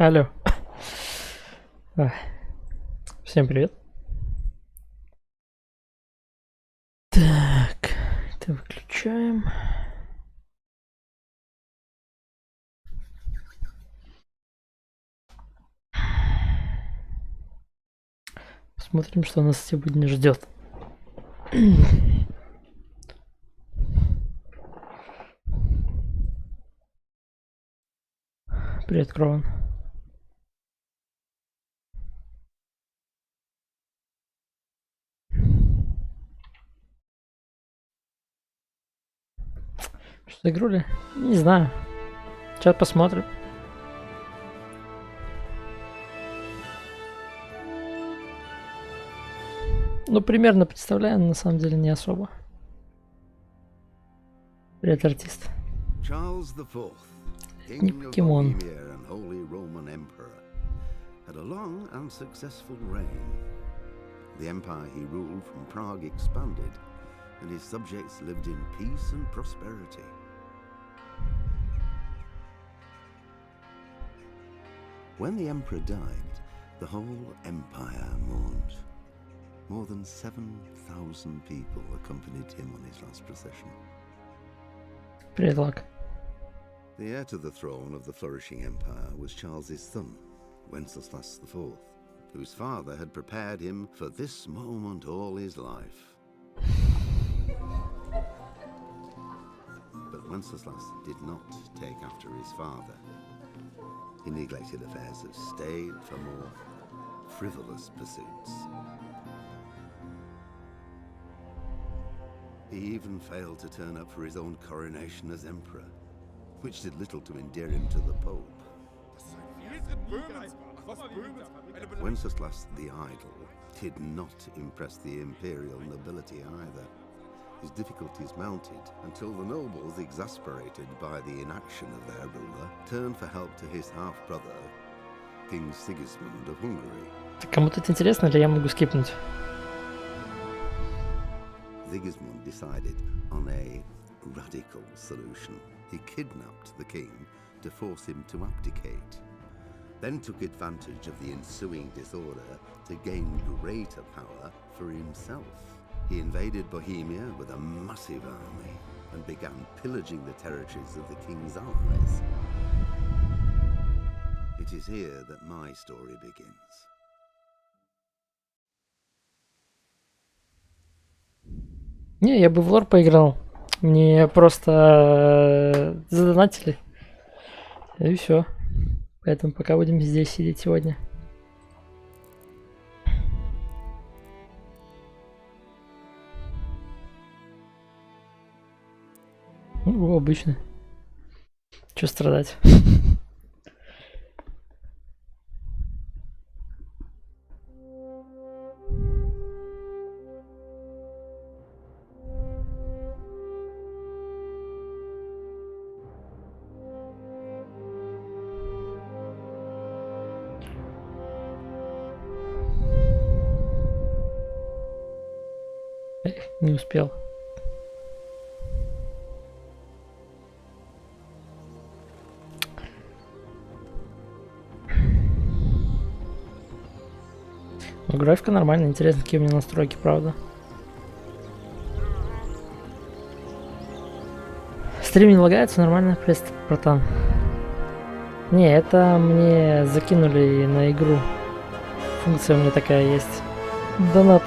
Алло. Всем привет. Так, это выключаем. Посмотрим, что нас сегодня ждет. Привет, Крован. Что, игрули? Не знаю. Сейчас посмотрим. Ну, примерно представляем, на самом деле не особо. Привет, артист. Charles IV, King of Bohemia and Holy Roman Emperor, had a long and successful reign. The empire he ruled from Prague expanded, and his subjects lived in peace and prosperity. When the emperor died, the whole empire mourned. More than 7,000 people accompanied him on his last procession. Привет, Лак. The heir to the throne of the flourishing empire was Charles's son, Wenceslas IV, whose father had prepared him for this moment all his life. But Wenceslas did not take after his father. He neglected affairs of state for more frivolous pursuits. He even failed to turn up for his own coronation as emperor, which did little to endear him to the Pope. Wenceslas the Idle did not impress the imperial nobility either. His difficulties mounted until the nobles, exasperated by the inaction of their ruler, turned for help to his half-brother, King Sigismund of Hungary. Кому-то это интересно, или я могу скипнуть? Sigismund decided on a radical solution. He kidnapped the king to force him to abdicate, then took advantage of the ensuing disorder to gain greater power for himself. He invaded Bohemia with a massive army and began pillaging the territories of the king's allies. It is here that my story begins. Не, я бы в лор поиграл. Мне просто задонатили. И все. Поэтому пока будем здесь сидеть сегодня. Ну, обычно. Чё страдать? Не успел. Но графика нормальная, интересно, какие у меня настройки, правда. Стрим не лагается, нормально, прест, братан. Не, это мне закинули на игру. Функция у меня такая есть. Донат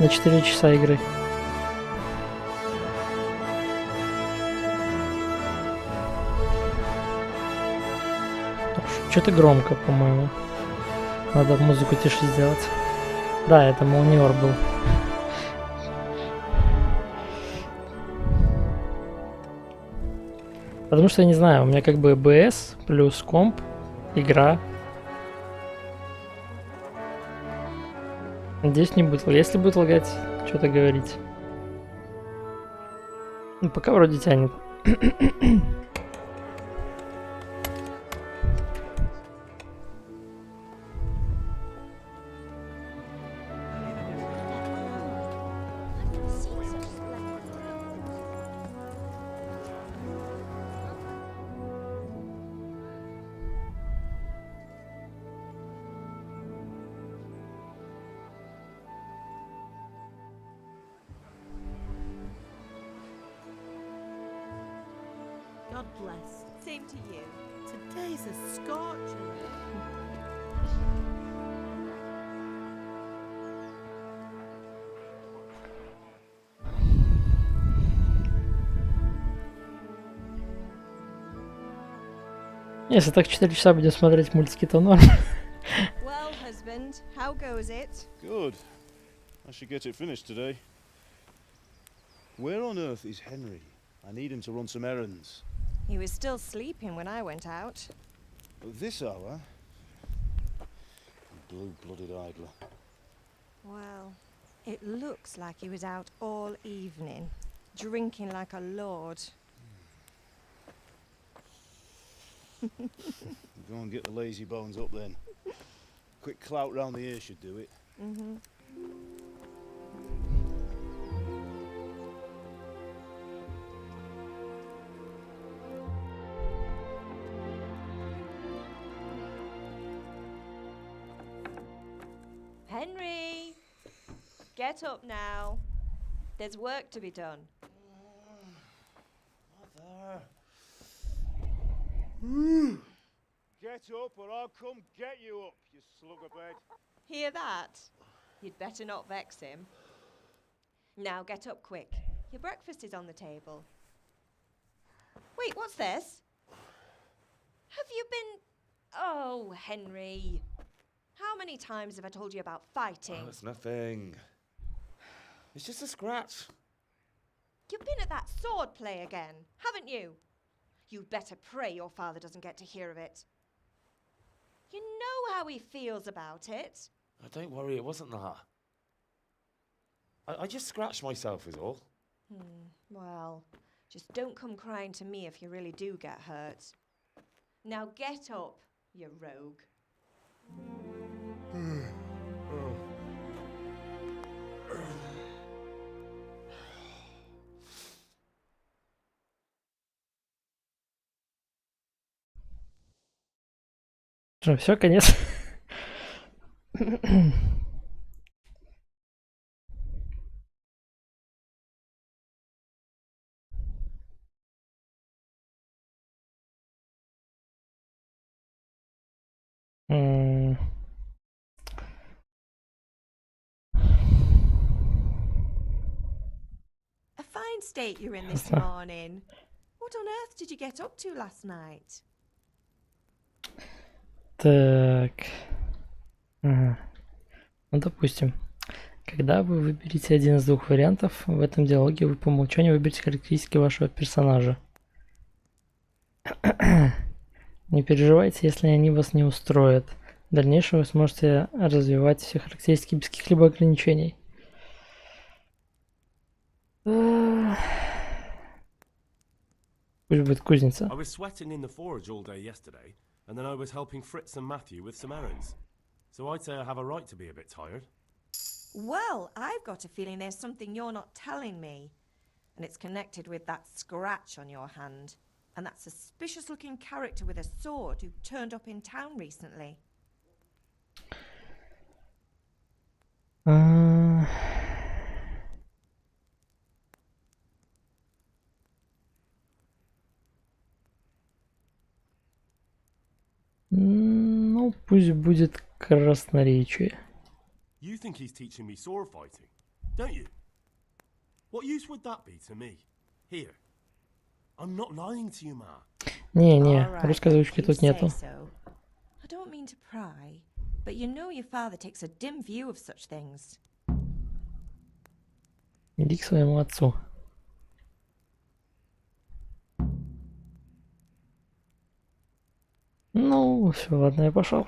на 4 часа игры. Что-то громко, по-моему. Надо музыку тише сделать. Да, это молниор был. Потому что я не знаю, у меня как бы БС плюс комп, игра. Надеюсь, не будет. Если будет лагать, что-то говорить. Ну, пока вроде тянет. God bless. Same to you. Today's a scorcher. Если так 4 часа будем смотреть мультики, то норм. Well, husband, how goes it? Good. I should get it finished today. Where on earth is Henry? I need him to run some errands. He was still sleeping when I went out. At this hour? Blue-blooded idler. Well, it looks like he was out all evening, drinking like a lord. Go and get the lazy bones up then. Quick clout round the ear should do it. Mm-hmm. Henry! Get up now. There's work to be done. Mother. Get up or I'll come get you up, you slugabed. Hear that? You'd better not vex him. Now get up quick. Your breakfast is on the table. Wait, what's this? Have you been... Oh, Henry. How many times have I told you about fighting? Oh, it's nothing. It's just a scratch. You've been at that sword play again, haven't you? You'd better pray your father doesn't get to hear of it. You know how he feels about it. Oh, don't worry, it wasn't that. I just scratched myself is all. Well, just don't come crying to me if you really do get hurt. Now get up, you rogue. Что, все, конец. A fine state you're in this morning. What on earth did you get up to last night? Так. Ага. Ну, допустим. Когда вы выберете один из двух вариантов, в этом диалоге вы по умолчанию выберете характеристики вашего персонажа. Не переживайте, если они вас не устроят. В дальнейшем вы сможете развивать все характеристики без каких-либо ограничений. Пусть будет кузница. I was sweating in the forge all day yesterday, and then I was helping Fritz and Matthew with some errands. So I'd say I have a right to be a bit tired. Well, I've got a feeling there's something you're not telling me. And it's connected with that scratch on your hand. And that suspicious-looking character with a sword who turned up in town recently. Ну, пусть будет красноречие. You think he's teaching me sword fighting, don't you? What use would that be to me? Here. I'm not lying to you, Ma. Не, русской озвучки тут нету. I don't mean to pry, but you know your father takes a dim view of such things. Иди к своему отцу. Ну, все, ладно, я пошел.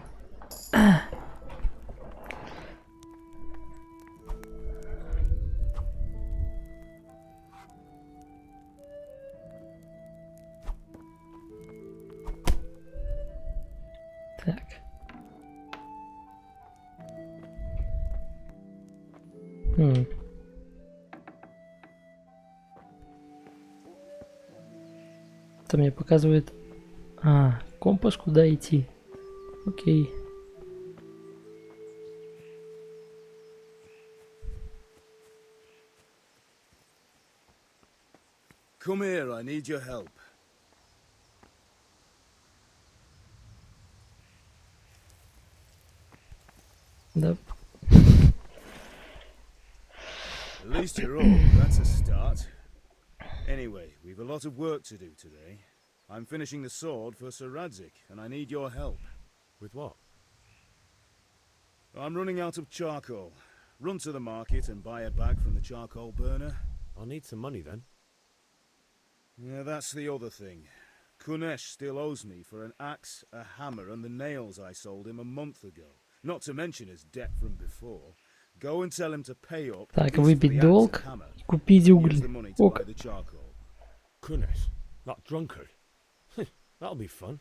Так. Это мне показывает... компас, куда идти. Окей. Come here, I need your help. Да. At least you're all. That's a start. Anyway, we've a lot of work to do today. I'm finishing the sword for Sir Radzik, and I need your help. With what? I'm running out of charcoal. Run to the market and buy a bag from the charcoal burner. I'll need some money then. Yeah, that's the other thing. Kunesh still owes me for an axe, a hammer, and the nails I sold him a month ago. Not to mention his debt from before. Go and tell him to pay up. Так, at least for выпить the axe долг and hammer. и купить Use уголь. the money to Ок. buy the charcoal. Kunesh, that drunkard. That'll be fun.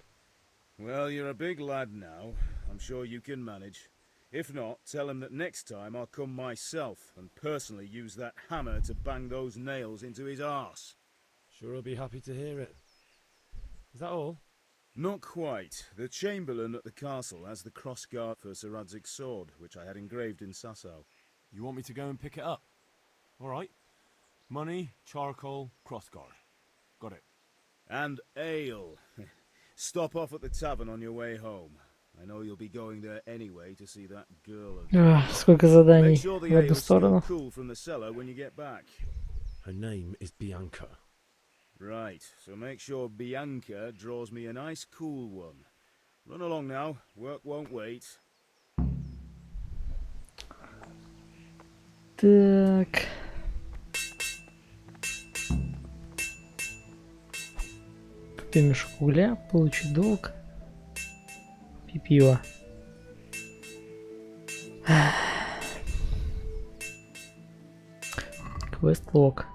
Well, you're a big lad now. I'm sure you can manage. If not, tell him that next time I'll come myself and personally use that hammer to bang those nails into his arse. Sure, I'll be happy to hear it. Is that all? Not quite. The Chamberlain at the castle has the crossguard for Sir Radzik's sword, which I had engraved in Sasau. You want me to go and pick it up? All right. Money, charcoal, crossguard. Got it. And ale. Stop off at the tavern on your way home. I know you'll be going there anyway to see that girl of yours. Сколько заданий Make sure в the одну ale's still сторону. cool from the cellar when you get back. Her name is Bianca. Right, so make sure Bianca draws me a nice cool one. Run along now, work won't wait. Так. Купи мешок угля, получи долг. Пи пиво. Квест-лог.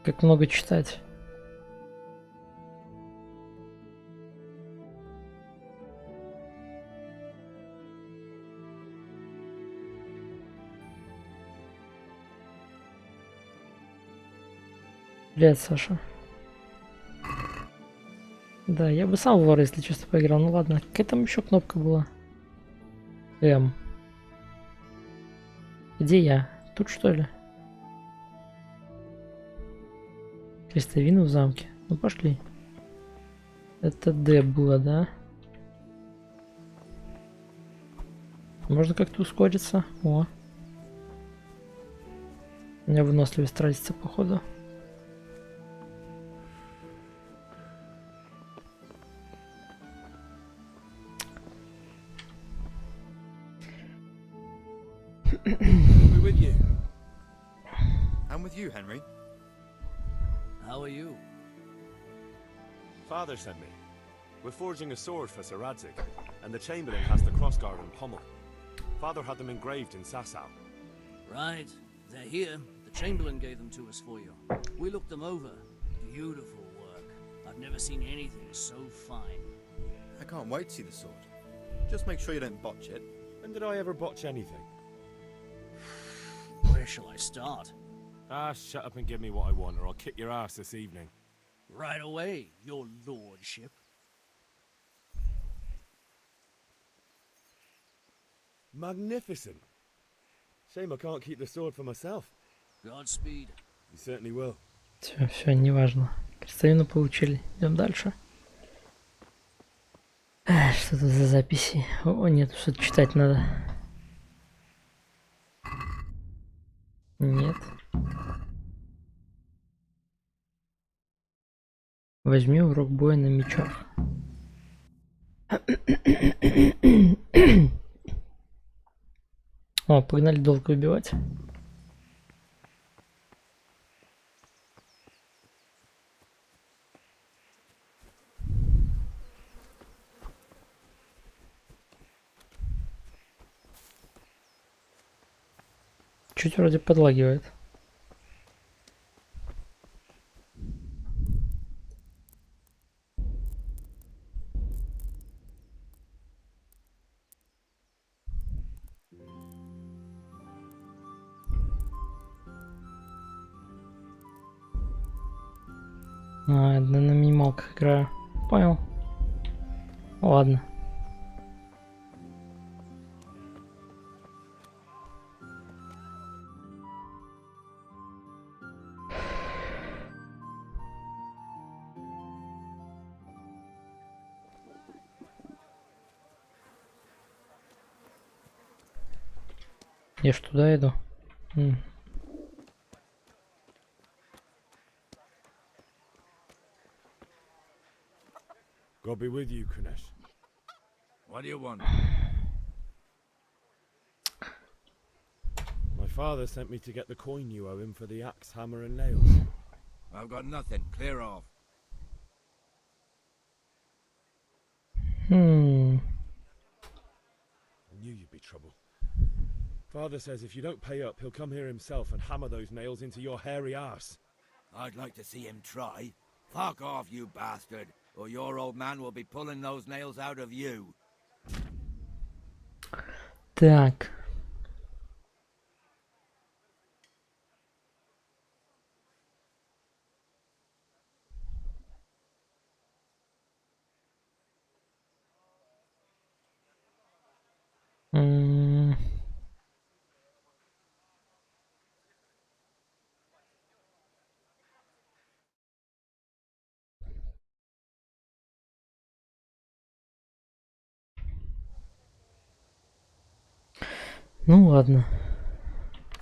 Как много читать. Блядь, Саша. Да, я бы сам в вора, если честно, поиграл. Ну ладно, какая там еще кнопка была? М. Где я? Тут что ли? Крестовину в замке. Ну пошли. Это Д было, да? Можно как-то ускориться. О. У меня выносливость тратится, походу. We're with you. I'm with you, Henry. How are you? Father sent me. We're forging a sword for Sir Radzik, and the Chamberlain has the crossguard and pommel. Father had them engraved in Sasau. Right, they're here. The Chamberlain gave them to us for you. We looked them over. Beautiful work. I've never seen anything so fine. I can't wait to see the sword. Just make sure you don't botch it. When did I ever botch anything? Where shall I start? Ah, shut up and give me what I want, or I'll kick your ass this evening. Right away, your lordship. Magnificent. Shame I can't keep the sword for myself. Godspeed. You certainly will. Все, неважно. Крестовину получили. Идем дальше. Что это за записи? О, нет, что-то читать надо. Нет. Возьми урок боя на мечах. О, погнали долго убивать. Чуть вроде подлагивает. А, это на минималках играю. Понял. Ладно. Я ж туда иду. God be with you, Grinex. What do you want? My father sent me to get the coin you owe him for the axe, hammer, and nails. I've got nothing. Clear off. I knew you'd be trouble. Father says if you don't pay up, he'll come here himself and hammer those nails into your hairy arse. I'd like to see him try. Fuck off, you bastard, or your old man will be pulling those nails out of you. Так. Ну ладно.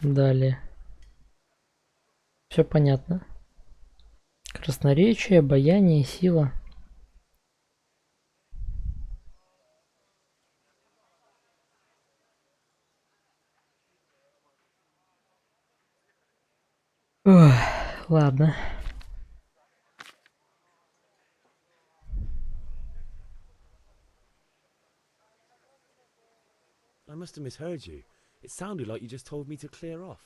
Далее. Все понятно. Красноречие, обаяние, сила. Ох, ладно. I must have misheard you. It sounded like you just told me to clear off.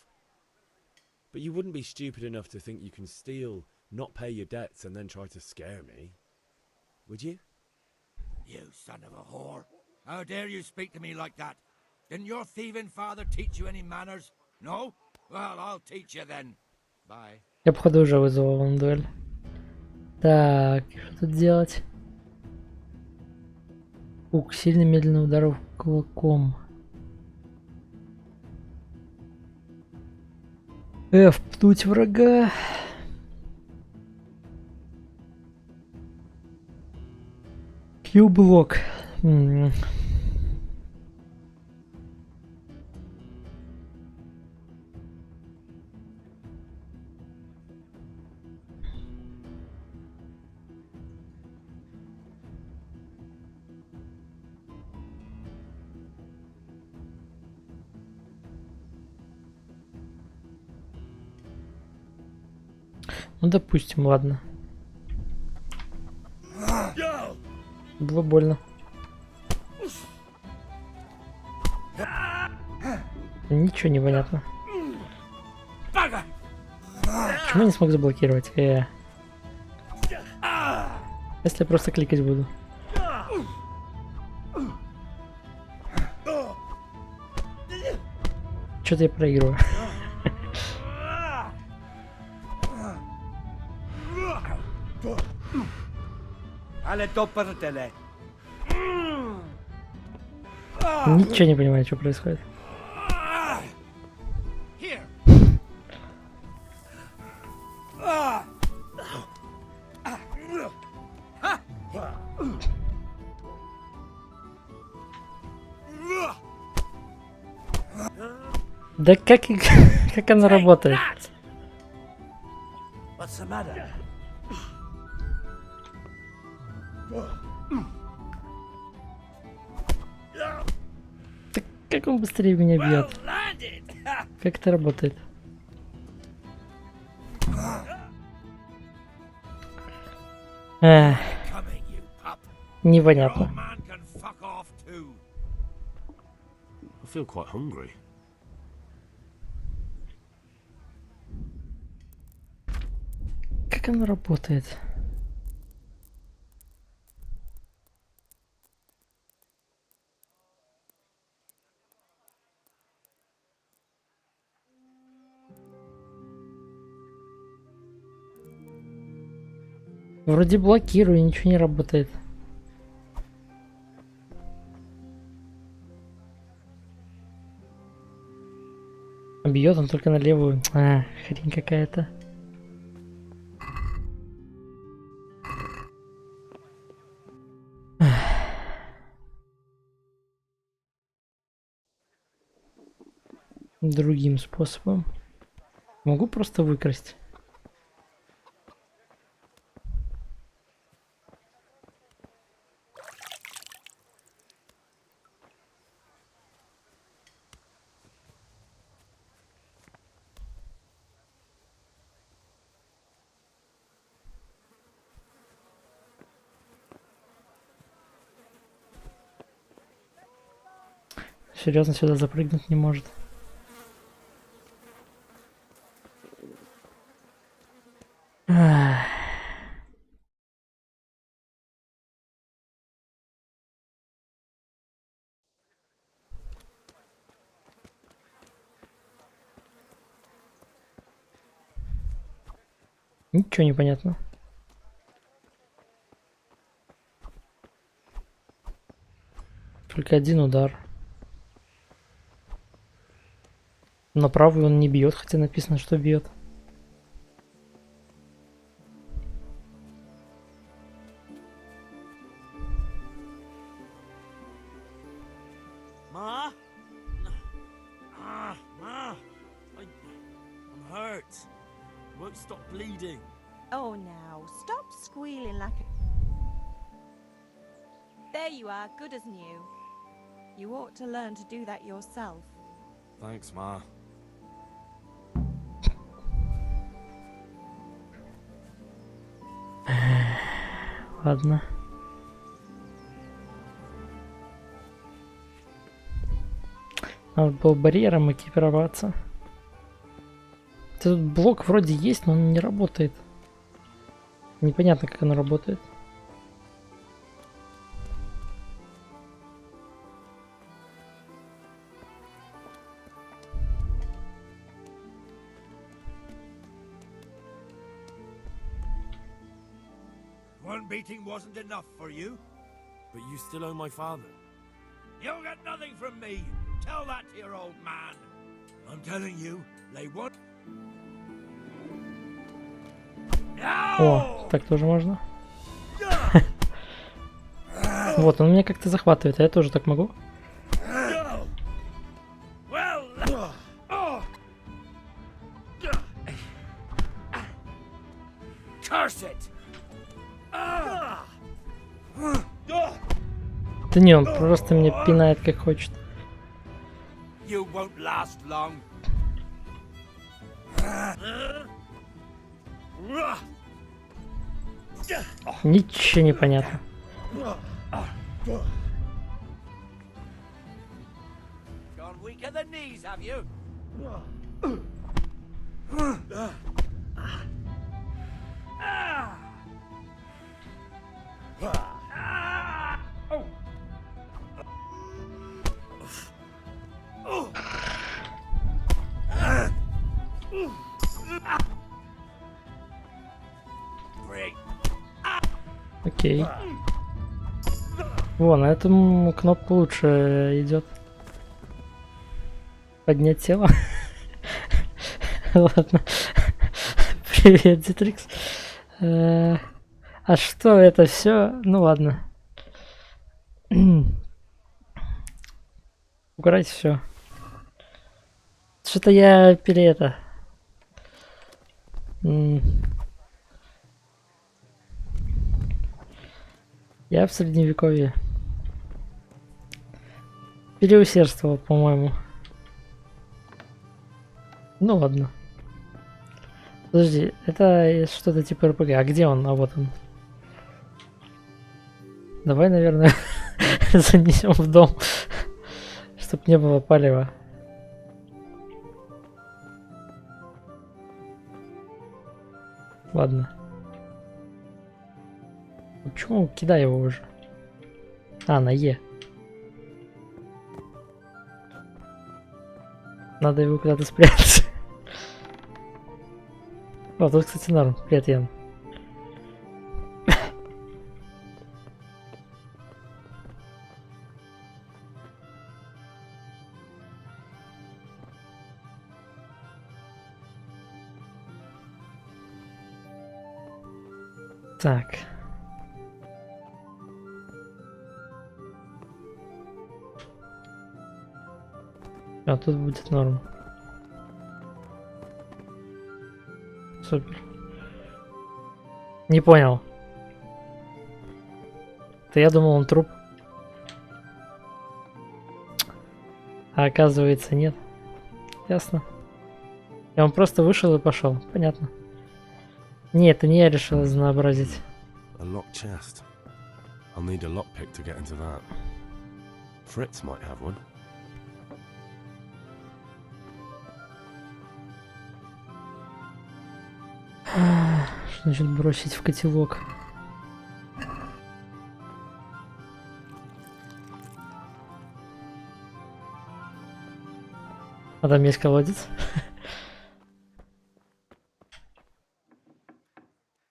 But you wouldn't be stupid enough to think you can steal, not pay your debts, and then try to scare me. Would you? You son of a whore. How dare you speak to me like that? Didn't your thieving father teach you any manners? No? Well, I'll teach you then. Bye. Я, походу, уже вызвал вам дуэль. Так, что тут делать? Ук, сильный медленный удар кулаком. F, пнуть врага. Q-блок. Ну, допустим, ладно. Было больно. Ничего не понятно. Почему я не смог заблокировать? Если я просто кликать буду. Что-то я проигрываю. Ничего не понимаю, что происходит. Да как она работает? Так как он быстрее меня бьет? Как это работает? Непонятно. I feel quite hungry. Как оно работает? Вроде блокирую, ничего не работает. Бьет он только на левую. Хрень какая-то. другим способом. Могу просто выкрасть. Серьезно, сюда запрыгнуть не может. Ах. Ничего не понятно. Только один удар. На правую он не бьет, хотя написано, что бьет. Ma? Ma! I'm hurt. Won't stop bleeding. Oh, now, stop squealing like a... There you are, good as new. You ought to learn to do that yourself. Thanks, Ma. Ладно. Надо было барьером экипироваться. Этот блок вроде есть, но он не работает. Непонятно, как он работает. One beating wasn't enough for you? But you still owe my father. You'll get nothing from me. Tell that to your old man. I'm telling you, they won't... О, так тоже можно. Вот, он меня как-то захватывает, а я тоже так могу. Да не, он просто меня пинает как хочет. You won't last long. Ничего не понятно. Gone weak at the knees, have you? Окей. Вон, на эту кнопку лучше идет. Поднять тело. Ладно. Привет, Дитрикс. А что это все? Ну ладно. Убрать все. Что-то я это. Я в средневековье. Переусердствовал, по-моему. Ну ладно. Подожди, это что-то типа РПГ. А где он? А вот он. Давай, наверное, занесем в дом, чтоб не было палева. Ладно. Почему? Кидай его уже. А, на Е. Надо его куда-то спрятать. О, тут, кстати, норм. Привет, Ян. Так. А тут будет норм. Супер. Не понял. Да я думал, он труп. А оказывается, нет. Ясно. И он просто вышел и пошел. Понятно. Нет, это не я решил разнообразить. A locked chest. I'll need a lockpick to get into that. Fritz might have one. Что значит бросить в котелок? А там есть колодец.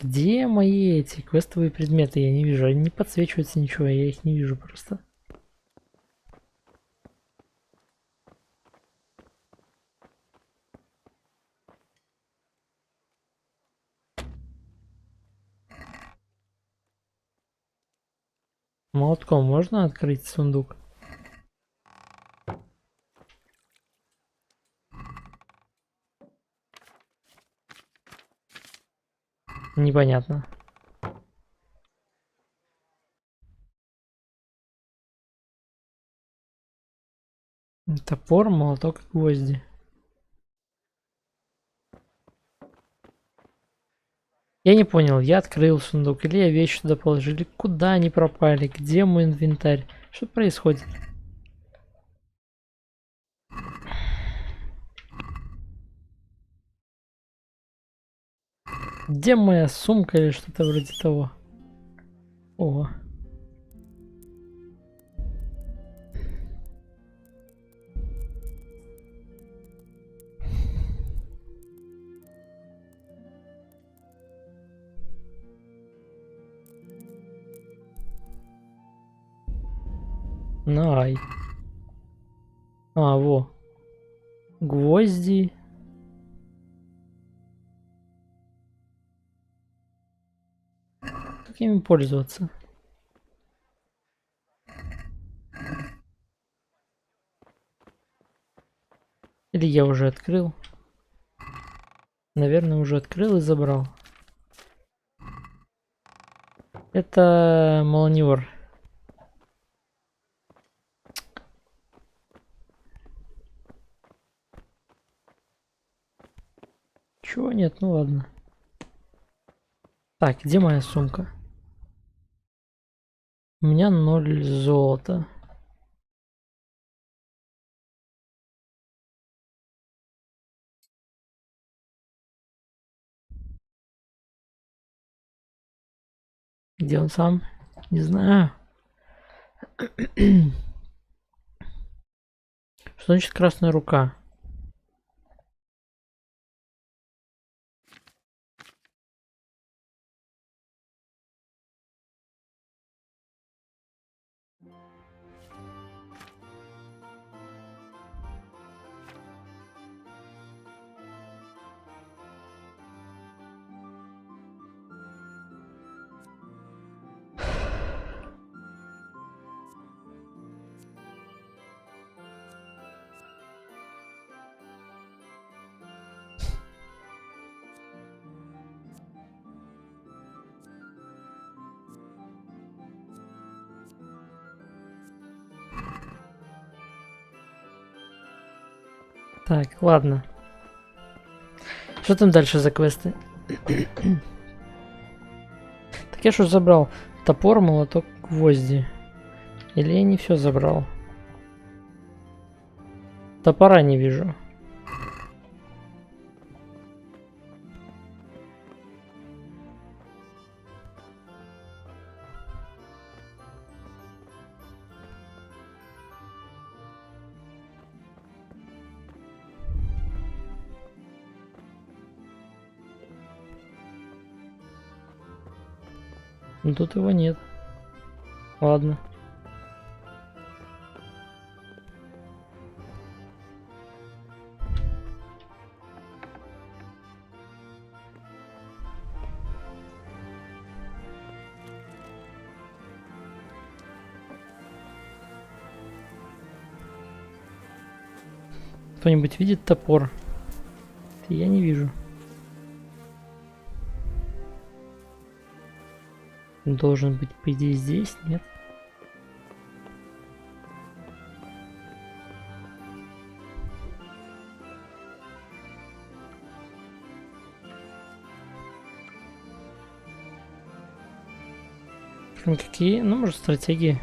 Где мои эти квестовые предметы? Я не вижу. Они не подсвечиваются ничего. Я их не вижу просто. Молотком можно открыть сундук? Непонятно. Топор, молоток и гвозди. Я не понял, я открыл сундук или я вещи туда положил, или куда они пропали, где мой инвентарь, что происходит? Где моя сумка или что-то вроде того? О. Най. А, во. Гвозди. Как ими пользоваться? Или я уже открыл? Наверное, уже открыл и забрал. Это молниор. Чего нет? Ну ладно. Так, где моя сумка? У меня 0 золота. Где он сам? Не знаю. Что значит красная рука? Так, ладно. Что там дальше за квесты? Так я что забрал? Топор, молоток, гвозди. Или я не все забрал? Топора не вижу. Ну тут его нет. Ладно. Кто-нибудь видит топор? Я не вижу. должен быть, по идее, здесь, нет? Какие? Ну, может, стратегии.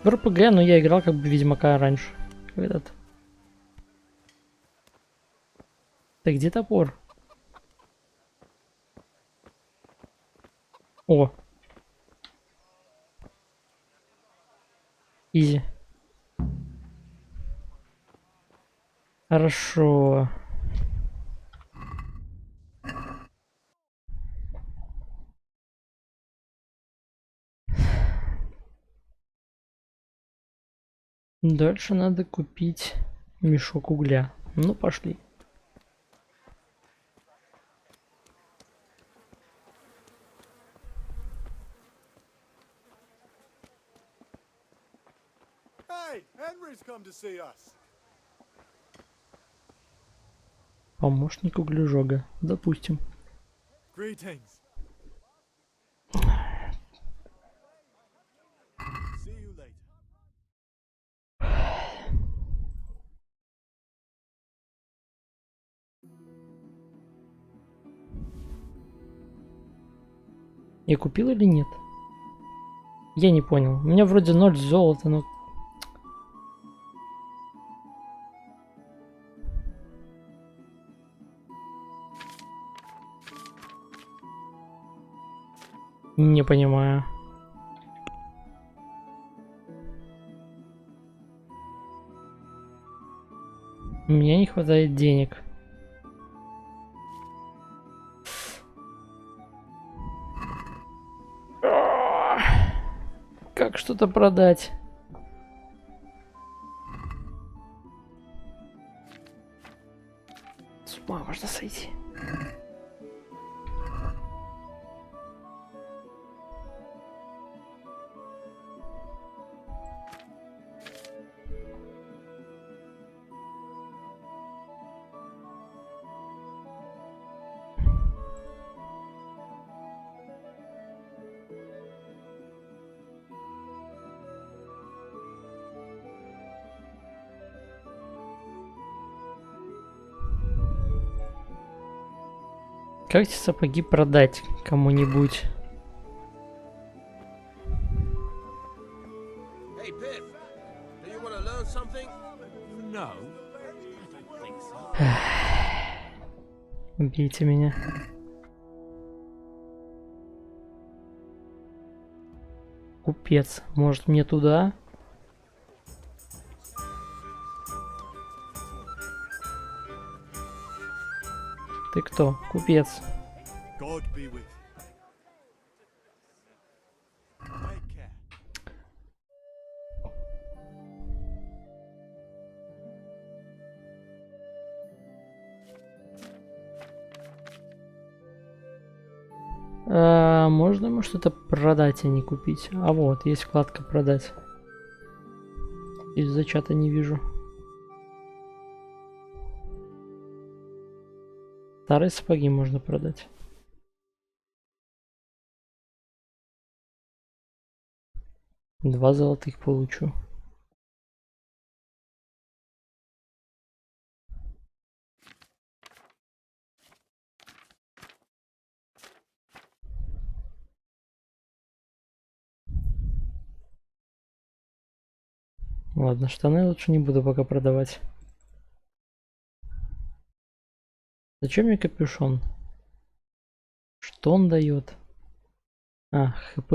В РПГ, но я играл как бы Ведьмака раньше. Когда-то. Так, где топор? О! Изи. Хорошо. Дальше надо купить мешок угля. Ну, пошли. Hey, Henry's come to see us. Помощник углежога. Допустим. Greetings. See you later. Я купил или нет? Я не понял. У меня вроде 0 золота, но... Не понимаю. У меня не хватает денег. Как что-то продать? С ума можно сойти. Как эти сапоги продать кому-нибудь? Hey, Pip, do you want to learn something? No. I don't think so. Убейте меня. Купец. Может, мне туда? Ты кто? Купец. God be with you. Take care. Можно ему что-то продать, а не купить? А вот, есть вкладка продать. Из-за чата не вижу. Старые сапоги можно продать. Два золотых получу. Ладно, штаны лучше не буду пока продавать. Зачем мне капюшон? Что он дает? А, хп.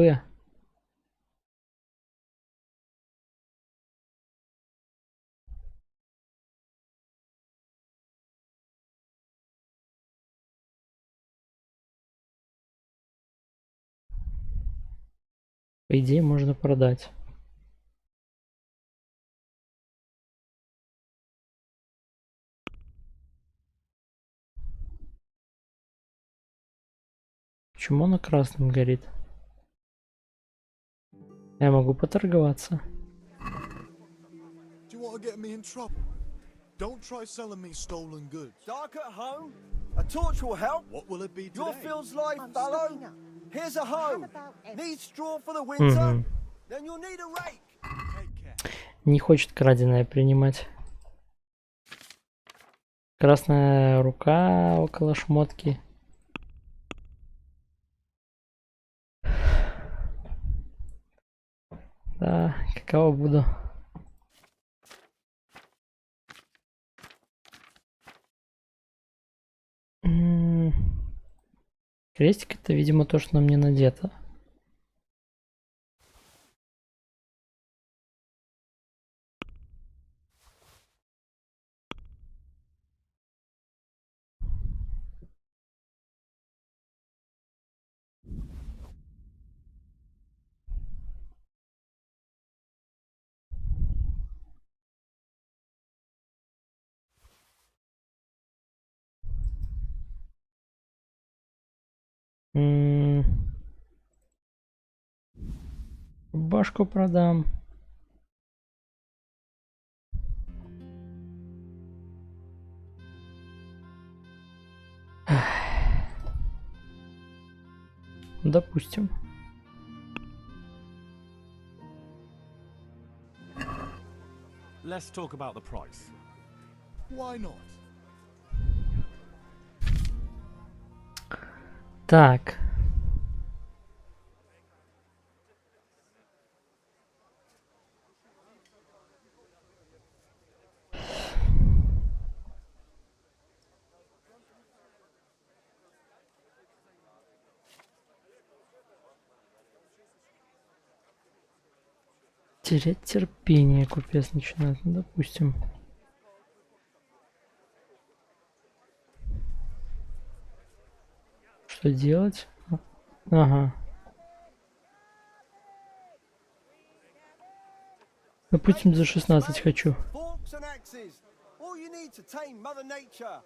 По идее, можно продать. Почему она красным горит? Я могу поторговаться. Do you want to get me in trouble? Don't try selling me stolen goods. Dark at home? A torch will help. What will it be today? Your field's life, I'm fellow. stocking up. Here's a hoe. About Need straw for the winter? Мгм. Then you'll need a rake. Take care. Не хочет краденое принимать. Красная рука около шмотки. Да, каково буду. Крестик это, видимо, то, что на мне надето. Башку продам. Допустим. Let's talk about the price. Why not? Так. Терять терпение купец начинает. Ну, допустим. Что делать? Ага. Допустим, за 16 хочу. Forks and axes. All you need to tame Mother Nature.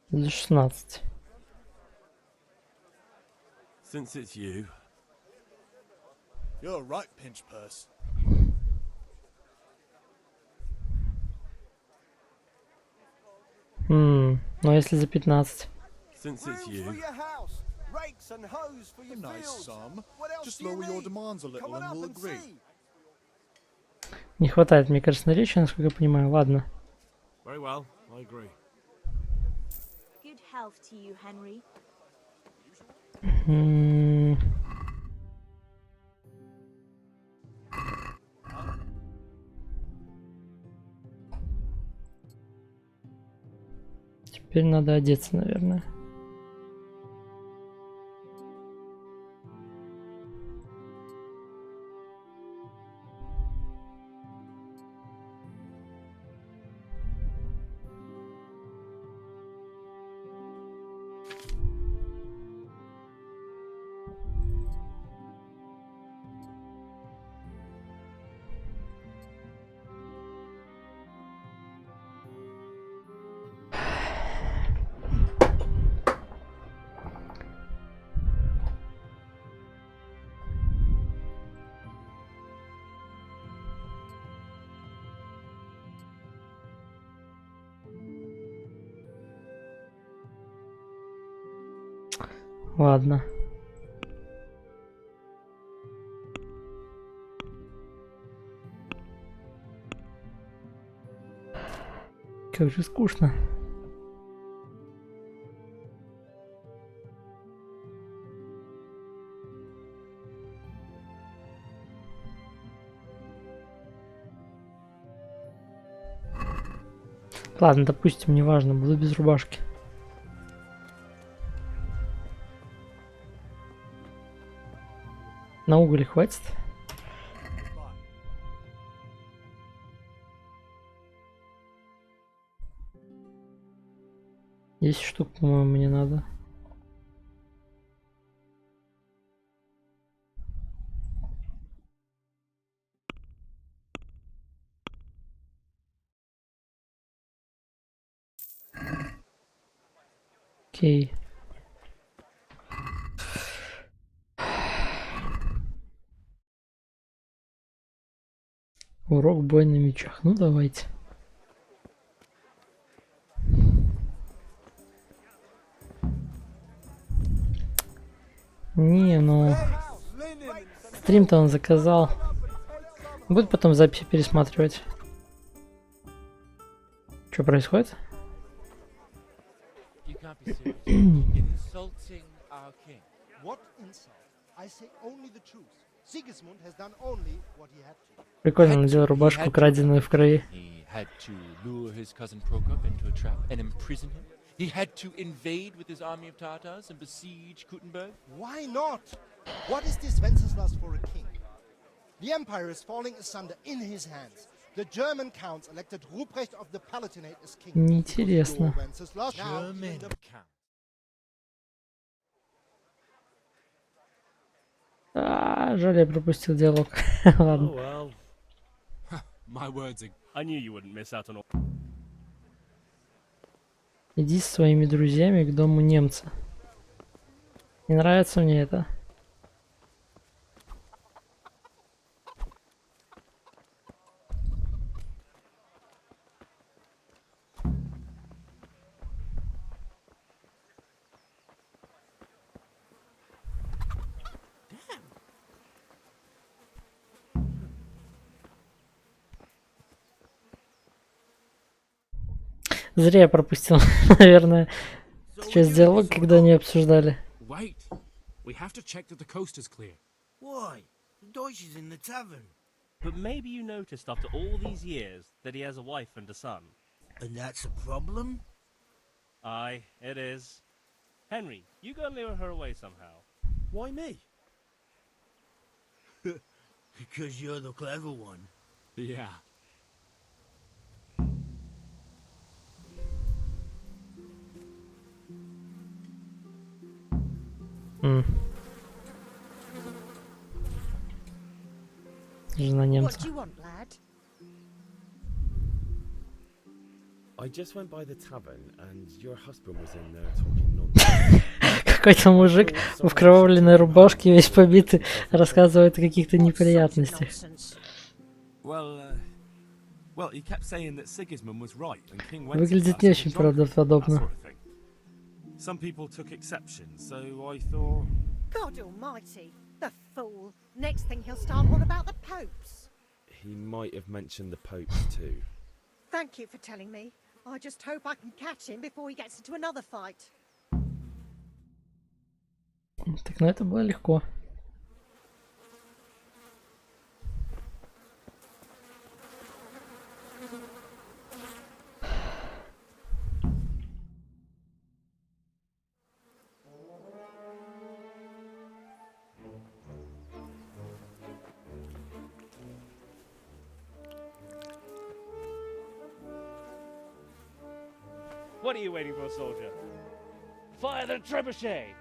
За 16. Since it's you, You're right, pinch purse. Ну а если за 15? since it's Brooms for you, your house. Rakes and hoes for your fields. What else Just do you lower your need? demands a little Come on and up we'll and agree. see. Не хватает, мне кажется, наречия, насколько я понимаю. Ладно. very well, I agree. Good health to you, Henry. М. Теперь надо одеться, наверное. Ладно. Как же скучно. Ладно, допустим, неважно, буду без рубашки. На уголь хватит? 10 штук, по-моему, мне надо. Окей. Урок боя на мечах. Ну, давайте. Не, ну... Стрим-то он заказал. Будет потом записи пересматривать. Что происходит? Прикольно, надел рубашку, краденую в крови. He had to invade with his army of Tatars and besiege Kuttenberg? Why not? What is this Wenceslas for a king? The empire is falling asunder in his hands. The German counts elected Ruprecht of the Palatinate as king. Неинтересно. German count. Жаль, я пропустил диалог. Ладно. My words, I knew you wouldn't miss out on all. Иди со своими друзьями к дому немца. Не нравится мне это. Зря я пропустил, наверное, часть диалога, когда они обсуждали. Wait. We have to check that the coast is clear. Why? The Deutsch is in the tavern. But maybe you noticed after all these years that he has a wife and a son. And that's a problem? Aye, it is. Henry, you go and lure her away somehow. Why me? Because you're the clever one. Yeah. Жена немца. What do you want, lad? I just went by the tavern and your husband was in there talking nonsense. Какой-то мужик в кровавленной рубашке, весь побитый, рассказывает о каких-то неприятностях. Well, he kept saying that Sigismund was right and King Выглядит не очень правдоподобно. Some people took exception, so I thought... God almighty, the fool. Next thing he'll start on about the popes. He might have mentioned the popes too. Thank you for telling me. I just hope I can catch him before he gets into another fight. Так, ну это было легко. What are you waiting for, soldier? Fire the trebuchet!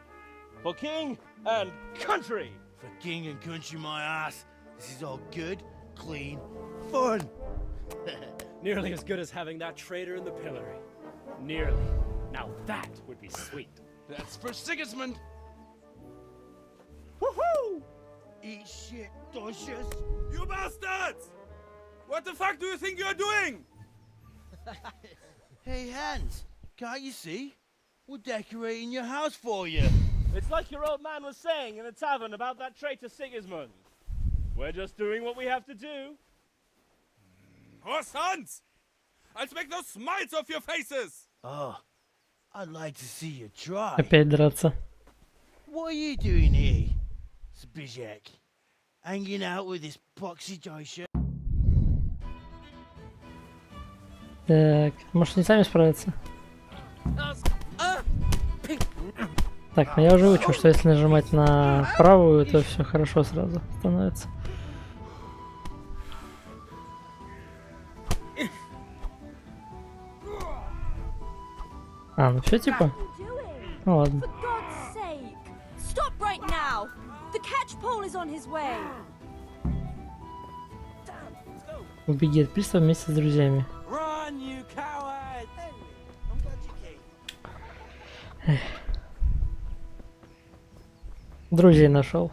For king and country! For king and country, my ass. This is all good, clean, fun. Nearly as good as having that traitor in the pillory. Nearly. Now that would be sweet. That's for Sigismund! Woohoo! Eat shit, Dodgers. You bastards! What the fuck do you think you're doing? Hey, Hans, can't you see? We're decorating your house for you. It's like your old man was saying in the tavern about that traitor Sigismund. We're just doing what we have to do. Horse Hans! I'll make those smiles off your faces! Oh, I'd like to see you try. Опять драться. What are you doing here, Zbizek? Hanging out with this poxy Deutsche? Так, может они сами справятся? Так, ну я уже учу, что если нажимать на правую, то все хорошо сразу становится. А, ну все типа? Ну ладно. Stop right now! The catch pole is on his way. Убеги от пристава вместе с друзьями. Run, you coward! Эх. Друзей нашел.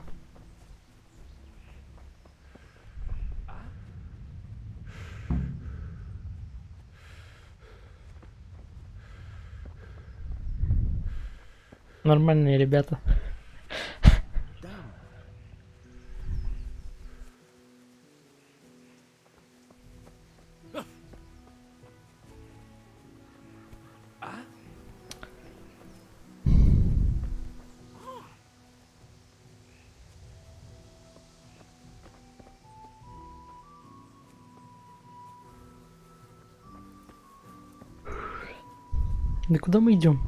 Нормальные ребята. Да куда мы идем?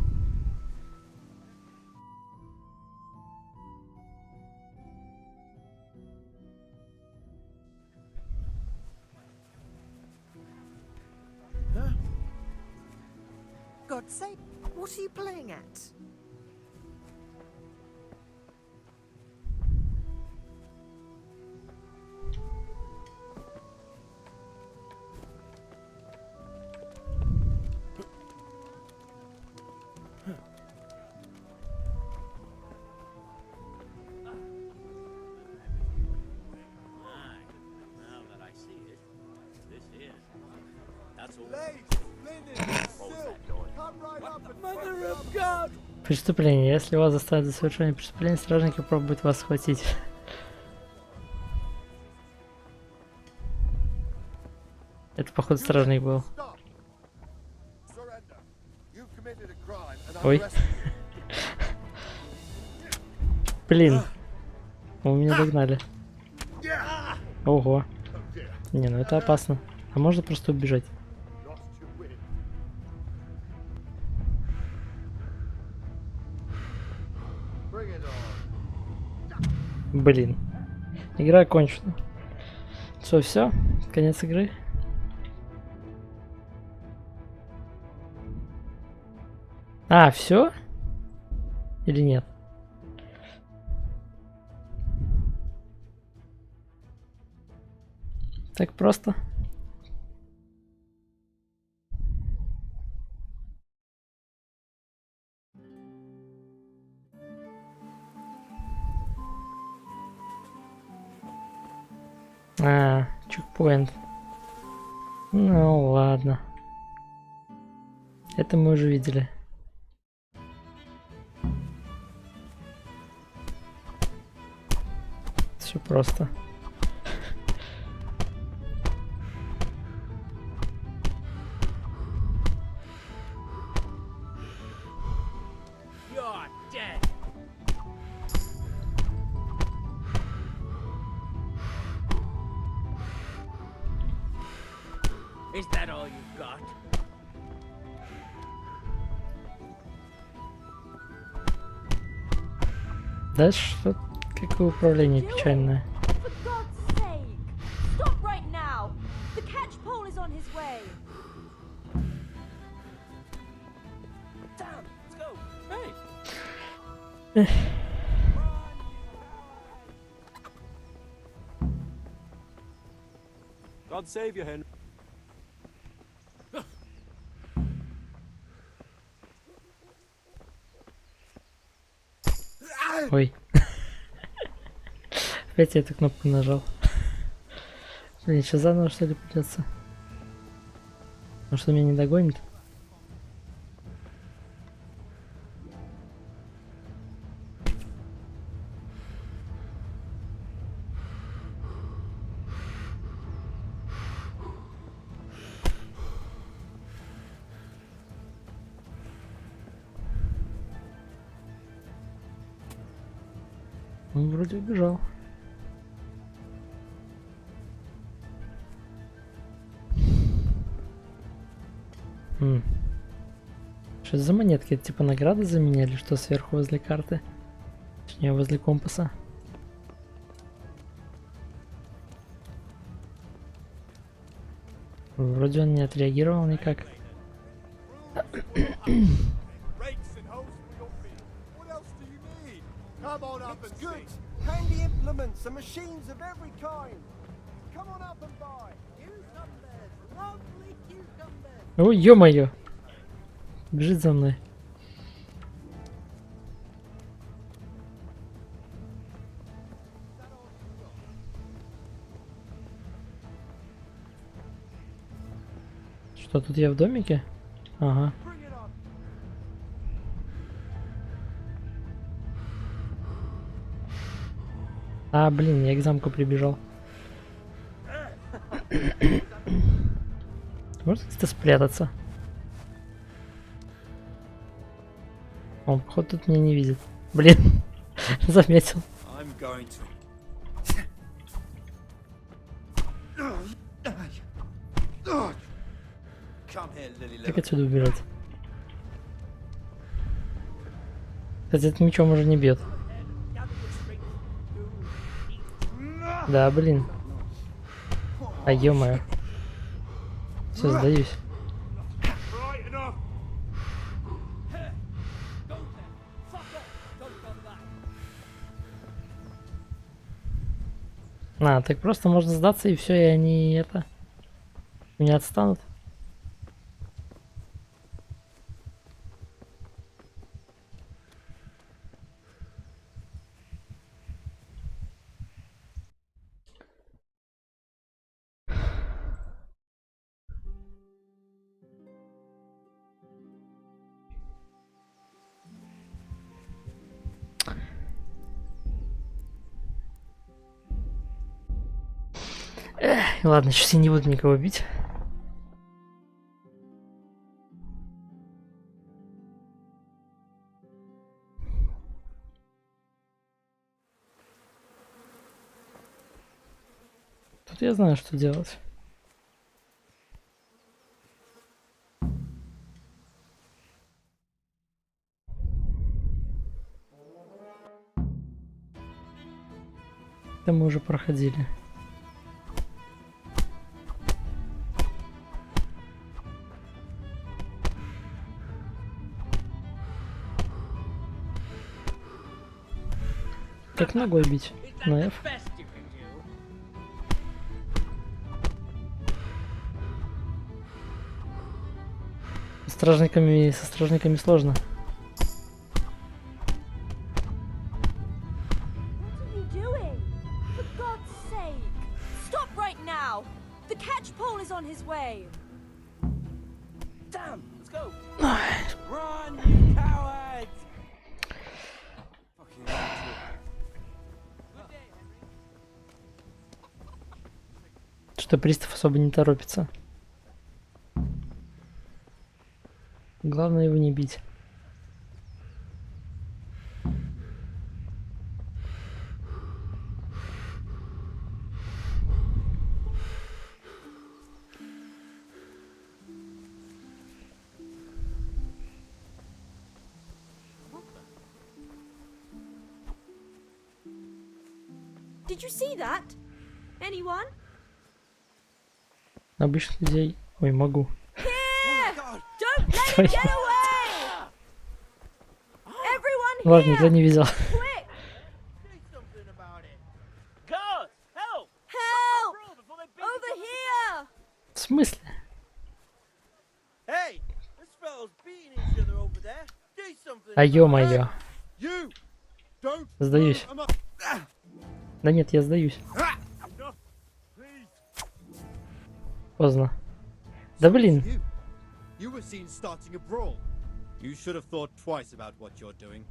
God's sake, what are you playing at? Преступление. Если вас заставят за совершение преступления, стражники пробуют вас схватить. Это, походу, стражник был. Ой. Блин. Вы меня догнали. Ого. Не, ну это опасно. А можно просто убежать? Блин. Игра окончена. Все, конец игры. А, все? Или нет? Так просто. А, чекпоинт. Ну ладно. Это мы уже видели. Все просто. Is that all you've got? Да что? Какое управление печальное. For God's sake! Stop right now! The catch pole is on his way! Damn, let's go! Hey! God save you, Henry. Ой. Опять я эту кнопку нажал. Блин, сейчас заново что ли придется? Может, он меня не догонит? Он вроде убежал. Что это за монетки? Это типа награды заменяли, что сверху возле карты? Точнее, возле компаса. Вроде он не отреагировал никак. Come on up and good. Handy implements and machines of every kind. Come on up and buy. Cucumbers, lovely cucumbers. Ой, ё-моё! Бежит за мной. Что, тут я в домике? Ага. А, блин, я к замку прибежал. Может где-то спрятаться? Он, походу, тут меня не видит. Блин, заметил. Как отсюда убежать? Кстати, это мечом уже не бьет. Да, блин. А ё-моё. Все, сдаюсь. А, так просто можно сдаться и все, и они это... Меня отстанут. Эх, ладно, сейчас я не буду никого бить. Тут я знаю, что делать. Это мы уже проходили. Как ногой бить? На F. Со стражниками сложно. Что пристав особо не торопится. Главное его не бить. Did you see that? Anyone? Обычных людей... Ой, могу. Don't let it get away! Everyone Ладно, here! никто не видел. Quick! Help! Over here! В смысле? Hey, this fellow's beating each other over there. Do something. А ё-моё. You don't. Сдаюсь. Да нет, я сдаюсь. Поздно. Да блин. You were seen starting a brawl. You should have thought twice about what you're doing.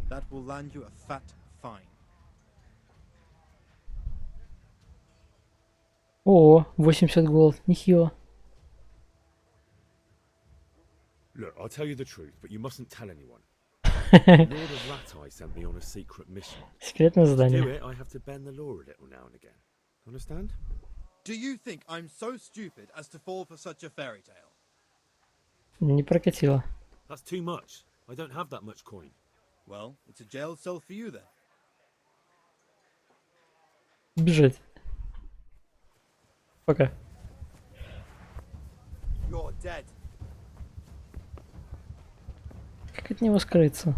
That will land you a fat fine. О, 80 голд. Нихё. Look, I'll tell you the truth, but you mustn't tell anyone. Lord of Rat-Eye sent me on a secret mission. Секретное To do задание. it, I have to bend the law a little now and again. Understand? Do you think I'm so stupid as to fall for such a fairy tale? Не прокатило. That's too much. I don't have that much coin. Well, it's a jail cell for you then. Бежать. Пока. You're dead. Как от него скрыться?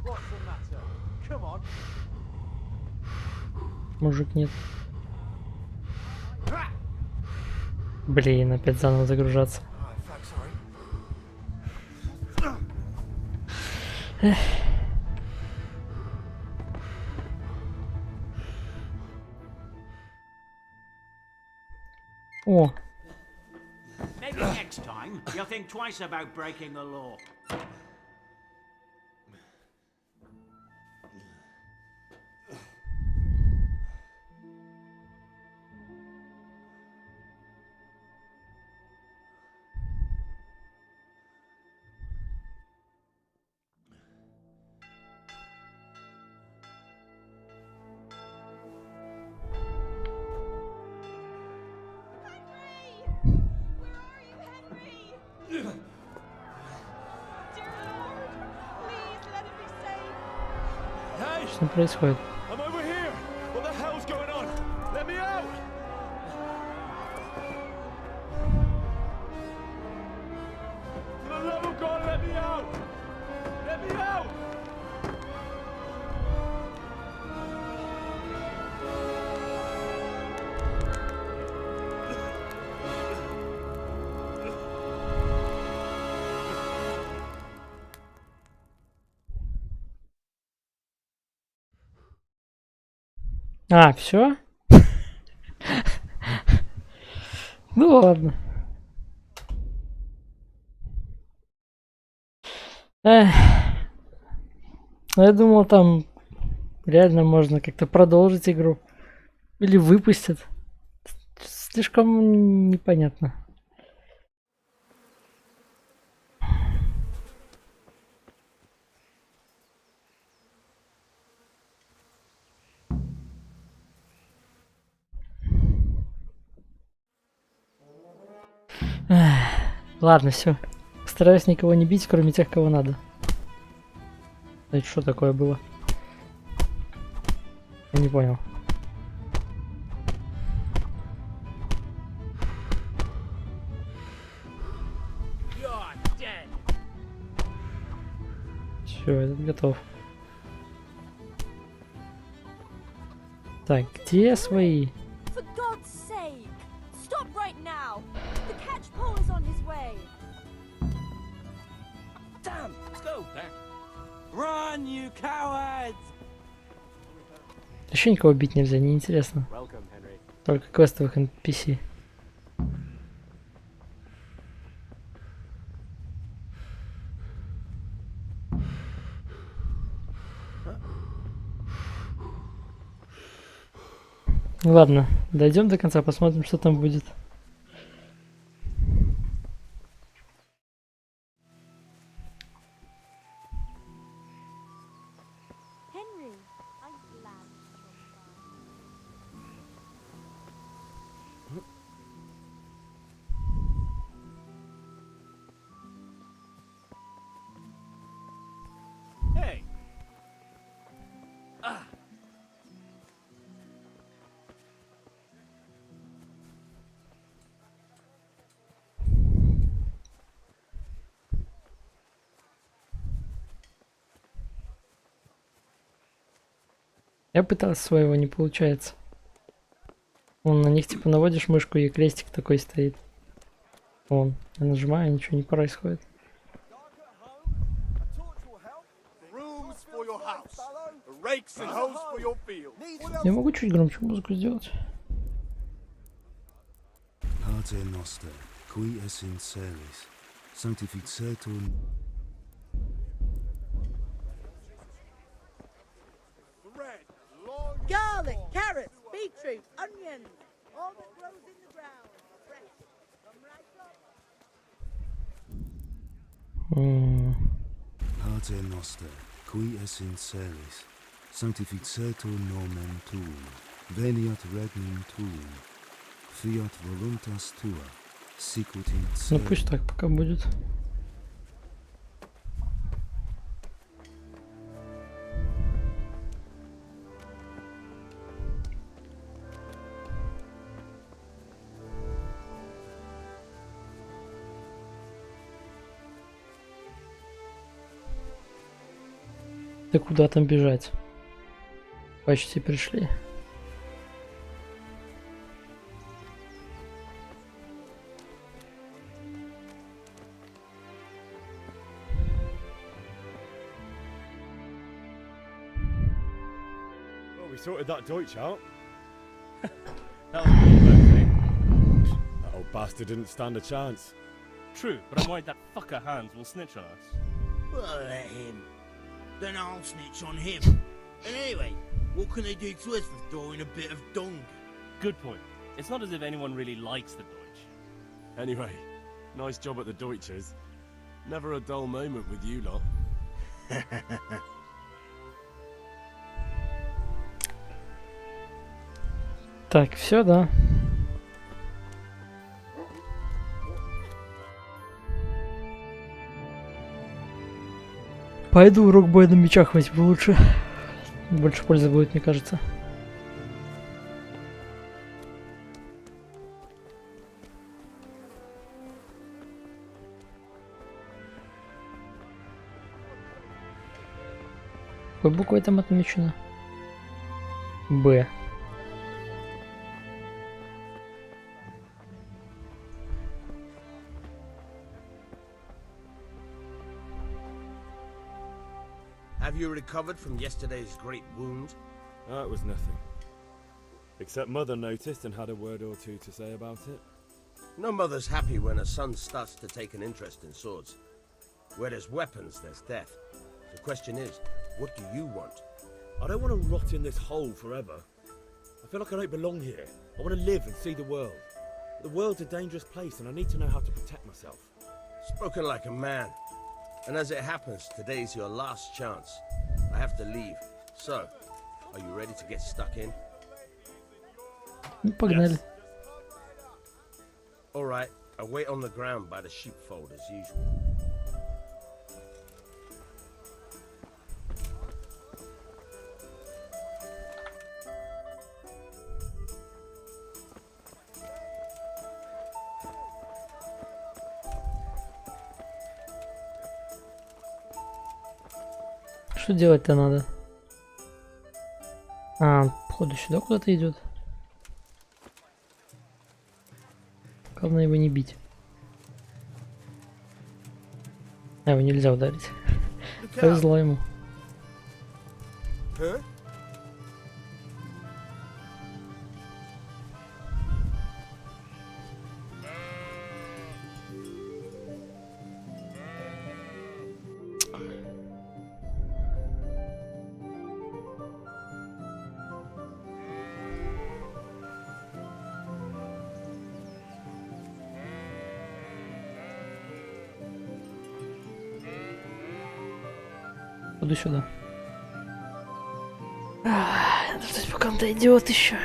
What's the matter? Come on. Мужик нет. Блин, опять заново загружаться. Эх. О, Maybe next time you'll think twice about breaking the law. ним происходит? I'm over here. What the hell's going on? Let me out. For the love of God, let me out. Let me out. А, все? Ну ладно. Я думал, там реально можно как-то продолжить игру. Или выпустят. Слишком непонятно. Ладно, все. Стараюсь никого не бить, кроме тех, кого надо. Это что такое было? Я не понял. Все, этот готов. Так, где свои? For God's sake, stop right now. The catch pole is on his way. Damn, let's go. Run, you cowards! Еще никого бить нельзя, неинтересно. Только квестовых NPC. Ладно, дойдем до конца, посмотрим, что там будет. Hey. Я пытался своего, не получается. Вон на них типа наводишь мышку и крестик такой стоит. Вон, я нажимаю, ничего не происходит. Я могу чуть громче музыку сделать? Pater noster, qui es in celis, sanctificetur. Garlic, carrots, beetroot, onions, all that grows in the ground. Fresh. Come right up. Pater noster, qui es in celis, sanctificetur nomen tuum, veniat regnum tuum, fiat voluntas tua, sicut in Ну cielo. пусть так пока будет. Да куда там бежать? Почти пришли. Well, we sorted that Deutsch out. That was a good work, eh? That old bastard didn't stand a chance. True, but I'm worried that fucker Hans will snitch on us. Well, let him. Then I'll snitch on him. And anyway, what can they do to us for throwing a bit of dung? Good point. It's not as if anyone really likes the Deutsch. Anyway, nice job at the Deutsches. Never a dull moment with you lot. Так, все, да. Пойду урок боя на мечах возьму лучше. Больше пользы будет, мне кажется. Какой буквой там отмечено? Б. Have you recovered from yesterday's great wound? It was nothing. Except Mother noticed and had a word or two to say about it. No mother's happy when her son starts to take an interest in swords. Where there's weapons, there's death. The question is, what do you want? I don't want to rot in this hole forever. I feel like I don't belong here. I want to live and see the world. The world's a dangerous place and I need to know how to protect myself. Spoken like a man. And as it happens, today's your last chance. I have to leave. So, are you ready to get stuck in? Погнали. All right, I'll wait on the ground by the sheepfold as usual. Что делать-то надо? А, походу сюда куда-то идет. Главное его не бить. А, его нельзя ударить. Повезло ему. Буду сюда. Надо ждать, пока он дойдет еще.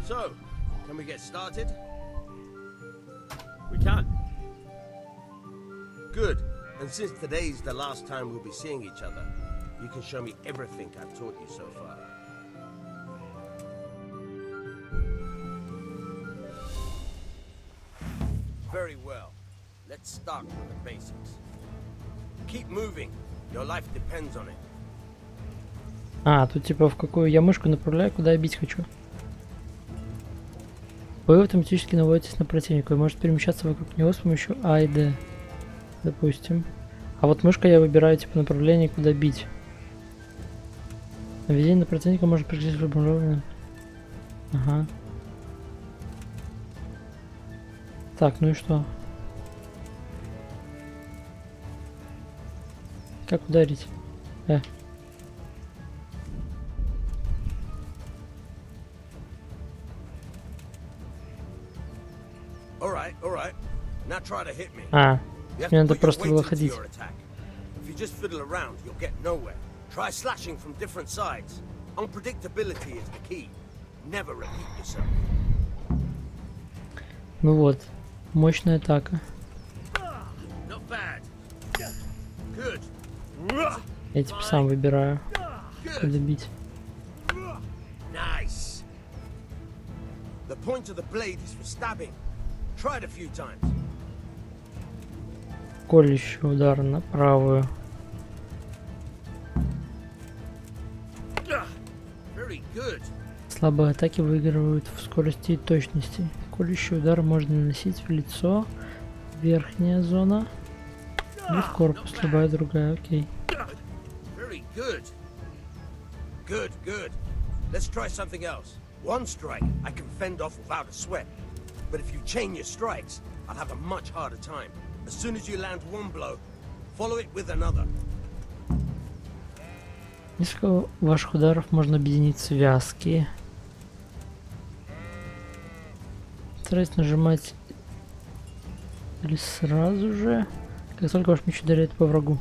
So, can we get started? We can. Good. And since today's the last time we'll be seeing each other, you can show me everything I've taught you so far. Very well. Let's start with the basics. Keep moving. Your life depends on it. А, тут типа в какую я мышку направляю, куда я бить хочу. Вы автоматически наводитесь на противника. Вы можете перемещаться вокруг него с помощью А и Д. Допустим. А вот мышкой я выбираю типа направление, куда бить. Наведение на противника может прекратить формулирование. Ага. Так, ну и что? Как ударить? А, мне надо просто выходить. Try slashing from different sides. Unpredictability is the key. Never repeat yourself. Ну вот, мощная атака. Not bad. Good. Я типа сам выбираю, куда бить. Nice. The point of the blade is for stabbing. Try it a few times. Колющий удар на правую. Слабые атаки выигрывают в скорости и точности. Колющий удар можно наносить в лицо, верхняя зона, или в корпус, любая другая, окей. Good. Let's try something else. One strike I can fend off without a sweat. But if you chain your strikes, I'll have a much harder time. As soon as you land one blow, follow it with another. Несколько ваших ударов можно объединить в связки. Старайтесь нажимать или сразу же, как только ваш меч ударяет по врагу.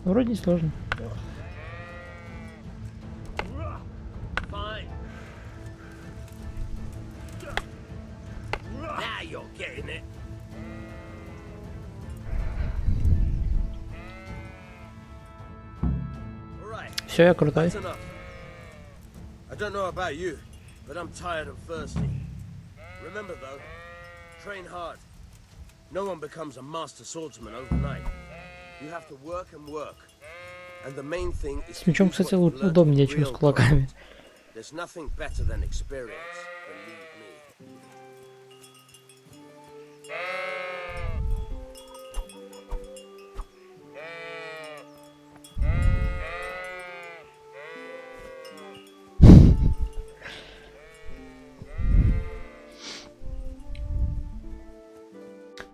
Вроде не сложно. Fine. Now you're getting it. Все, я крутой. That's enough. I don't know about you, but I'm tired and thirsty. Remember though, train hard. No one becomes a master swordsman overnight. You have to work and work. And the main thing is С мечом, кстати, удобнее, чем с кулаками. There's nothing better than experience, believe me.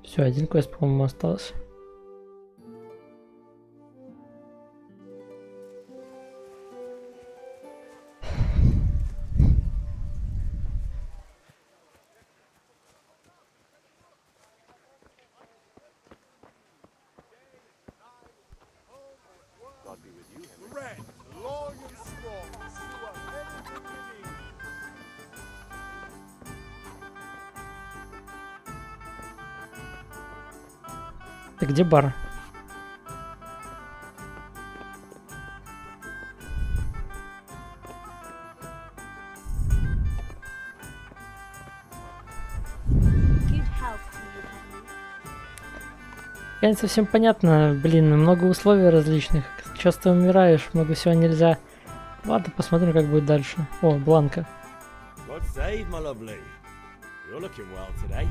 Все, один квест, по-моему, остался. Ты где бар? Я не совсем понятно, блин, много условий различных. Часто умираешь, много всего нельзя. Ладно, посмотрим, как будет дальше. О, бланка. God save, my lovely. You're looking well today.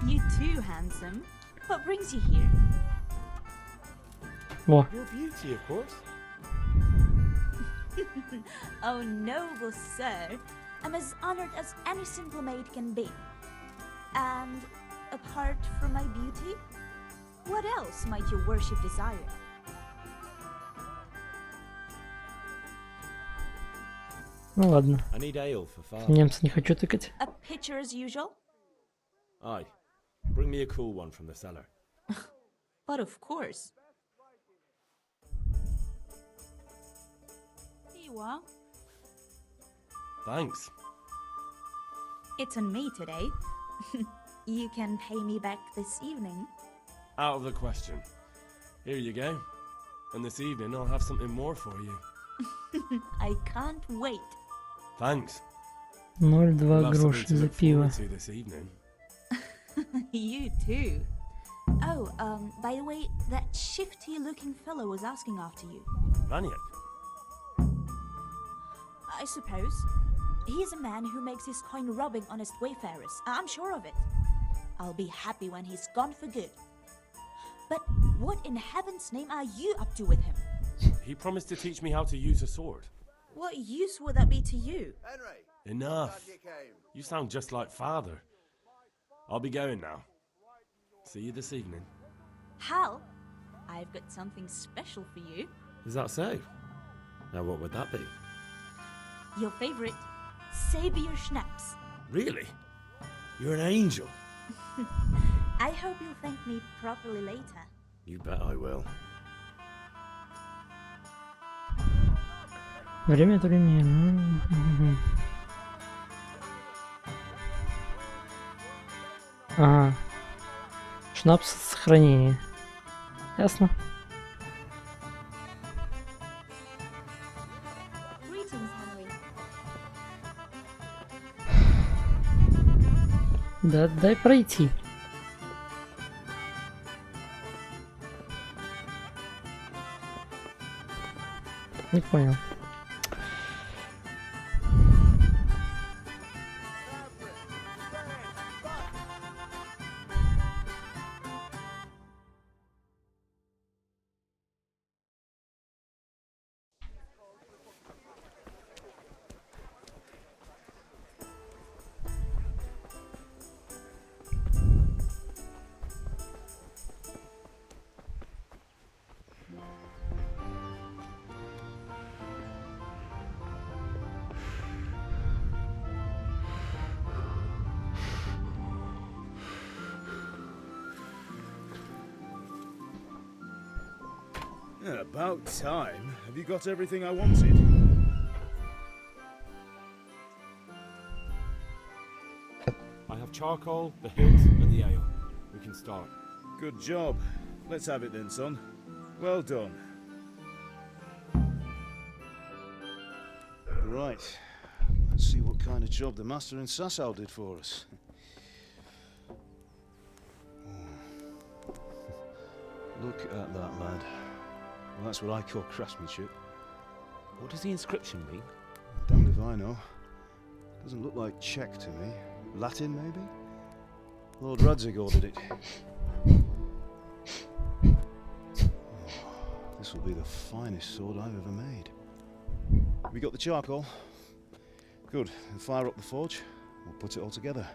You too, handsome. What brings you here? Во. Your beauty, of course. Oh, noble sir. I'm as honored as any simple maid can be. And apart from my beauty, what else might your worship desire? Ну ладно. I need ale for father. Немца не хочу тыкать. A pitcher as usual? Aye. Bring me a cool one from the cellar. But of course. Here you are. Thanks. It's on me today. You can pay me back this evening. Out of the question. Here you go. And this evening I'll have something more for you. I can't wait. Thanks. 0,2 гроша за пиво. This evening. You too. Oh, by the way, that shifty-looking fellow was asking after you. Riot? I suppose. He's a man who makes his coin robbing honest wayfarers. I'm sure of it. I'll be happy when he's gone for good. But what in heaven's name are you up to with him? He promised to teach me how to use a sword. What use would that be to you? Henry, Enough. You sound just like father. I'll be going now. See you this evening. Hal, I've got something special for you. Is that so? Now what would that be? Your favorite, Savior Schnapps. Really? You're an angel. I hope you'll thank me properly later. You bet I will. Время от времени. Ага. Шнапс сохранения. Ясно. Да, дай пройти. Не понял. Yeah, about time. Have you got everything I wanted? I have charcoal, the hilt, and the ale. We can start. Good job. Let's have it then, son. Well done. Right. Let's see what kind of job the master in Sasau did for us. Look at that, lad. Well, that's what I call craftsmanship. What does the inscription mean? Damned if I know. Doesn't look like Czech to me. Latin, maybe? Lord Radzig ordered it. Oh, this will be the finest sword I've ever made. We got the charcoal? Good. Then fire up the forge. We'll put it all together.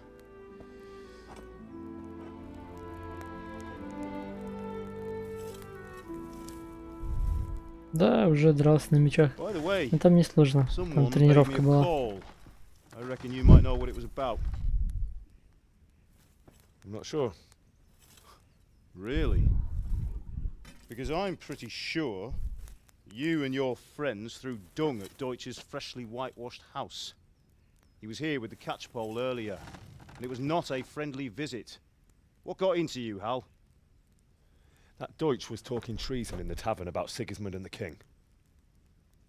Да, уже дрался на мечах. Но там не сложно. Там тренировка была. I reckon you might know what it was about. I'm not sure. Really? Because I'm pretty sure you and your friends threw dung at Deutsch's freshly whitewashed house. He was here with the catchpole earlier, and it was not a friendly visit. What got into you, Hal? That Deutsch was talking treason in the tavern about Sigismund and the king.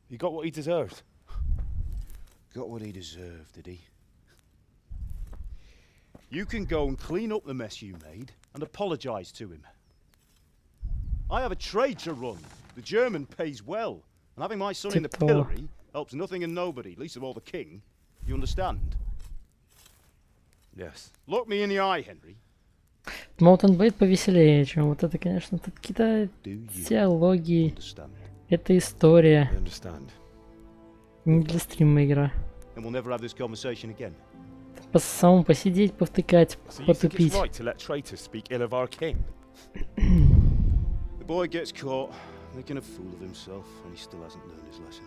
He got what he deserved. Got what he deserved, did he? You can go and clean up the mess you made and apologise to him. I have a trade to run. The German pays well, and having my son in the pillory helps nothing and nobody, least of all the king. You understand? Yes. Look me in the eye, Henry. Mountain Blade повеселее, чем вот это, конечно. Тут какие-то диалоги. Это история. Не для стрима игра. And we'll never have this conversation again. По самому посидеть, повтыкать, потупить. The boy gets caught, making a fool of himself, and he still hasn't learned his lesson.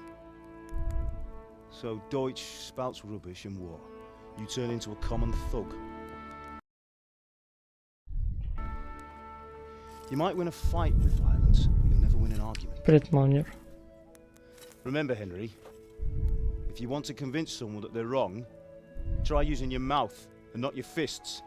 So Deutsch spouts rubbish, and what? You turn into a common thug. You might win a fight with violence, but you'll never win an argument. Привет, Маунер. Remember, Henry, if you want to convince someone that they're wrong, try using your mouth and not your fists.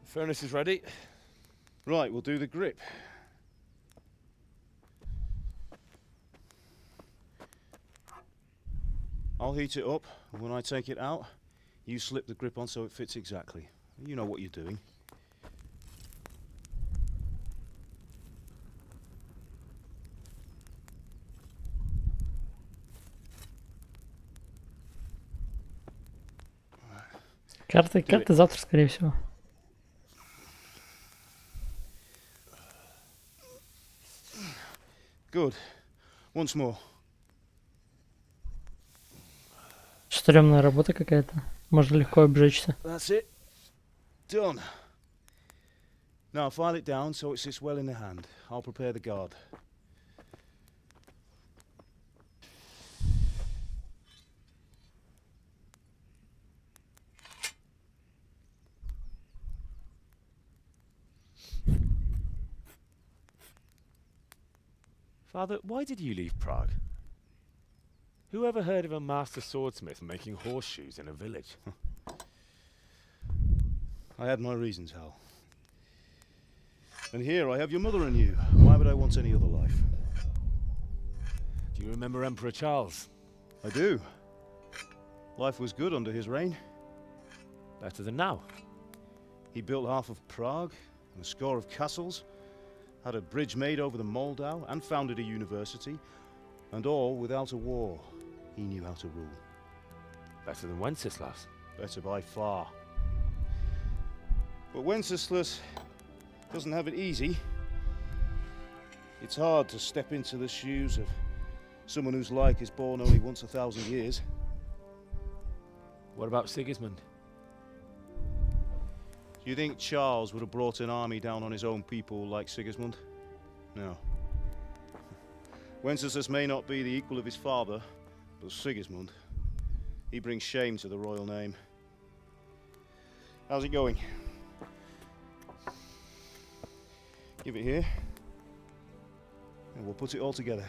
The furnace is ready. Right, we'll do the grip. I'll heat it up, and when I take it out, you slip the grip on so it fits exactly. You know what you're doing. Карты завтра, скорее всего. Good. Once more. Стрёмная работа какая-то. Можно легко обжечься. That's it. Done. Now file it down so it sits well in the hand. I'll prepare the guard. Father, why did you leave Prague? Who ever heard of a master swordsmith making horseshoes in a village? I had my reasons, Hal. And here I have your mother and you. Why would I want any other life? Do you remember Emperor Charles? I do. Life was good under his reign. Better than now. He built half of Prague and a score of castles, had a bridge made over the Moldau, and founded a university, and all without a war. He knew how to rule. Better than Wenceslas. Better by far. But Wenceslas doesn't have it easy. It's hard to step into the shoes of someone whose like is born only once 1,000 years. What about Sigismund? Do you think Charles would have brought an army down on his own people like Sigismund? No. Wenceslas may not be the equal of his father, but Sigismund, He brings shame to the royal name. How's it going? Give it here. And we'll put it all together.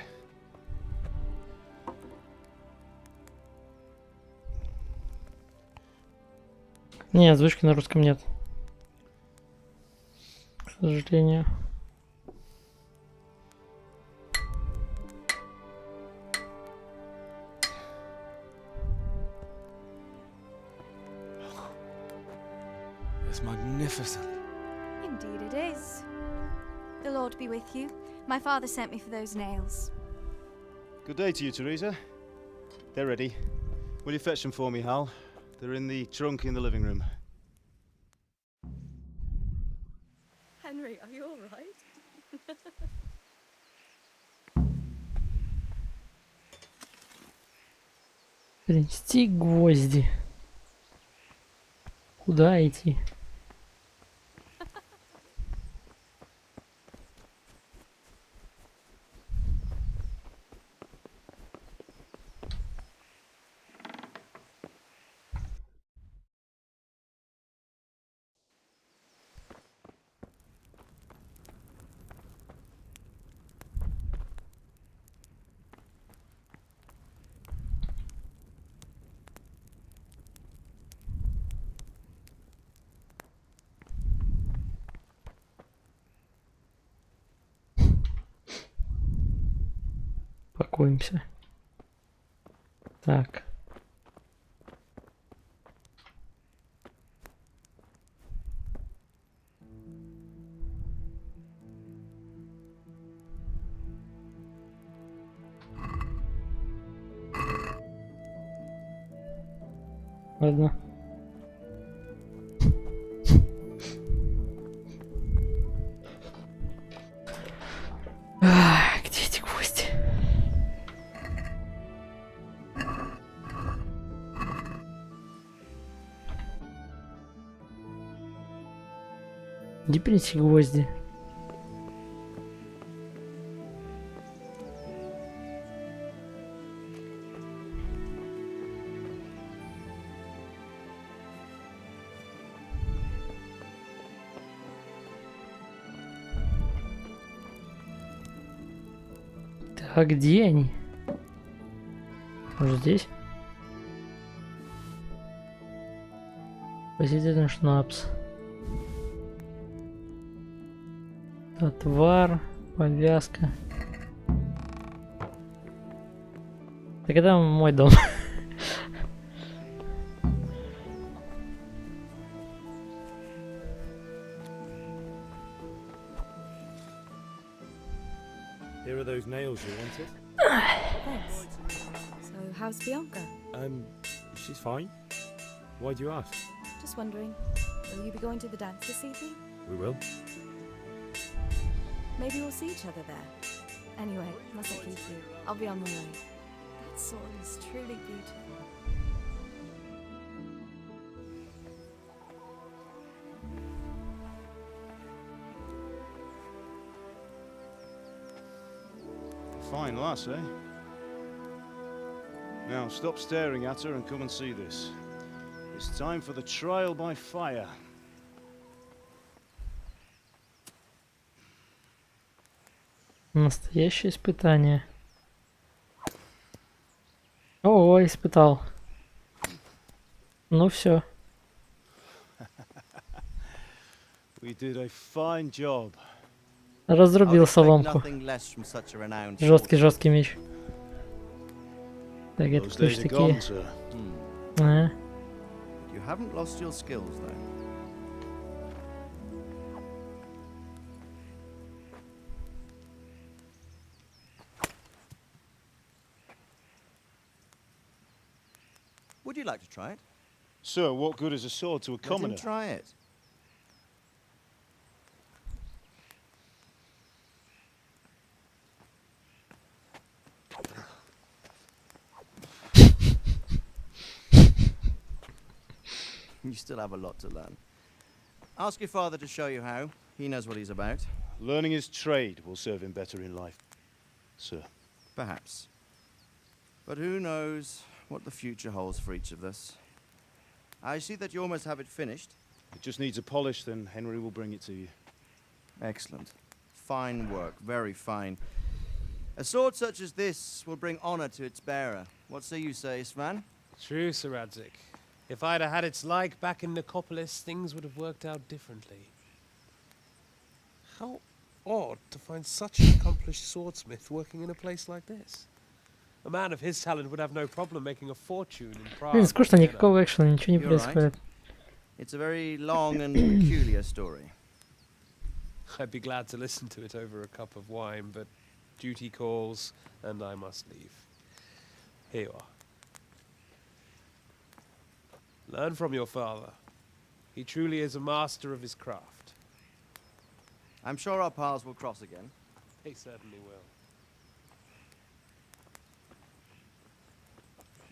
Не, озвучки на русском нет. К сожалению. It's magnificent. Indeed it is. The Lord be with you. My father sent me for those nails. Good day to you, Teresa. They're ready. Will you fetch them for me, Hal? They're in the trunk in the living room. Henry, are you all right? Принести гвозди. Куда идти? Пакуемся. Так. Ладно. Где эти гвозди? Где принести гвозди? А где они? Может, здесь? Посетительный шнапс. Отвар, повязка. Так это мой дом. Here are those nails you wanted. Thanks. So, how's Bianca? She's fine. Why do you ask? Just wondering, will you be going to the dance this evening? We will. Maybe we'll see each other there. Anyway, mustn't keep you. I'll be on my way. That sword is truly beautiful. Fine lass, eh? Now stop staring at her and come and see this. It's time for the trial by fire. Настоящее испытание. О, испытал. Ну все. We did a fine job. Разрубил соломку. Жесткий меч. Так, это кто ж такие? А? You haven't lost your skills, though. Would you like to try it? Sir, what good is a sword to a commoner? Let him try it. You still have a lot to learn. Ask your father to show you how. He knows what he's about. Learning his trade will serve him better in life, sir. Perhaps. But who knows what the future holds for each of us. I see that you almost have it finished. It just needs a polish, then Henry will bring it to you. Excellent. Fine work, very fine. A sword such as this will bring honor to its bearer. What say you, Svan? True, Sir Radzik. If I'd had its like back in Nicopolis, things would have worked out differently. How odd to find such an accomplished swordsmith working in a place like this. A man of his talent would have no problem making a fortune in Prague. Блин, скучно, никакого экшена, ничего не You're происходит. right. It's a very long and peculiar story. I'd be glad to listen to it over a cup of wine, but duty calls, and I must leave. Here you are. Learn from your father. He truly is a master of his craft. I'm sure our paths will cross again. He certainly will.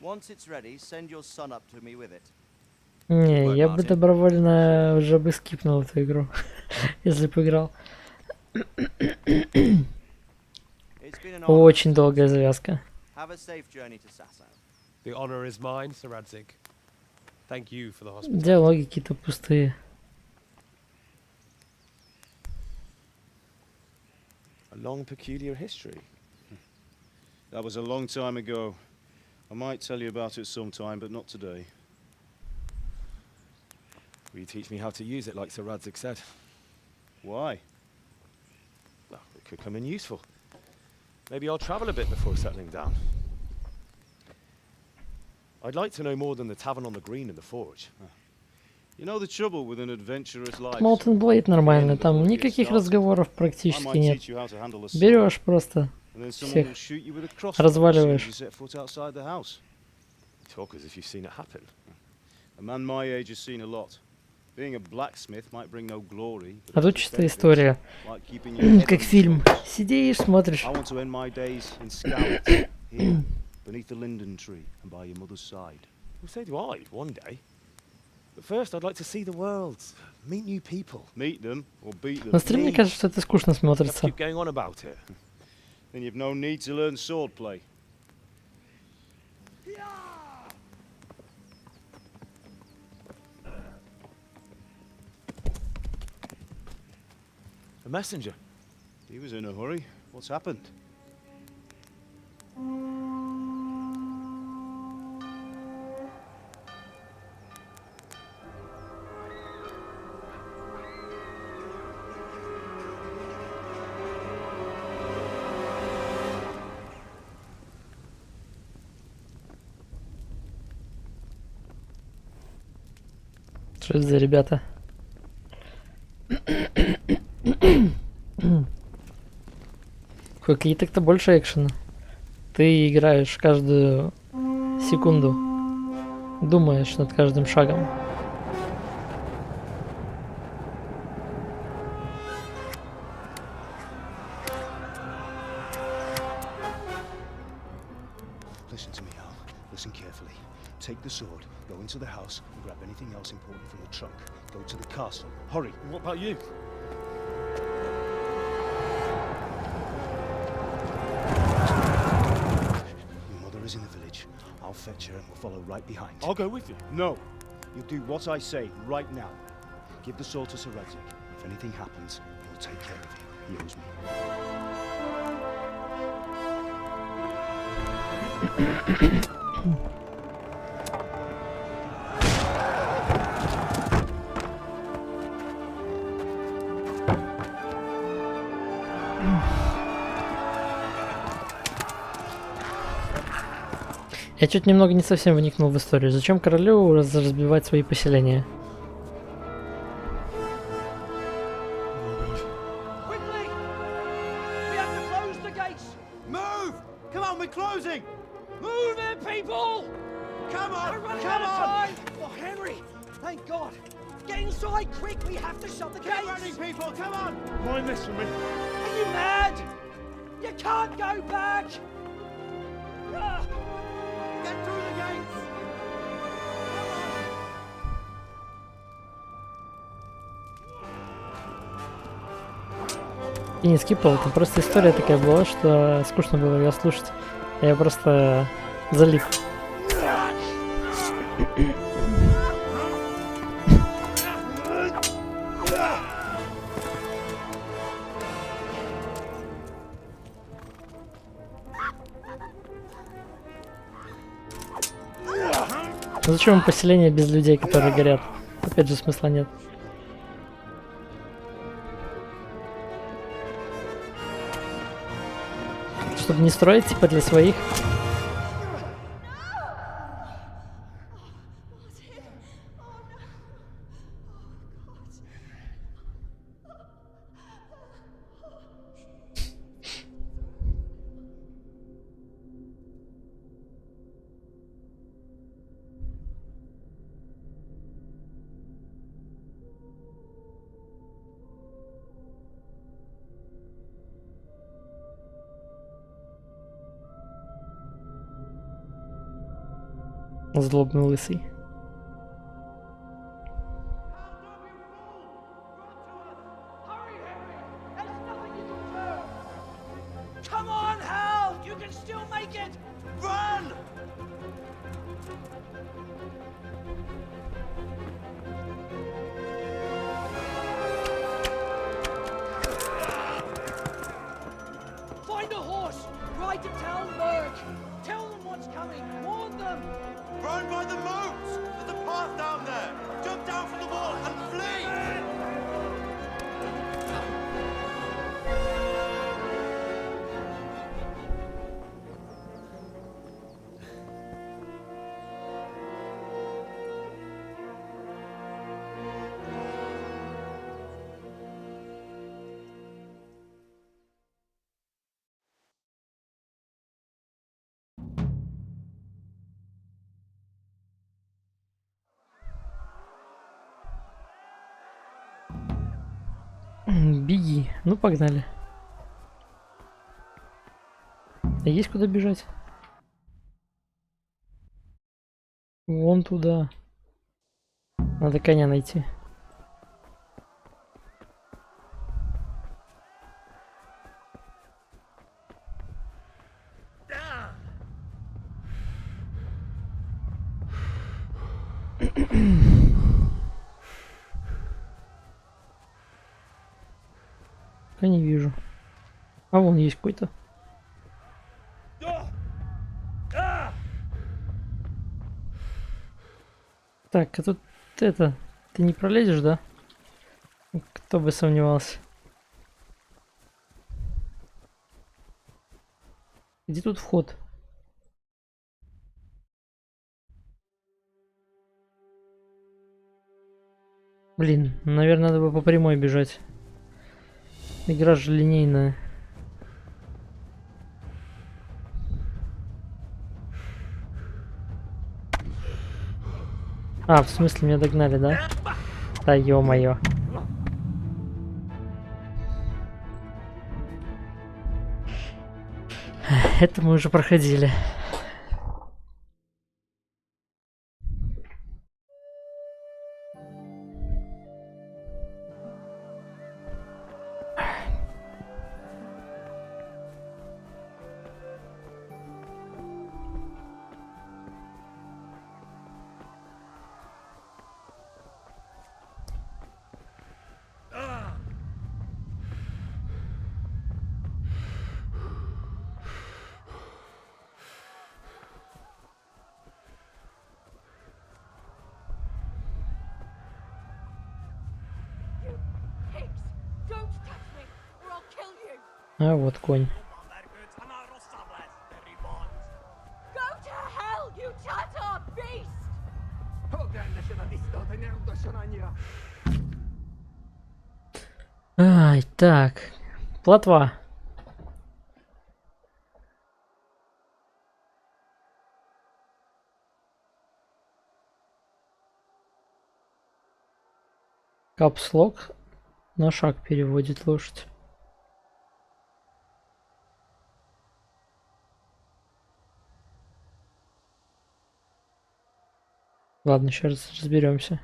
Once it's ready, send your son up to me with it. Не, я бы добровольно уже бы скипнул эту игру, если бы играл. Очень долгая завязка. Have a safe journey to Sasau. The honor is mine, Sir Radzik. Thank you for the hospitality. Диалоги какие-то пустые. A long, peculiar history. That was a long time ago. I might tell you about it sometime, but not today. Will you teach me how to use it like Sir Radzik said? Why? Well, it could come in useful. Maybe I'll travel a bit before settling down. I'd like to know more than the tavern on the green and the forge. You know the trouble with an adventurous life. Molten Blade нормально, там никаких разговоров практически нет. Берешь просто всех, разваливаешь. Talk as if you've seen it happen. A man my age has seen a lot. Being a blacksmith might bring no glory. А тут чисто история. Как фильм. Сидишь, смотришь. I want to end my days in Scarlet, here, beneath the linden tree and by your mother's side. Well, so do I, one day. But first, I'd like to see the world, meet new people. Meet them or beat them. На стриме мне кажется, что это скучно смотрится. Keep going on about it. Then you've no need to learn swordplay. A messenger. He was in a hurry. What's happened? Что это за ребята? Какие-то больше экшена. Ты играешь каждую секунду. Думаешь над каждым шагом. Listen to me, Al. Listen carefully. Take the sword, go into the house, and grab anything else important from the trunk. Go to the castle. Hurry. And what about you? Your mother is in the village. I'll fetch her and we'll follow right behind. I'll go with you. No. You'll do what I say right now. Give the sword to Sir Radzik. If anything happens, he'll take care of you. He owes me. Я чуть немного не совсем вникнул в историю. Зачем королю разбивать свои поселения? Quickly! We have to close the gates! Move! Come on, we're closing! Move it, people! Come on! We're running out of time! Oh, Henry! Thank God! Get inside, quick! We have to shut the gates! Get running, people! Come on! Mind this for me. Are you mad? You can't go back! Get through the gates! И не скипал, там просто история такая была, что скучно было ее слушать. Я просто залип. Ну зачем поселение без людей, которые горят? Опять же смысла нет. Чтобы не строить типа для своих. Злобный лысый. Come on, Hal! You can still make it! Run! Find a horse! Ride to town, Merc! Tell them what's coming! Warn them! Run by the moat! There's a path down there! Jump down from the wall and flee! Беги. Ну, погнали. А есть куда бежать? Вон туда. Надо коня найти. Я не вижу. А вон есть какой-то. Так, а тут это... Ты не пролезешь, да? Кто бы сомневался. Где тут вход? Блин, наверное, надо бы по прямой бежать. Игра же линейная. А, в смысле, меня догнали, да? Да ё-моё. Это мы уже проходили. А вот конь. Ай, так. Плотва. Капслок на шаг переводит лошадь. Ладно, сейчас разберемся.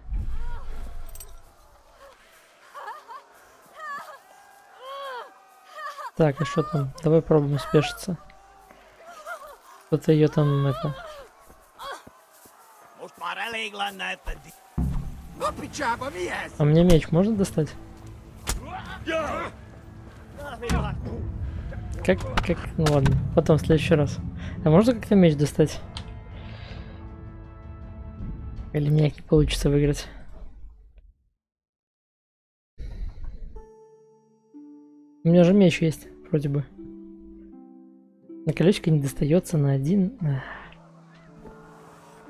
Так, а что там? Давай пробуем спешиться. Кто-то ее там это... А мне меч можно достать? Как? Ну ладно, потом в следующий раз. А можно как-то меч достать? Или мне не получится выиграть? У меня же меч есть, вроде бы. На колечко не достается на один.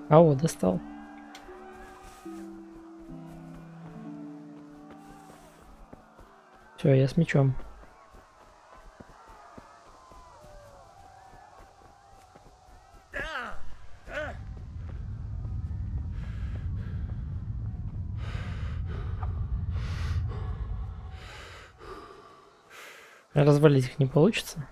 А вот, достал. Все, я с мечом. Развалить их не получится.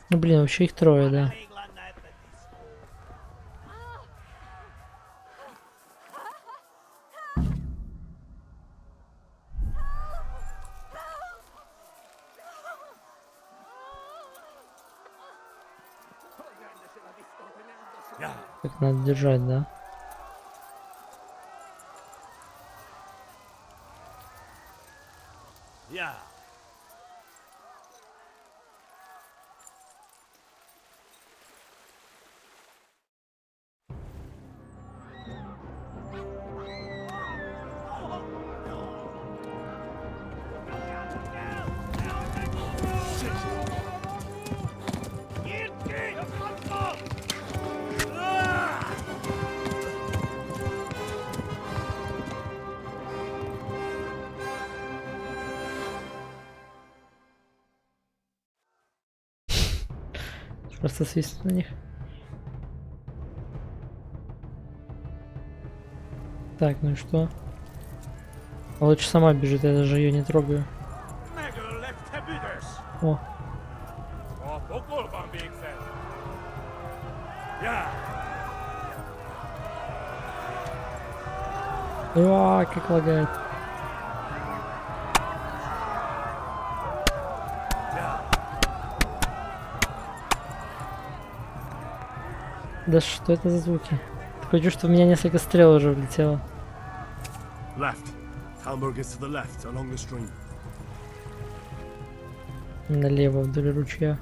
Ну блин, вообще их трое, да. Как надо держать, да? Просто свистнуть на них. Так, ну и что? А лучше сама бежит, я даже ее не трогаю. О. Как лагает. Да что это за звуки? Такое чувство, что в меня несколько стрел уже влетело. Налево вдоль ручья.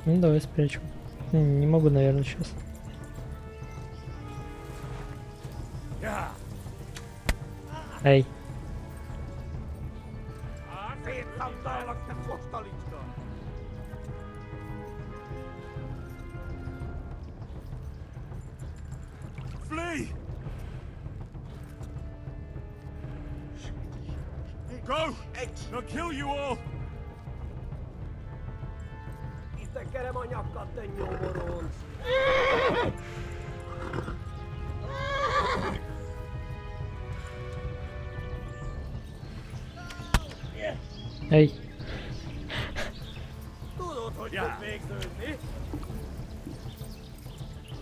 Ну давай спрячем. Не могу, наверное, сейчас. Эй. Go! They'll kill you all! Эй.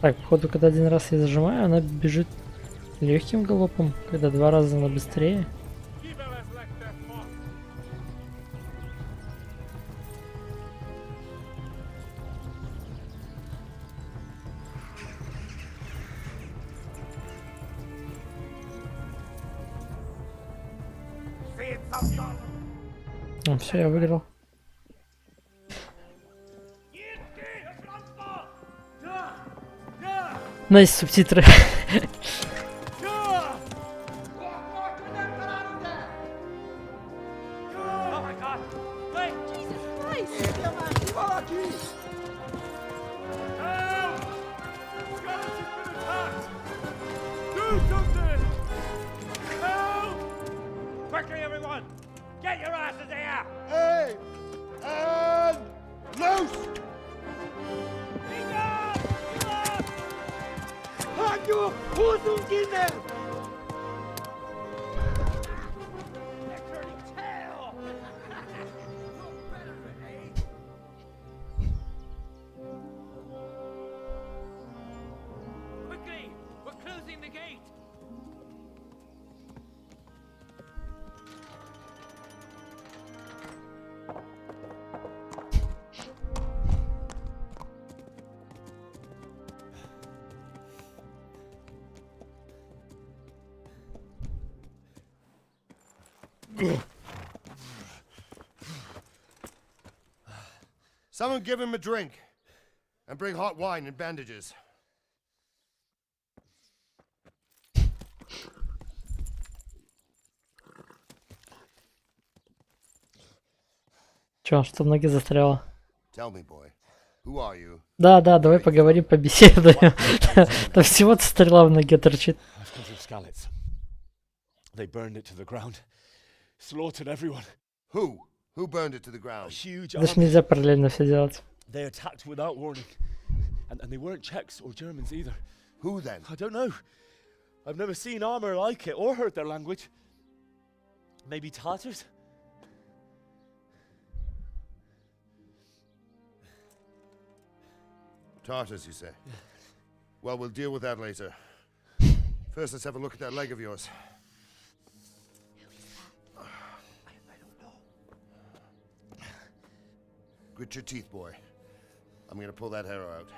Так, походу, когда один раз я зажимаю, она бежит легким галопом, когда два раза она быстрее. Все, я выиграл. Найс, субтитры. Get your asses here! Hey! And loose! Hanyo! Who's in there? They're turning tail! Quickly! We're closing the gate! Someone give him a drink. And bring hot wine and bandages. Чё, что в ноге застряло? Tell me, boy, who are you? Да, давай поговорим, побеседуем. Там всего-то стрела в ноге торчит. They burned it to the ground. Slaughtered everyone. Who? Who burned it to the ground? A huge Здесь army. нельзя параллельно все делать. They attacked without warning. And they weren't Czechs or Germans either. Who then? I don't know. I've never seen armor like it or heard their language. Maybe Tatars? Tartars, you say? Well, we'll deal with that later. First, let's have a look at that leg of yours. Grit your teeth, boy. I'm gonna pull that arrow out.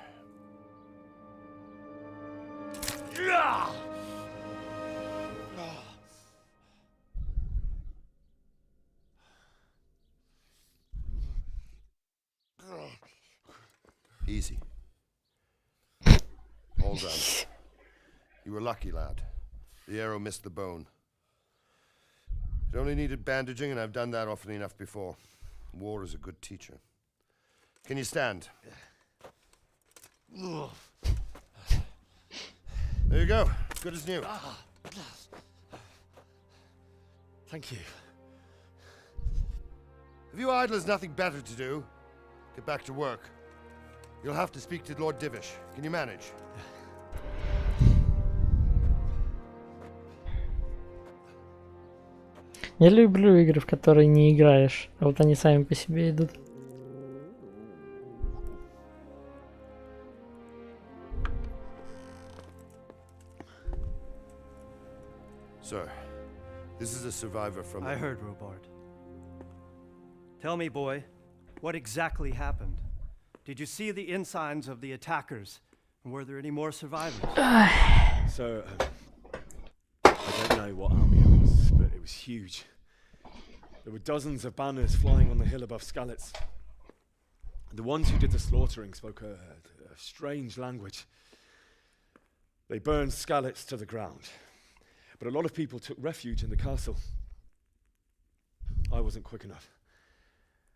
Easy. Hold on. You were lucky, lad. The arrow missed the bone. It only needed bandaging, and I've done that often enough before. War is a good teacher. Can you stand? There you go. Good as new. Thank you. Have you idlers nothing better to do? Get back to work. You'll have to speak to Lord Divish. Can you manage? Я люблю игры, в которые не играешь, а вот они сами по себе идут. Sir, this is a survivor from... I heard, Robard. Tell me, boy, what exactly happened? Did you see the ensigns of the attackers? And were there any more survivors? So, I don't know what army it was, but it was huge. There were dozens of banners flying on the hill above Skalitz. The ones who did the slaughtering spoke a strange language. They burned Skalitz to the ground. But a lot of people took refuge in the castle. I wasn't quick enough.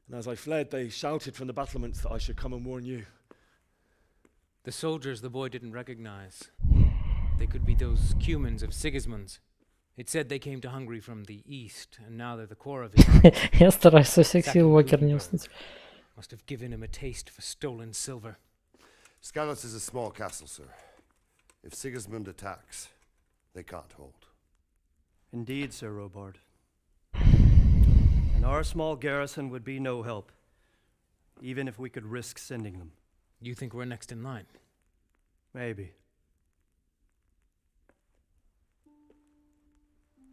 And as I fled, they shouted from the battlements that I should come and warn you. The soldiers the boy didn't recognize. They could be those Cumans of Sigismund's. It said they came to Hungary from the east, and now they're the core of his army. Я стараюсь со всех сил Уокер не уснуть. Must have given him a taste for stolen silver. Skalitz is a small castle, sir. If Sigismund attacks, they can't hold. Indeed, Sir Robard. And our small garrison would be no help, even if we could risk sending them. You think we're next in line? Maybe.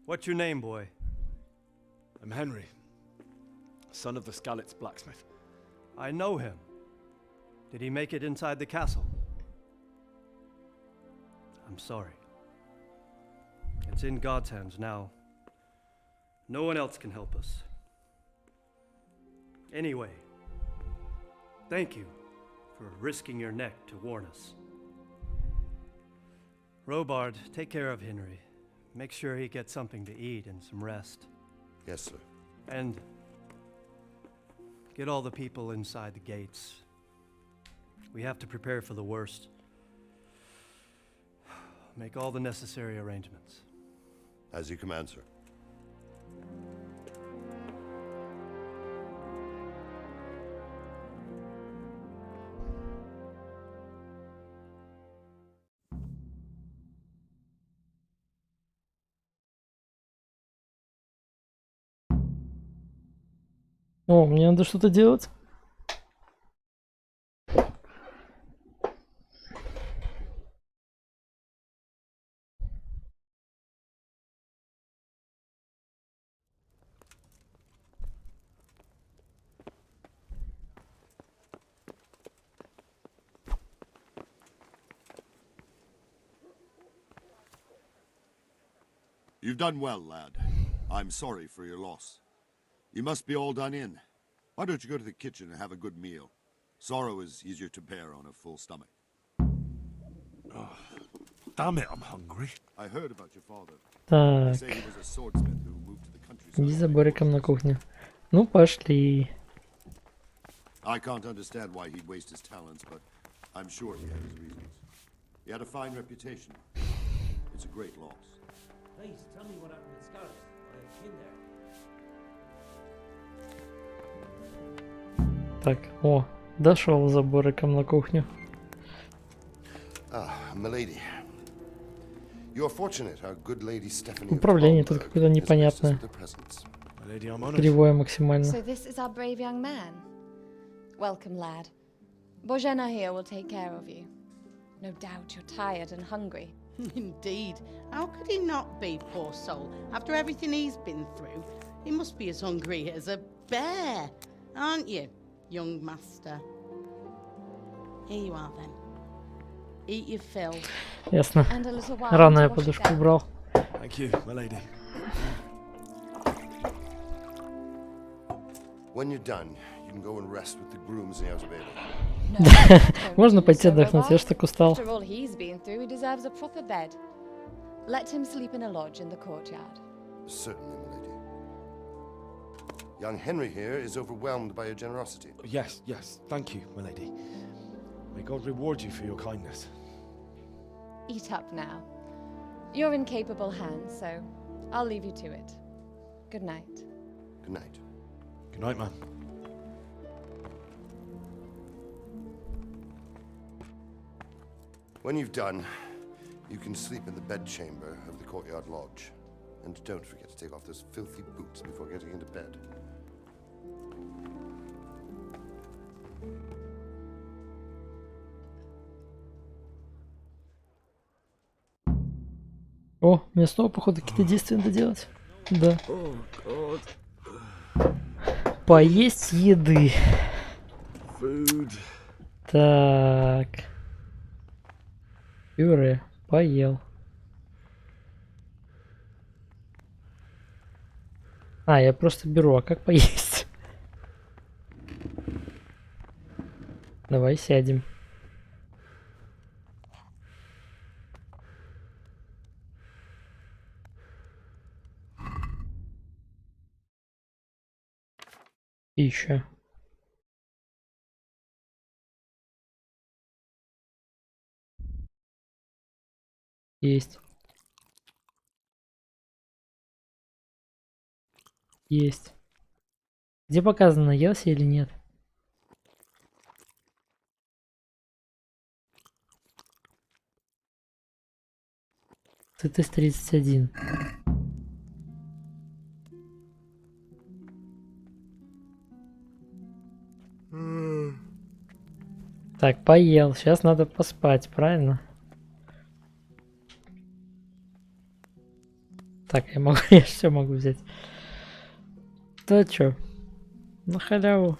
What's your name, boy? I'm Henry, son of the Skalitz blacksmith. I know him. Did he make it inside the castle? I'm sorry. It's in God's hands now. No one else can help us. Anyway, thank you for risking your neck to warn us. Robard, take care of Henry. Make sure he gets something to eat and some rest. Yes, sir. And get all the people inside the gates. We have to prepare for the worst. Make all the necessary arrangements. As you command, sir. О, мне надо что-то делать. You've done well, lad. I'm sorry for your loss. You must be all done in. Why don't you go to the kitchen and have a good meal? Sorrow is easier to bear on a full stomach. Oh, damn it, I'm hungry. I heard about your father. Так. They say he was a swordsmith who moved to the countryside. Иди за Бориком на кухню. Ну, пошли. I can't understand why he'd waste his talents, but I'm sure he had his reasons. He had a fine reputation. It's a great loss. Please tell me what happened in Scotland. I have been there. Так, о, дошел за Бориком на кухню. Ah, milady. You're fortunate our good lady Stephanie. Управление тут какое-то непонятное. Кривое максимально. So this is our brave young man. Welcome, lad. Bojana here will take care of you. No doubt you're tired and hungry. Indeed. How could he not be, poor soul? After everything he's been through, he must be as hungry as a bear, aren't you, young master? Here you are then. Eat your fill. Ясно. Рано я подушку убрал. Thank you, my lady. When you're done, you can go and rest with the grooms in the outer bailey. Можно пойти отдохнуть, я ж так устал. After all he's been through, he deserves a proper bed. Let him sleep in a lodge in the courtyard. Certainly, milady. Young Henry here is overwhelmed by your generosity. Yes, yes, thank you, my lady. May God reward you for your kindness. Eat up now. You're in capable hands, so I'll leave you to it. Good night. Good night. Good night, man. When you've done, you can sleep in the bedchamber of the courtyard lodge. And don't forget to take off those filthy boots before getting into bed. О, мне снова, походу, какие-то действия надо делать. Да. Поесть еды. Food. Так. Пюре. Поел. А, я просто беру. А как поесть? Давай сядем. И еще. Есть. Есть. Где показано, наелся или нет? Сытость 31. Так, поел. Сейчас надо поспать, правильно? Так, я могу, я все могу взять. Да чё? На халяву.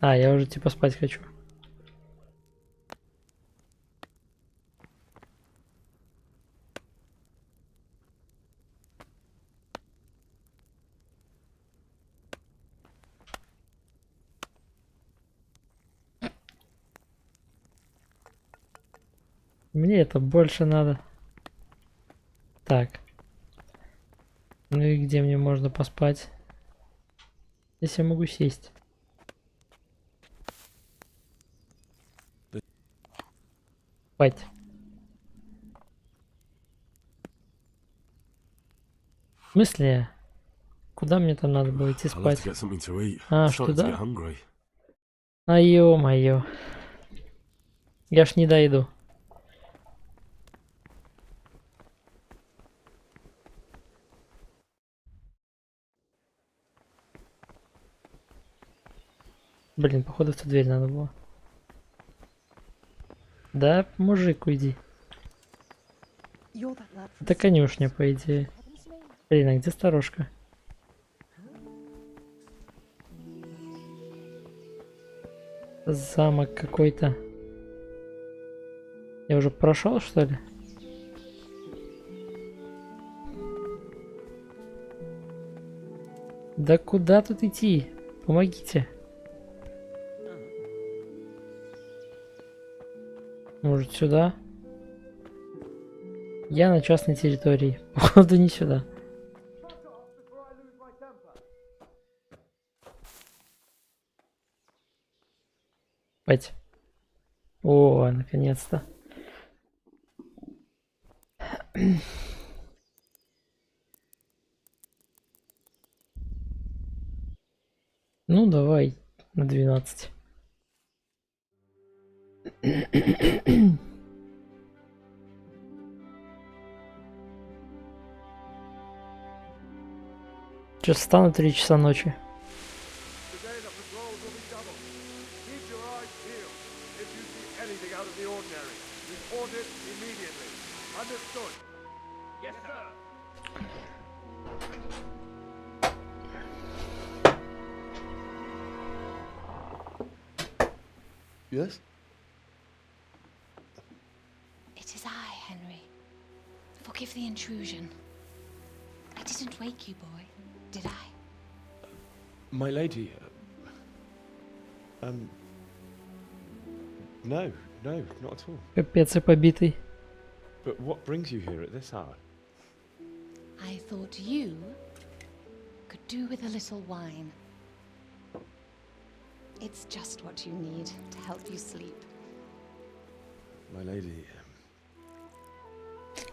А, я уже типа спать хочу. Мне это больше надо. Так. Ну и где мне можно поспать? Здесь я могу сесть. Спать. В смысле? Куда мне там надо было идти спать? А, что да? А ё-моё. Я ж не дойду. Блин, походу в ту дверь надо было. Да, мужик, уйди. Это конюшня, по идее. Блин, а где сторожка? Замок какой-то. Я уже прошел, что ли? Да куда тут идти? Помогите. Может, сюда? Я на частной территории. Походу, не сюда. Пойдь. О, наконец-то. Ну, давай на 12. Сейчас встану 3 часа ночи. Yes? It is I, Henry. Forgive the intrusion. I didn't wake you, boy, did I? My lady, no, not at all. Капец, я побитый. But what brings you here at this hour? I thought you could do with a little wine. It's just what you need to help you sleep. My lady.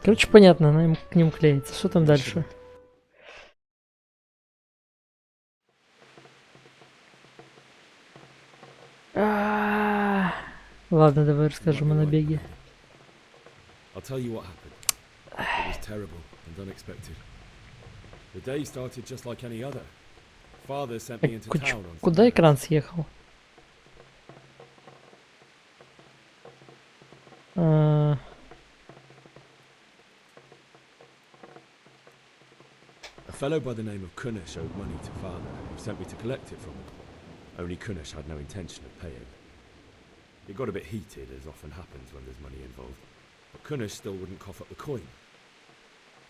Короче, понятно, она к ним клеится. Что там дальше? Ладно, давай расскажем о набеге. I'll tell you what happened. It was terrible and unexpected. The day started just like any other. Father sent me into town on Куда экран съехал? A fellow by the name of Kunish owed money to father, who sent me to collect it from him. Only Kunish had no intention of paying. It got a bit heated, as often happens when there's money involved, but Kunish still wouldn't cough up the coin.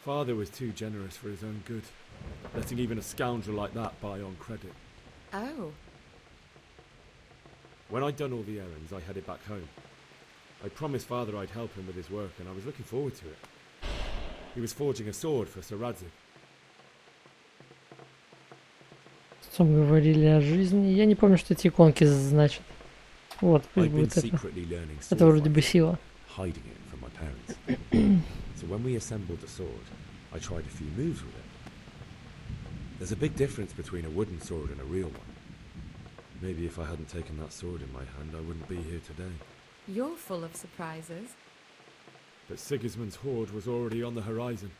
Father was too generous for his own good, letting even a scoundrel like that buy on credit. Oh. When I'd done all the errands, I headed back home. I promised father I'd help him with his work, and I was looking forward to it. He was forging a sword for Sir Radzik. Что мы говорили о жизни? Я не помню, что эти иконки значат. Вот, пусть будет это. Это вроде бы сила. Hiding it from my parents. So when we assembled the sword, I tried a few moves with it. There's a big difference between a wooden sword and a real one. Maybe if I hadn't taken that sword in my hand, I wouldn't be here today. You're full of surprises. But Sigismund's horde was already on the horizon,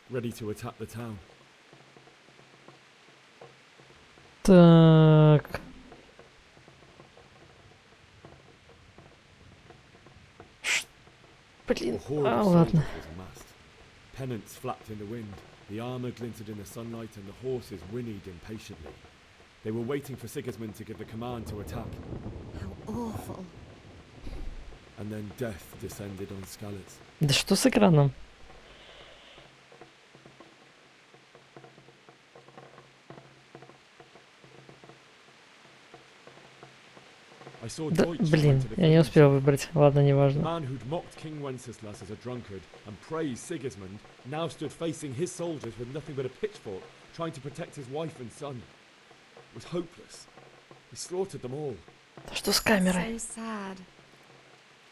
ready to attack the town. Так. Блин, ладно. Pennants flapped in the wind, the armor glinted in the sunlight, and the horses whinnied impatiently. They were waiting for Sigismund to give the command to attack. How awful. And then death descended on Skalitz. Да что с экраном? Да, блин, я не успел выбрать. Ладно, неважно. Man who'd mocked King Wenceslas as a drunkard and praised Sigismund now stood facing his soldiers with nothing but a pitchfork, trying to protect his wife and son. It was hopeless. He slaughtered them all. Да что с камерой? So sad.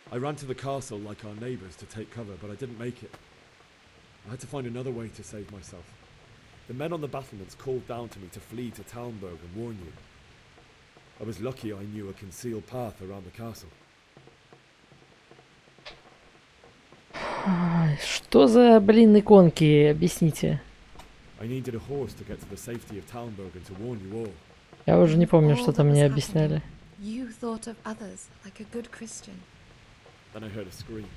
I ran to the castle like our neighbours to take cover, but I didn't make it. I had to find another way to save myself. The men on the battlements called down to me to flee to Talmberg and warn you. I was lucky I knew a concealed path around the castle. Что за, блин, иконки? Объясните. I needed a horse to get to the safety of Talmberg and to warn you all. Я уже не помню, что там мне объясняли. You thought of others like a good Christian. Then I heard a scream.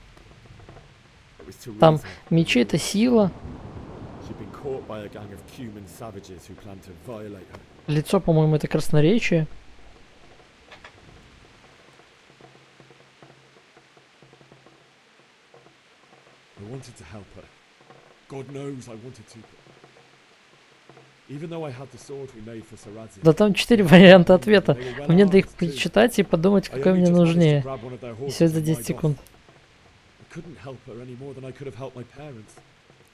It was Там Teresa. мечи — это сила. She'd been caught by a gang of Cuman savages who planned to violate her. Лицо, по-моему, это красноречие. I wanted to help her. God knows I wanted to. Even though I had the sword we made for Saradzi. Да там 4 варианта ответа. Мне надо их прочитать и подумать, какой мне нужнее. И все за 10 секунд. I couldn't help her any more than I could have helped my parents.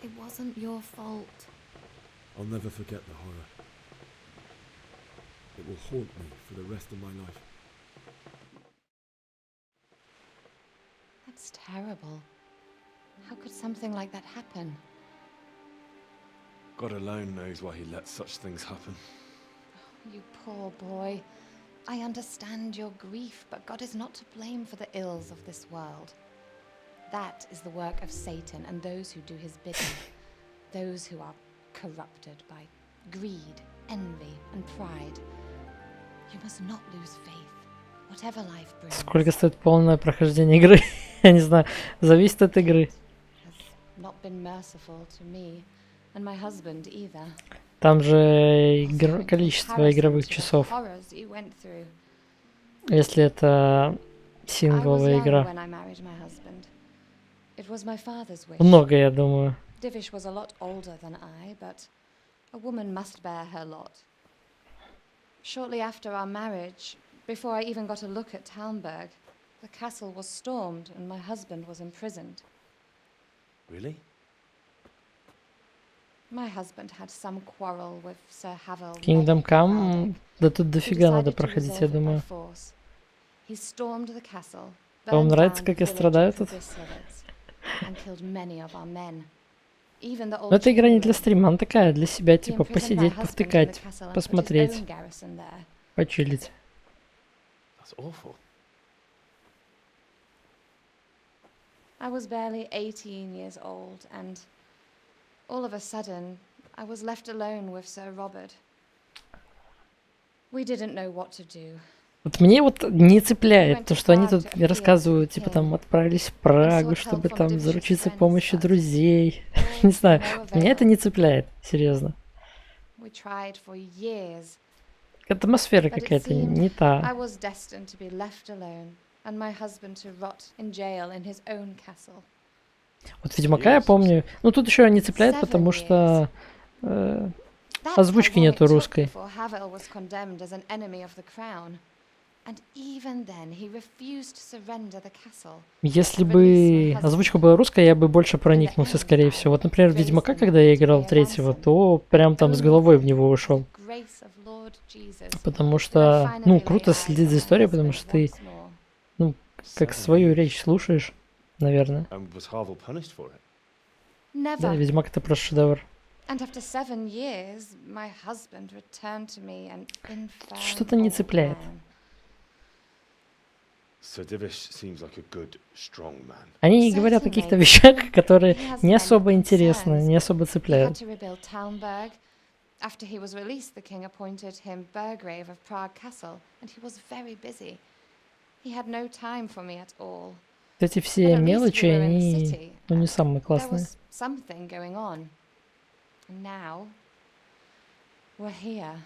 It wasn't your fault. I'll never forget the horror. It will haunt me for the rest of my life. That's terrible. How could something like that happen? God alone knows why he lets such things happen. You poor boy. I understand your grief, but God is not to blame for the ills of this world. That is the work of Satan and those who do his bidding. Those who are corrupted by greed, envy, and pride. You must not lose faith, whatever life brings. Сколько стоит полное прохождение игры? Я не знаю. Зависит от игры. Not been merciful to me and my husband either. Там же количество игровых часов. Если это сингловая игра. Много, я думаю. Divish was a lot older than I, but a woman must bear her lot. Shortly after our marriage, before I even got a look at Talmberg, the castle was stormed and my husband was imprisoned. Really? My husband had some quarrel with Sir Havel. Kingdom Come, да тут дофига надо проходить, я думаю. He stormed the castle. Вам нравится, как я страдаю тут? Но эта игра не для стрима, она такая, для себя, типа, посидеть, повтыкать, посмотреть, почилить. I was barely 18 years old, and all of a sudden, I was left alone with Sir Robert. We didn't know what to do. Вот мне вот не цепляет то, что они тут рассказывают, типа там отправились в Прагу, чтобы там заручиться помощью друзей. Не знаю, меня это не цепляет, серьезно. Атмосфера какая-то не та. Вот Ведьмака я помню, ну тут еще не цепляет, потому что озвучки нету русской. Если бы озвучка была русская, я бы больше проникнулся, скорее всего. Вот, например, Ведьмака, когда я играл третьего, то прям там с головой в него ушел. Потому что, ну, круто следить за историей, потому что ты, ну, как свою речь слушаешь, наверное. Да, Ведьмак — это просто шедевр. Что-то не цепляет. Они не говорят о каких-то вещах, которые не особо интересны, не особо цепляют. After he was released, the king appointed him Burgrave of Prague Castle, and he was very busy. He had no time for me at all. Эти все мелочи, они, ну, не самые классные. Something going on. And now we're here.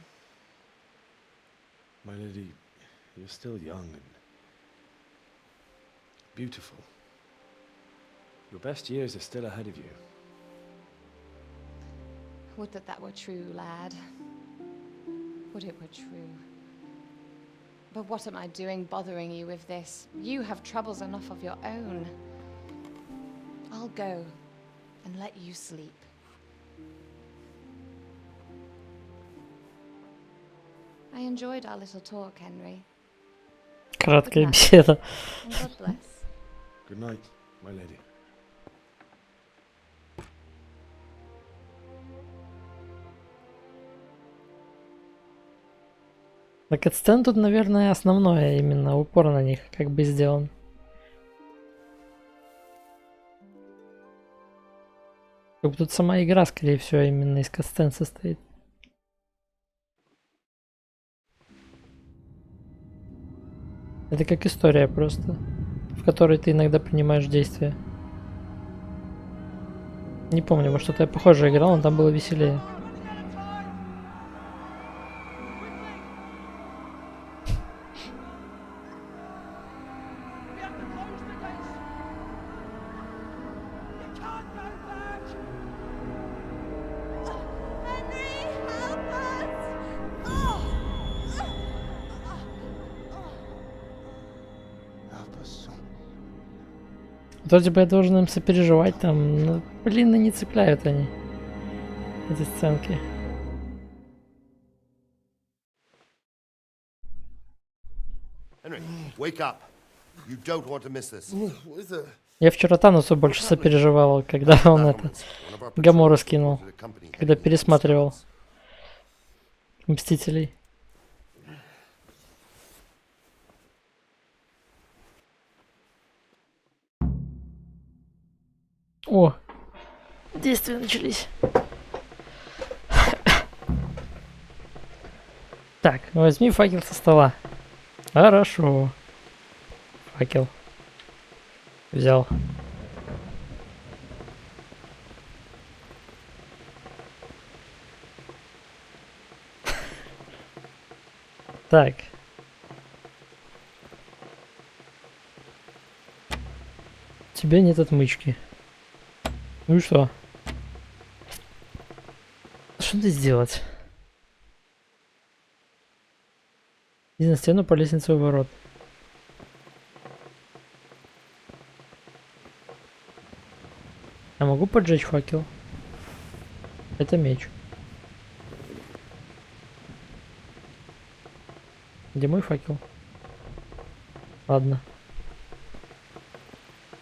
My lady, you're still young and beautiful. Your best years are still ahead of you. Would that that were true, lad. Would it were true. But what am I doing bothering you with this? You have troubles enough of your own. I'll go and let you sleep. I enjoyed our little talk, Henry. Краткая беседа. God bless. Good night, my lady. На катсцен тут, наверное, основное именно упор на них как бы сделан. Как бы тут сама игра, скорее всего, именно из катсцен состоит. Это как история просто, в которой ты иногда принимаешь действия. Не помню, может что-то я похоже играл, но там было веселее. Вроде бы я должен им сопереживать там, но, блин, ну не цепляют они эти сценки. Henry, wake up. You don't want to miss this. Я вчера Танусу больше сопереживал, когда он это Гамору скинул, когда пересматривал Мстителей. О, действия начались. Так, возьми факел со стола. Хорошо. Факел. Взял. Так. У тебя нет отмычки. Ну и что? Что надо сделать? Иди на стену по лестнице у ворот. Я могу поджечь факел? Это меч. Где мой факел? Ладно.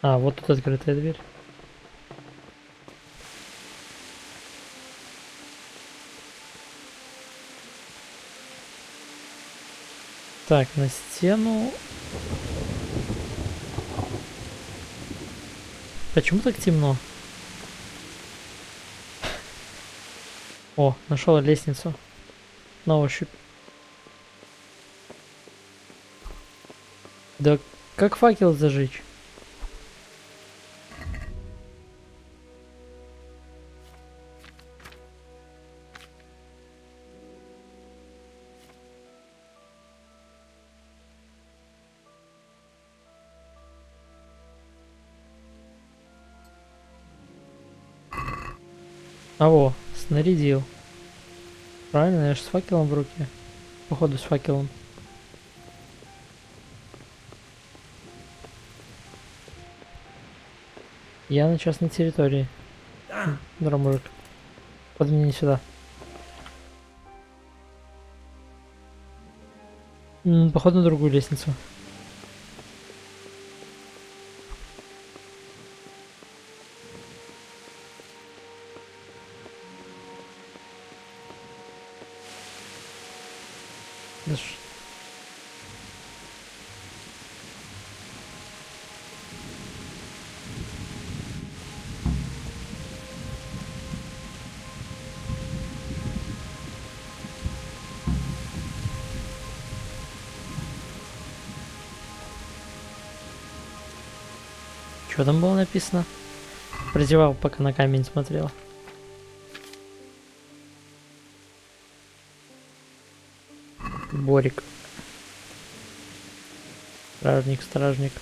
А, вот тут открытая дверь. Так, на стену. Почему так темно? О, нашел лестницу. На ощупь. Да как факел зажечь? А во, снарядил. Правильно, я же с факелом в руке. Походу с факелом. Я на частной территории. Здорово, мужик. Подмени сюда. Походу на другую лестницу. Что там было написано? Прозевал, пока на камень смотрел. Борик. Стражник, стражник.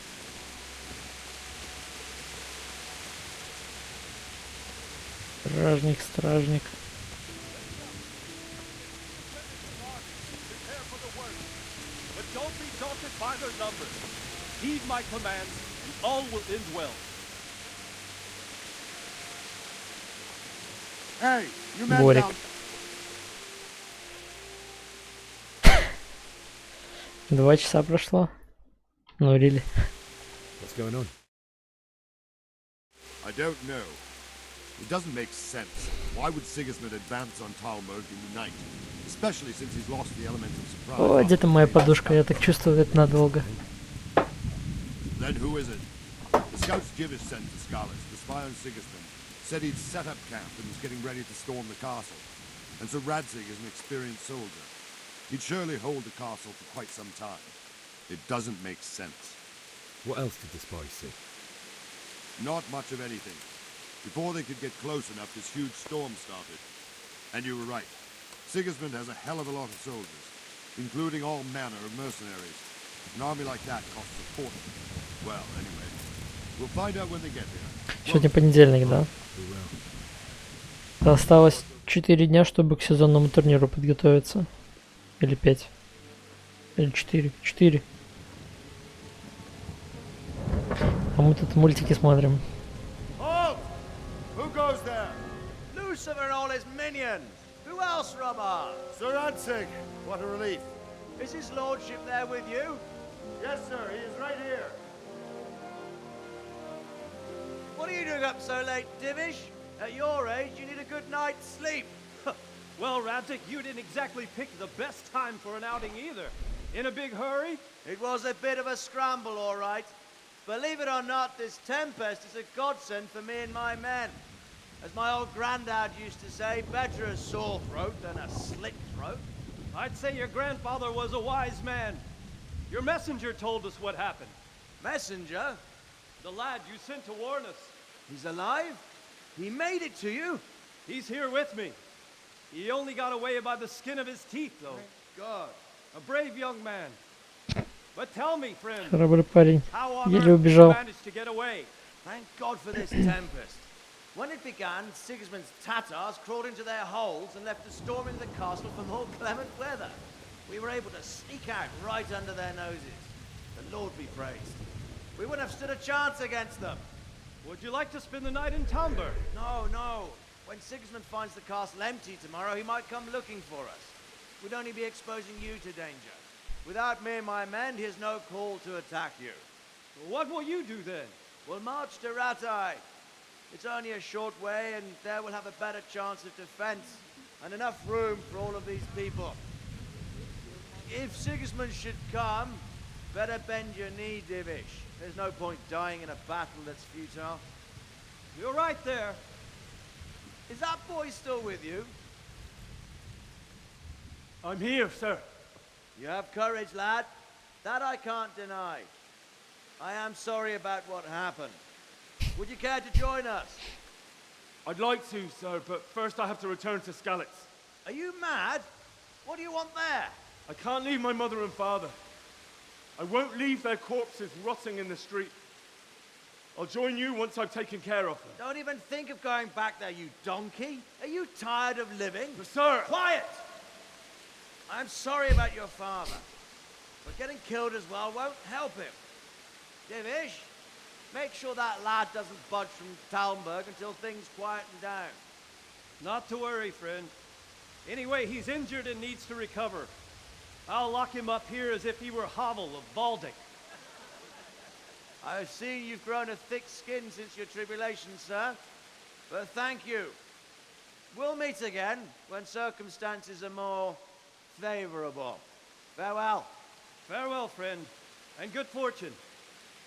Стражник, стражник. Борик. Два часа прошло. Ну, really. What's going on? I don't know. It doesn't make sense. Why would Sigismund advance on Talmud in the night? Especially since he's lost the element of surprise. О, где-то моя подушка, я так чувствую, это надолго. Then who is it? The scouts Jivish sent to Scarlet, the spy on Sigismund, said he'd set up camp and was getting ready to storm the castle. And so Radzig is an experienced soldier. He'd surely hold the castle for quite some time. It doesn't make sense. What else did the spies see? Not much of anything. Before they could get close enough, this huge storm started. And you were right. Sigismund has a hell of a lot of soldiers, including all manner of mercenaries. An army like that costs a fortune. Well, anyway, we'll find out when they get here. Сегодня понедельник, да? Осталось 4 дня, чтобы к сезонному турниру подготовиться. Или 5. Или 4. 4. А мы тут мультики смотрим. Halt! Who goes there? Lucifer and all his minions. Who else, Robber? Sir Ansig, what a relief. Is his lordship there with you? Yes, sir, he is right here. What are you doing up so late, Divish? At your age, you need a good night's sleep. Well, Radzik, you didn't exactly pick the best time for an outing either. In a big hurry? It was a bit of a scramble, all right. Believe it or not, this tempest is a godsend for me and my men. As my old granddad used to say, better a sore throat than a slit throat. I'd say your grandfather was a wise man. Your messenger told us what happened. Messenger? The lad you sent to warn us. He's alive? He made it to you? He's here with me. He only got away by the skin of his teeth, though. Thank God. A brave young man. But tell me, friend, Храбрый парень. how on Еле earth did you убежал. manage to get away? Thank God for this tempest. When it began, Sigismund's Tatars crawled into their holes and left a storm into the castle for more clement weather. We were able to sneak out right under their noses. The Lord be praised. We wouldn't have stood a chance against them. Would you like to spend the night in Tamber? No, no. When Sigismund finds the castle empty tomorrow, he might come looking for us. We'd only be exposing you to danger. Without me and my men, he has no call to attack you. What will you do then? We'll march to Ratai. It's only a short way, and there we'll have a better chance of defense and enough room for all of these people. If Sigismund should come, better bend your knee, Divish. There's no point dying in a battle that's futile. You're right there. Is that boy still with you? I'm here, sir. You have courage, lad. That I can't deny. I am sorry about what happened. Would you care to join us? I'd like to, sir, but first I have to return to Skalitz. Are you mad? What do you want there? I can't leave my mother and father. I won't leave their corpses rotting in the street. I'll join you once I've taken care of them. Don't even think of going back there, you donkey. Are you tired of living? But sir! Quiet! I'm sorry about your father, but getting killed as well won't help him. Divish, make sure that lad doesn't budge from Talmberg until things quieten down. Not to worry, friend. Anyway, he's injured and needs to recover. I'll lock him up here as if he were Havel of Baldic. I've seen you've grown a thick skin since your tribulation, sir. But thank you. We'll meet again when circumstances are more favorable. Farewell. Farewell, friend, and good fortune.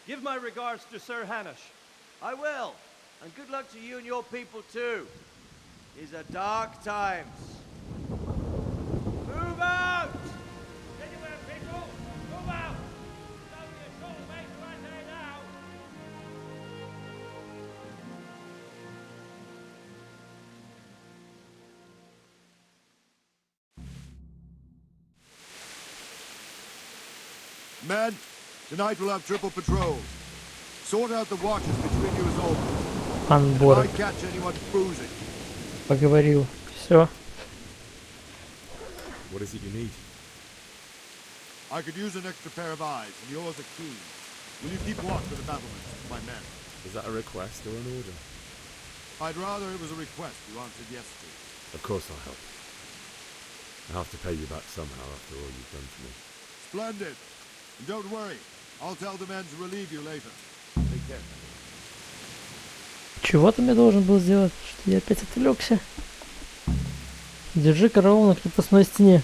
Give my regards to Sir Hanush. I will. And good luck to you and your people, too. These are dark times. Move out! Anywhere, people! Move out! It's only a short way to right there now. Men, tonight we'll have triple patrols. Sort out the watches between you as always. Анборы. If I catch anyone boozing. Поговорил. Все. What is it you need? I could use an extra pair of eyes, and yours are keen. Will you keep watch for the battlements, my men? Is that a request or an order? I'd rather it was a request you answered yes to. Of course I'll help. I have to pay you back somehow after all you've done for me. Splendid. And don't worry, I'll tell the men to relieve you later. Take care. Чего ты мне должен был сделать? Что я опять отвлекся? Держи караул на крепостной стене.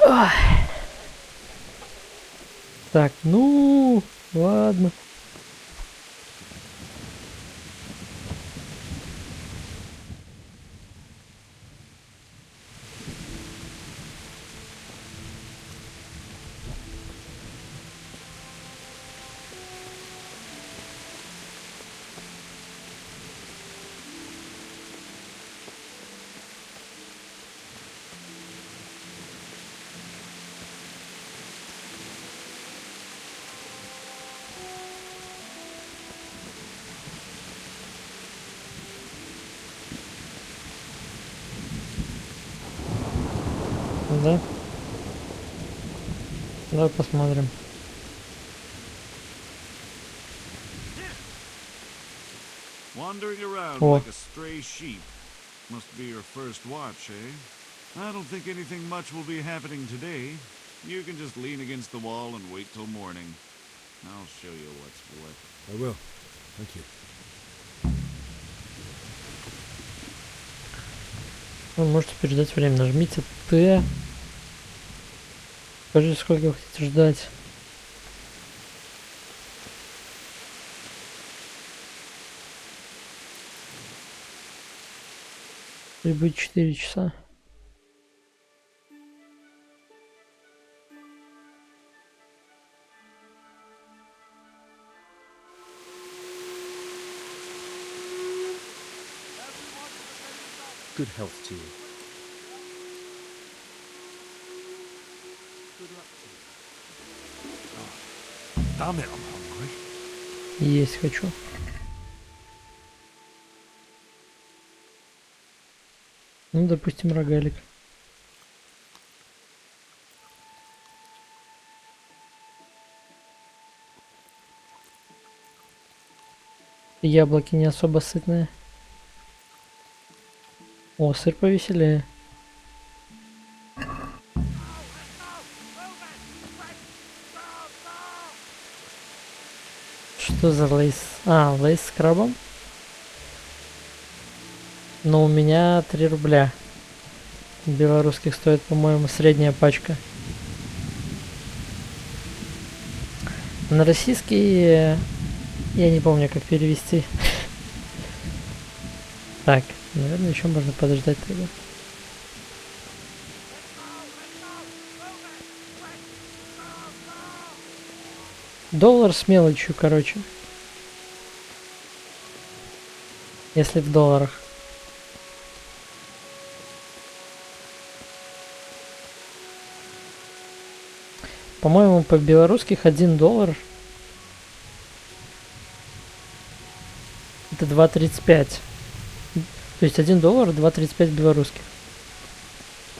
Ах. Так, ну, ладно. Да? Давай посмотрим. Wandering around О. like a stray sheep. Must be your first watch, eh? I don't think anything much will be happening today. You can just lean against the wall and wait till morning. I'll show you what's what. I will. Thank you. Вы можете переждать время. Нажмите Т. Скажите, сколько вы хотите ждать. Прибыть 4 часа. Good health to you. Good luck to you. Oh, damn it, I'm hungry. Есть хочу. Ну, допустим, рогалик. Яблоки не особо сытные. О, сыр повеселее. Что за лейс? А, лейс с крабом? Но у меня 3 рубля. Белорусских стоит, по-моему, средняя пачка. На российский я не помню, как перевести. Так, наверное, еще можно подождать тогда. Доллар с мелочью, короче. Если в долларах. По-моему, по белорусских 1 доллар. Это 2,35. То есть 1 доллар 2,35 белорусских.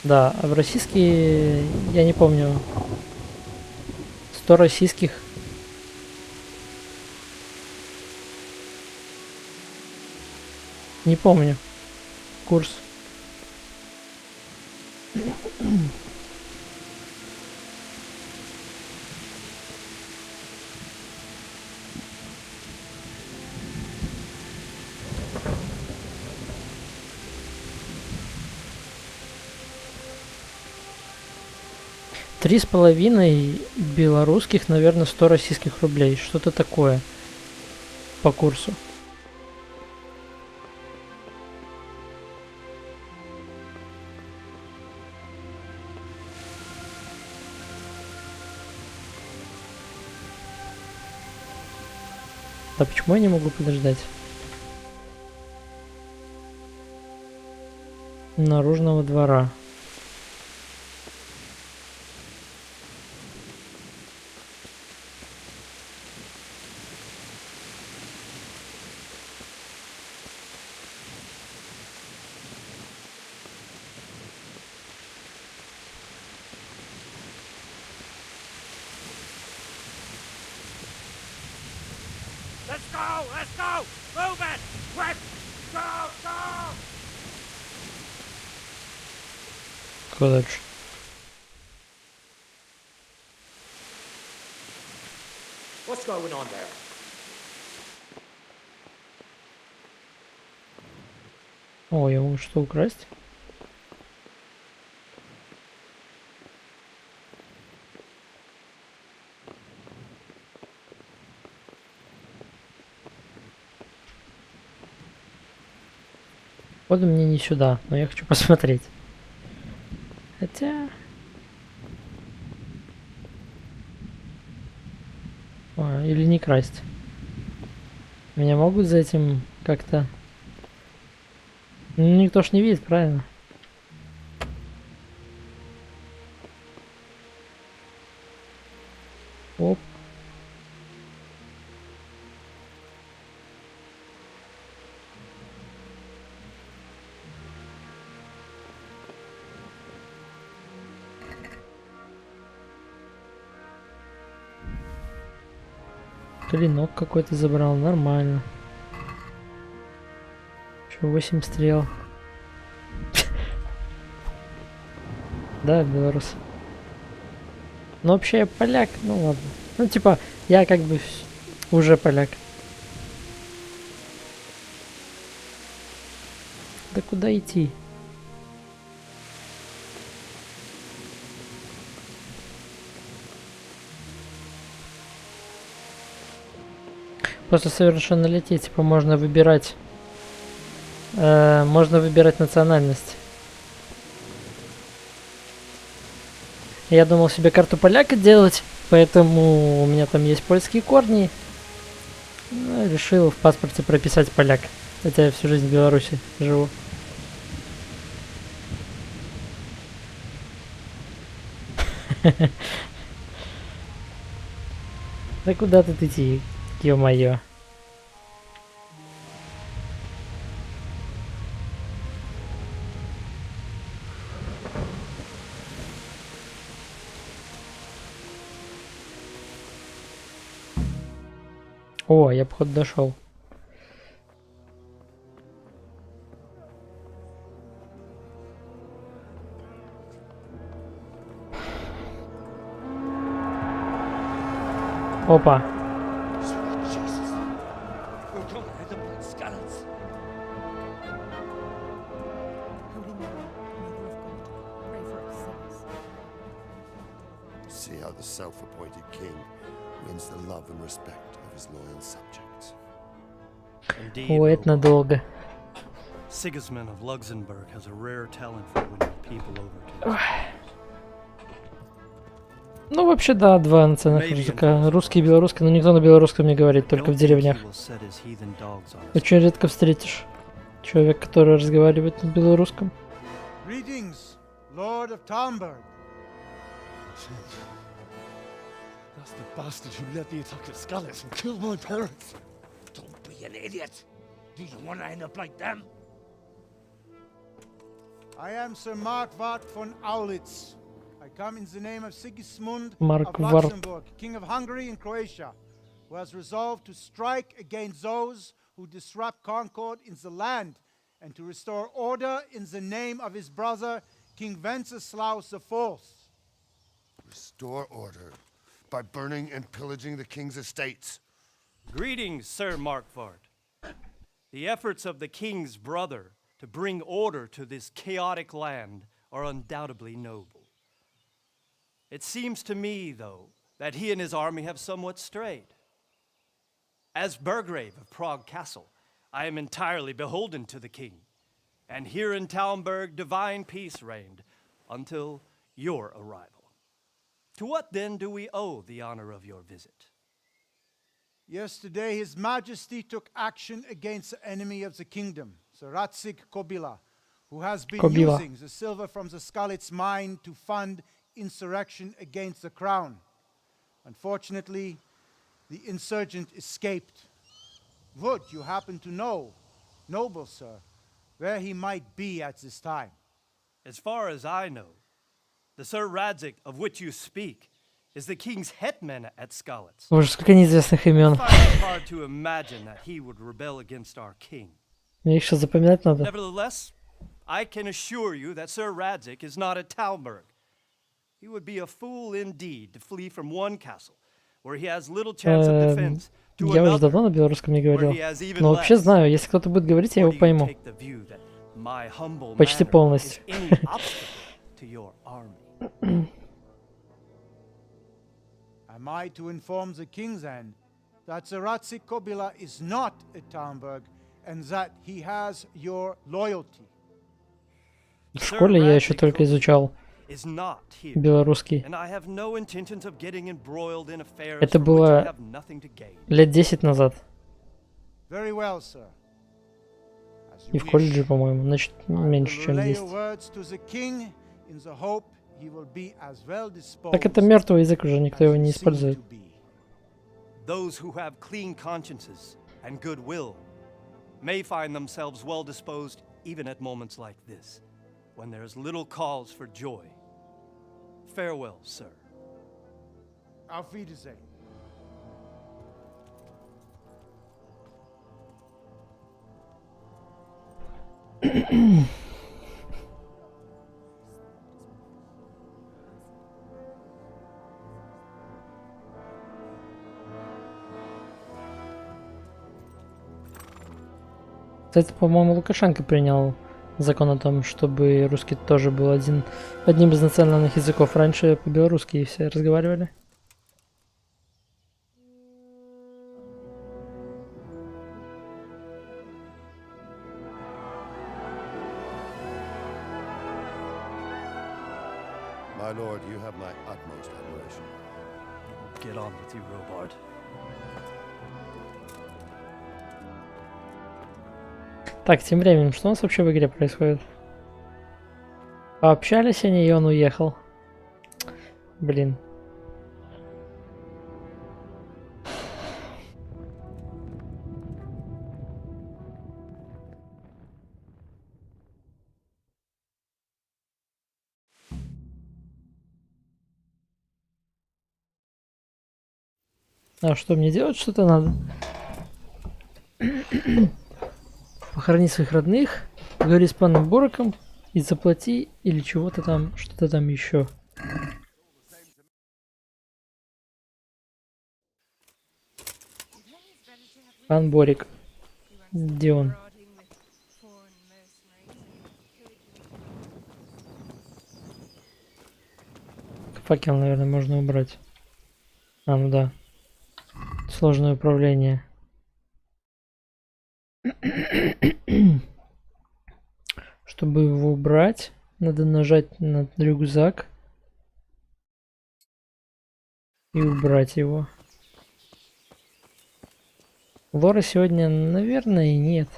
Да, а в российские я не помню. 100 российских. Не помню курс. Три с половиной белорусских, наверное, 100 российских рублей. Что-то такое по курсу. Да почему я не могу подождать? Наружного двора. Let's go! Move it! Quick! Go! Go! Куда дальше? What's going on there? О, я могу что украсть? Вот мне не сюда, но я хочу посмотреть. Хотя... или не красть. Меня могут за этим как-то... Ну, никто ж не видит, правильно? Оп. Клинок какой-то забрал, нормально. Еще 8 стрел. Да, белорус. Ну вообще я поляк, ну ладно. Ну типа, я как бы уже поляк. Да куда идти? После совершеннолетия, типа, можно выбирать национальность. Я думал себе карту поляка делать, поэтому у меня там есть польские корни. Ну, решил в паспорте прописать поляк. Хотя я всю жизнь в Беларуси живу. Да куда тут идти? Ё-моё. О, я походу дошел. Опа. See how the self-appointed king wins the love and respect of his loyal subjects. О, это надолго. Sigismund of Luxembourg has a rare talent for winning people over to his. Ну, вообще, да, два национальных языка. Русский и белорусский, но никто на белорусском не говорит, только в деревнях. Очень редко встретишь человека, который разговаривает на белорусском. Greetings, Lord of Talmberg. That's the bastard who led the attack at Scarlet and killed my parents. Don't be an idiot. Do you want to end up like them? I am Sir Markwart von Aulitz. I come in the name of Sigismund of Markwart. Luxembourg, King of Hungary and Croatia, who has resolved to strike against those who disrupt concord in the land and to restore order in the name of his brother, King Wenceslaus IV. Restore order by burning and pillaging the king's estates. Greetings, Sir Markwart. The efforts of the king's brother to bring order to this chaotic land are undoubtedly noble. It seems to me, though, that he and his army have somewhat strayed. As Burgrave of Prague Castle, I am entirely beholden to the king, and here in Talmberg divine peace reigned until your arrival. To what then do we owe the honor of your visit? Yesterday, His Majesty took action against the enemy of the kingdom, Sir Ratsig Kobila, who has been using the silver from the Skalitz mine to fund insurrection against the crown. Unfortunately, the insurgent escaped. Would you happen to know, noble sir, where he might be at this time? As far as I know, the Sir Radzik of which you speak is the king's hetman at Skalitz. Боже, сколько неизвестных имен. I find it hard to imagine that he would rebel against our king. Мне их сейчас запоминать надо. Nevertheless, I can assure you that Sir Radzik is not at Talmberg. He would be a fool indeed to flee from one castle where he has little chance of defense to Я уже another давно на белорусском не where говорил. he has even Но вообще less. знаю, если кто-то будет говорить, я его Or do you пойму. take the view that my humble Почти manner полностью. is any obstacle to your army? Am I to inform the king then that Sir Ratsig Kobila is not at Talmberg and that he has your loyalty? В школе я еще только изучал Is not here, белорусский. and I have no intentions of getting embroiled in affairs Это from which I было have nothing to gain. лет 10 назад. Very well, sir. As И you в wish. колледже, по-моему, значит, меньше, чем Relay 10. your words to the king in the hope he will be as well disposed. Так это мертвый язык уже, никто его не использует. Those who have clean consciences and goodwill may find themselves well disposed even at moments like this, when there is little cause for joy. Farewell, sir. Auf Wiedersehen. Кстати, по-моему, Лукашенко принял закон о том, чтобы русский тоже был одним из национальных языков. Раньше по-белорусски все разговаривали. My lord, you have my utmost admiration. Get on with you, Robard. Так, тем временем, что у нас вообще в игре происходит? Пообщались они, и он уехал. Блин. А что, мне делать что-то надо? Похорони своих родных, поговори с паном Бороком и заплати или чего-то там, что-то там еще. Пан Борик. Где он? Факел, наверное, можно убрать. А, ну да. Сложное управление. Чтобы его убрать, надо нажать на рюкзак и убрать его. Лора сегодня, наверное, и нет.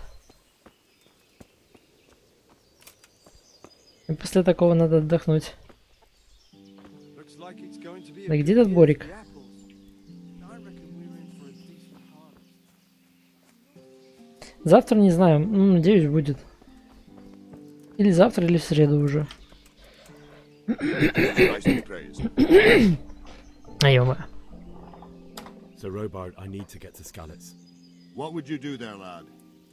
И после такого надо отдохнуть. Да где этот Борик? Завтра не знаю, ну, надеюсь, будет. Или завтра, или в среду уже. А ё-моё. So, Robard, I need to get to Skalitz. What would you do there, lad?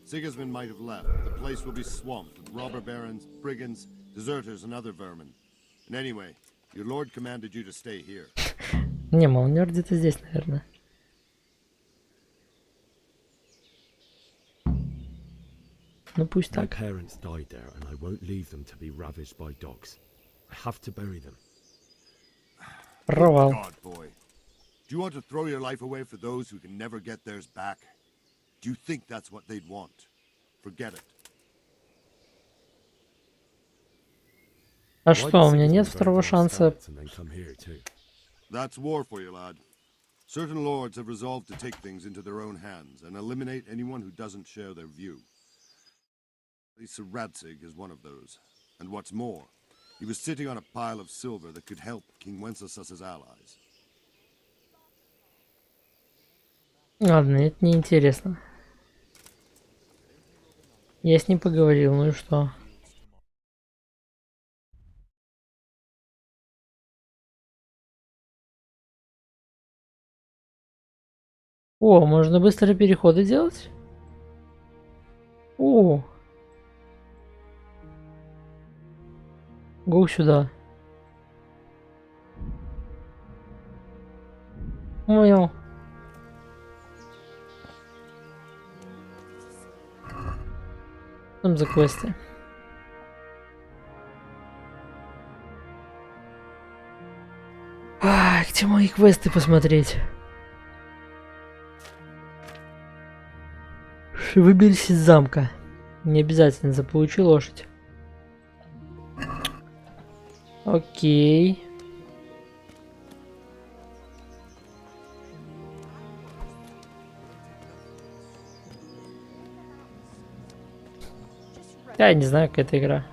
Sigismund might have left. The place will be swamped with robber barons, brigands, deserters, and other vermin. And anyway, your lord commanded you to stay here. Не, мол, он где-то здесь, наверное. Ну пусть My так. parents died there, and I won't leave them to be ravaged by dogs. I have to bury them. Провал. God, boy. Do you want to throw your life away for those who can never get theirs back? Do you think that's what they'd want? Forget it. А что, у меня нет второго шанса? That's war for you, lad. Certain lords have resolved to take things into their own hands and eliminate anyone who doesn't share their view. Sir Radzig is one of those. And what's more, he was sitting on a pile of silver that could help King Wenceslaus's allies. Ладно, это не интересно. Я с ним поговорил, ну и что? О, можно быстрые переходы делать? О! Го сюда. Понял. Что там за квесты? Где мои квесты посмотреть? Выберись из замка. Не обязательно заполучи лошадь. Окей. Я не знаю, какая это игра.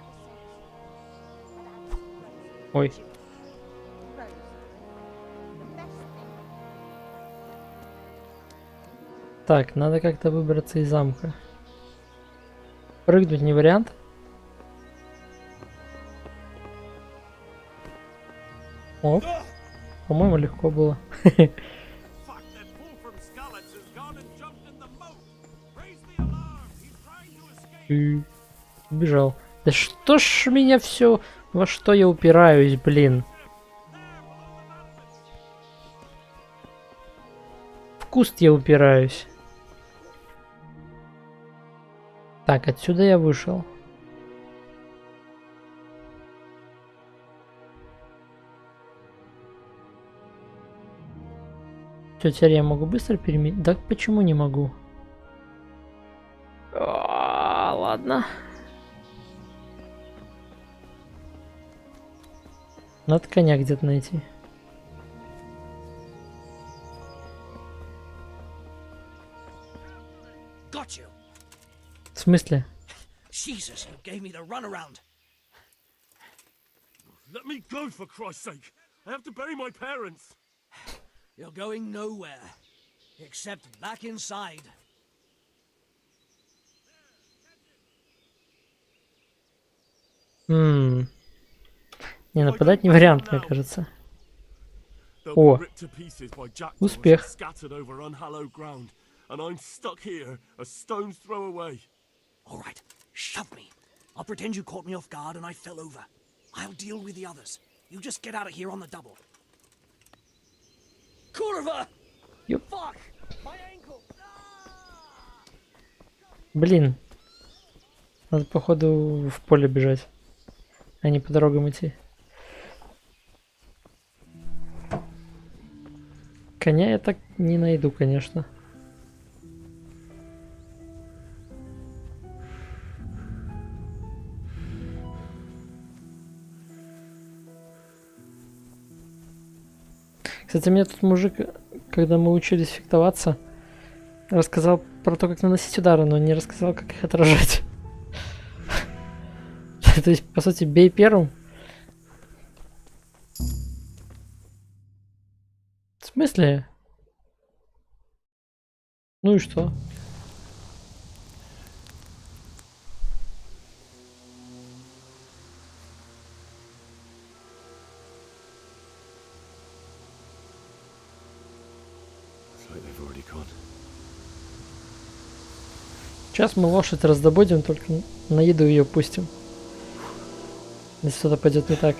Ой. Так, надо как-то выбраться из замка. Прыгнуть не вариант. О, по-моему, легко было. Убежал. Да что ж меня все... Во что я упираюсь, блин? В куст я упираюсь. Так, отсюда я вышел. Все, теперь я могу быстро переменить. Да почему не могу? Ладно. Надо коня где-то найти. В смысле? Jesus, you gave me the runaround. Let me go, for Christ's sake! I have to bury my parents! You're going nowhere. Except back inside. Не, нападать не вариант, мне кажется. О, успех. All right, shove me. I'll pretend you caught me off guard and I fell over. I'll deal with the others. You just get out of here on the double. Kurva! Yep. Fuck! My ankle! Блин. Надо, походу, в поле бежать, а не по дорогам идти. Коня я так не найду, конечно. Кстати, мне тут мужик, когда мы учились фехтоваться, рассказал про то, как наносить удары, но не рассказал, как их отражать. То есть, по сути, бей первым. В смысле? Ну и что? Сейчас мы лошадь раздобудем, только на еду ее пустим. Если что-то пойдет не так.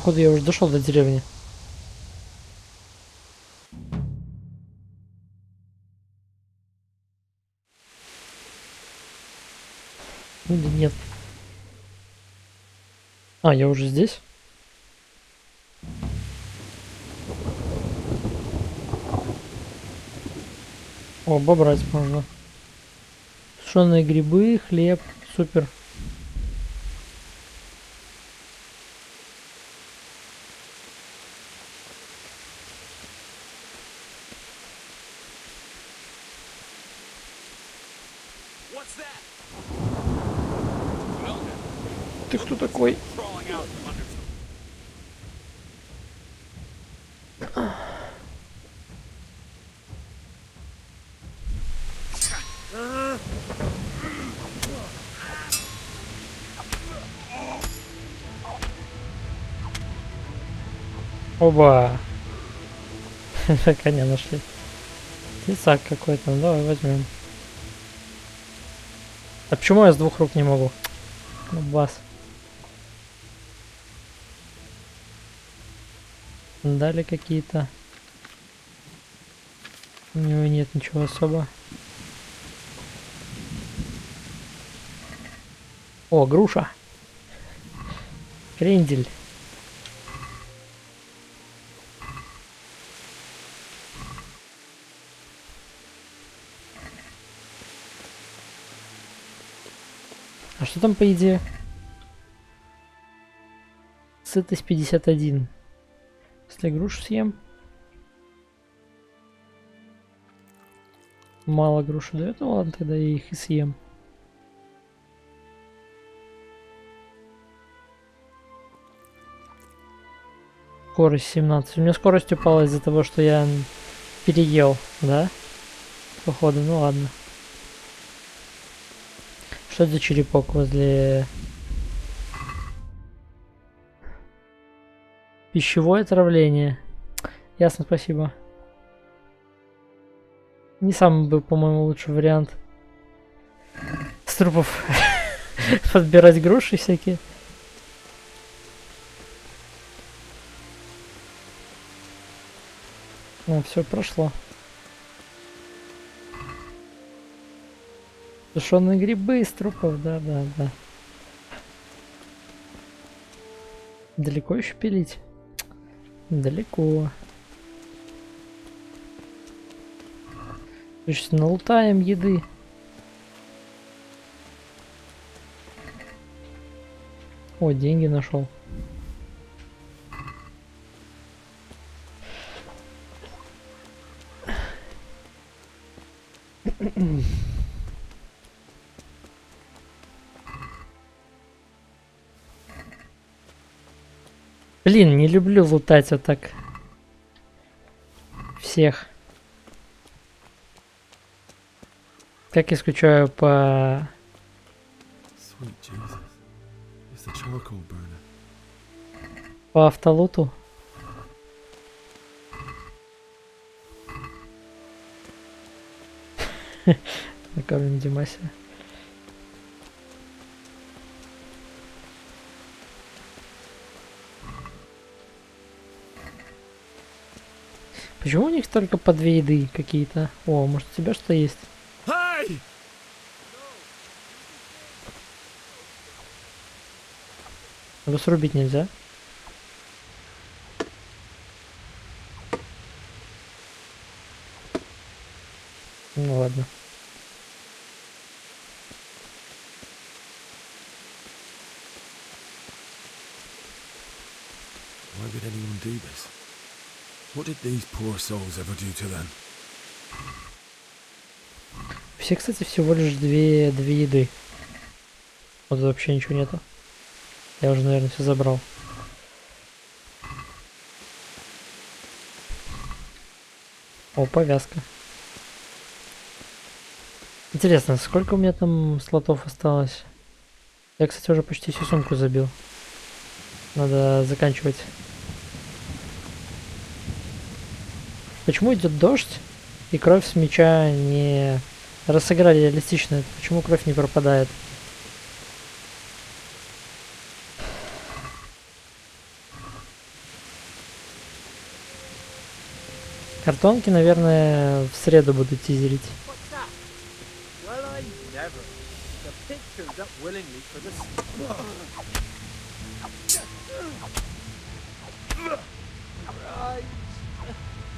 Походу я уже дошел до деревни. Или нет? А, я уже здесь? О, брать можно. Сушеные грибы, хлеб, супер. Ты кто такой? Оба! Коня нашли. Тесак какой-то, ну давай возьмем. А почему я с двух рук не могу? Ну, бас. Дали какие-то. У него нет ничего особо. О, груша. Крендель. А что там по еде? Сытость 51. Если грушу съем. Мало груши дает, ну ладно, тогда я их и съем. Скорость 17. У меня скорость упала из-за того, что я переел, да? Походу, ну ладно. Что это за черепок возле... Пищевое отравление. Ясно, спасибо. Не самый был, по-моему, лучший вариант. С трупов подбирать груши всякие. Ну, все прошло. Сушеные грибы из трупов, да. Далеко еще пилить? Далеко. Значит, налутаем еды. О, деньги нашел. Блин, не люблю лутать вот так всех. Как я скучаю по... По автолуту. Накормим Димаси. Почему у них только по 2 еды какие-то? О, может у тебя что есть? Его срубить нельзя? Ну ладно. Why would anyone do this? What did these poor souls ever do to them? Все, кстати, всего лишь 2 еды. Вот вообще ничего нету. Я уже, наверное, все забрал. О, повязка. Интересно, сколько у меня там слотов осталось? Я, кстати, уже почти всю сумку забил. Надо заканчивать. Почему идет дождь и кровь с меча не разыграли реалистично? Почему кровь не пропадает? Картонки, наверное, в среду буду тизерить.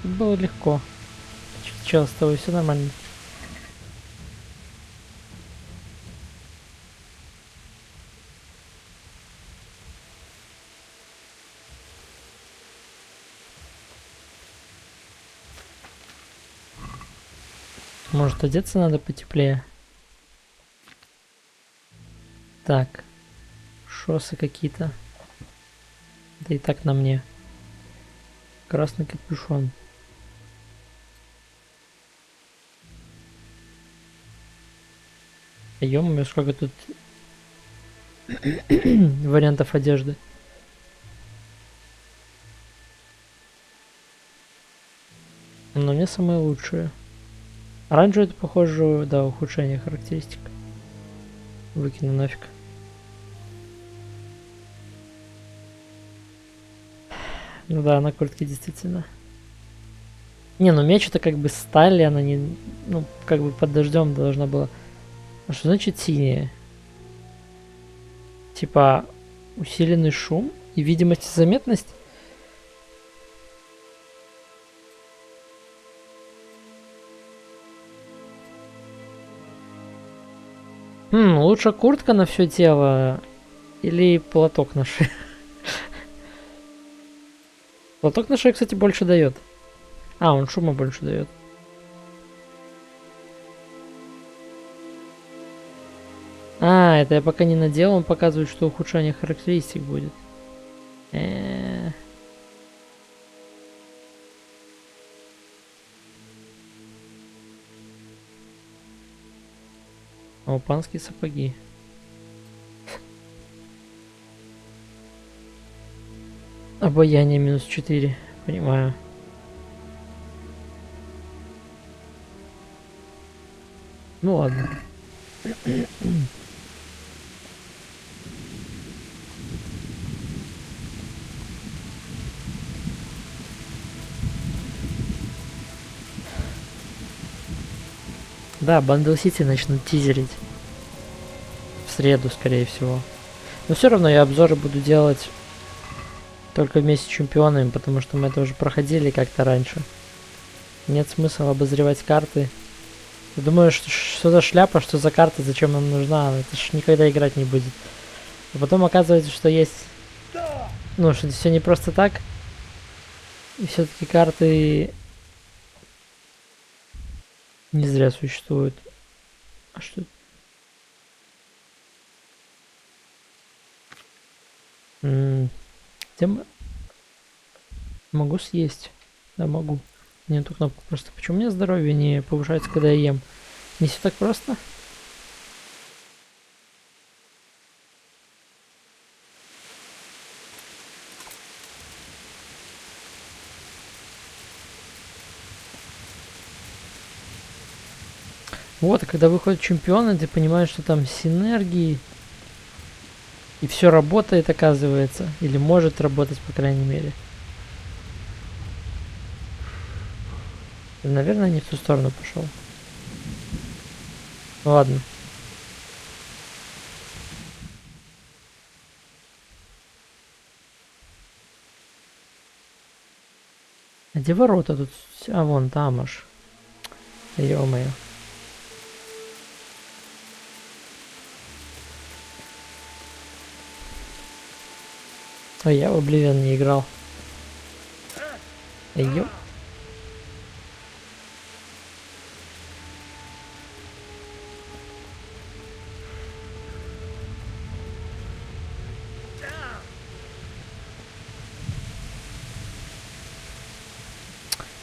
Было легко. Чел, с тобой все нормально. Может, одеться надо потеплее? Так. Шоссы какие-то. Да и так на мне. Красный капюшон. Ё-моё, сколько тут вариантов одежды. Но мне самые лучшие. Оранжевый, это похоже, да, ухудшение характеристик. Выкину нафиг. Ну да, на куртке действительно. Не, ну меч это как бы сталь, она не... Ну, как бы под дождем должна была... А что значит синее? Типа усиленный шум и видимость и заметность? Лучше куртка на все тело или платок на шею. Платок на шею, кстати, больше дает. А, он шума больше дает. А, это я пока не надел, он показывает, что ухудшение характеристик будет. Панские сапоги. Обаяние -4. Понимаю. Ну ладно. Да, Бандл Сити начнут тизерить. В среду, скорее всего. Но все равно я обзоры буду делать только вместе с чемпионами, потому что мы это уже проходили как-то раньше. Нет смысла обозревать карты. Я думаю, что за шляпа, что за карта, зачем нам нужна, это ж никогда играть не будет. А потом оказывается, что есть... Ну, что это все не просто так. И все-таки карты не зря существуют. А что? Могу съесть. Да, могу. Не эту кнопку просто. Почему у меня здоровье не повышается, когда я ем? Не все так просто? Вот, а когда выходят чемпионы, ты понимаешь, что там синергии. И все работает, оказывается. Или может работать, по крайней мере. Наверное, не в ту сторону пошел. Ладно. А где ворота тут? А, вон там аж. Ё-моё. А я в Oblivion не играл. Ё.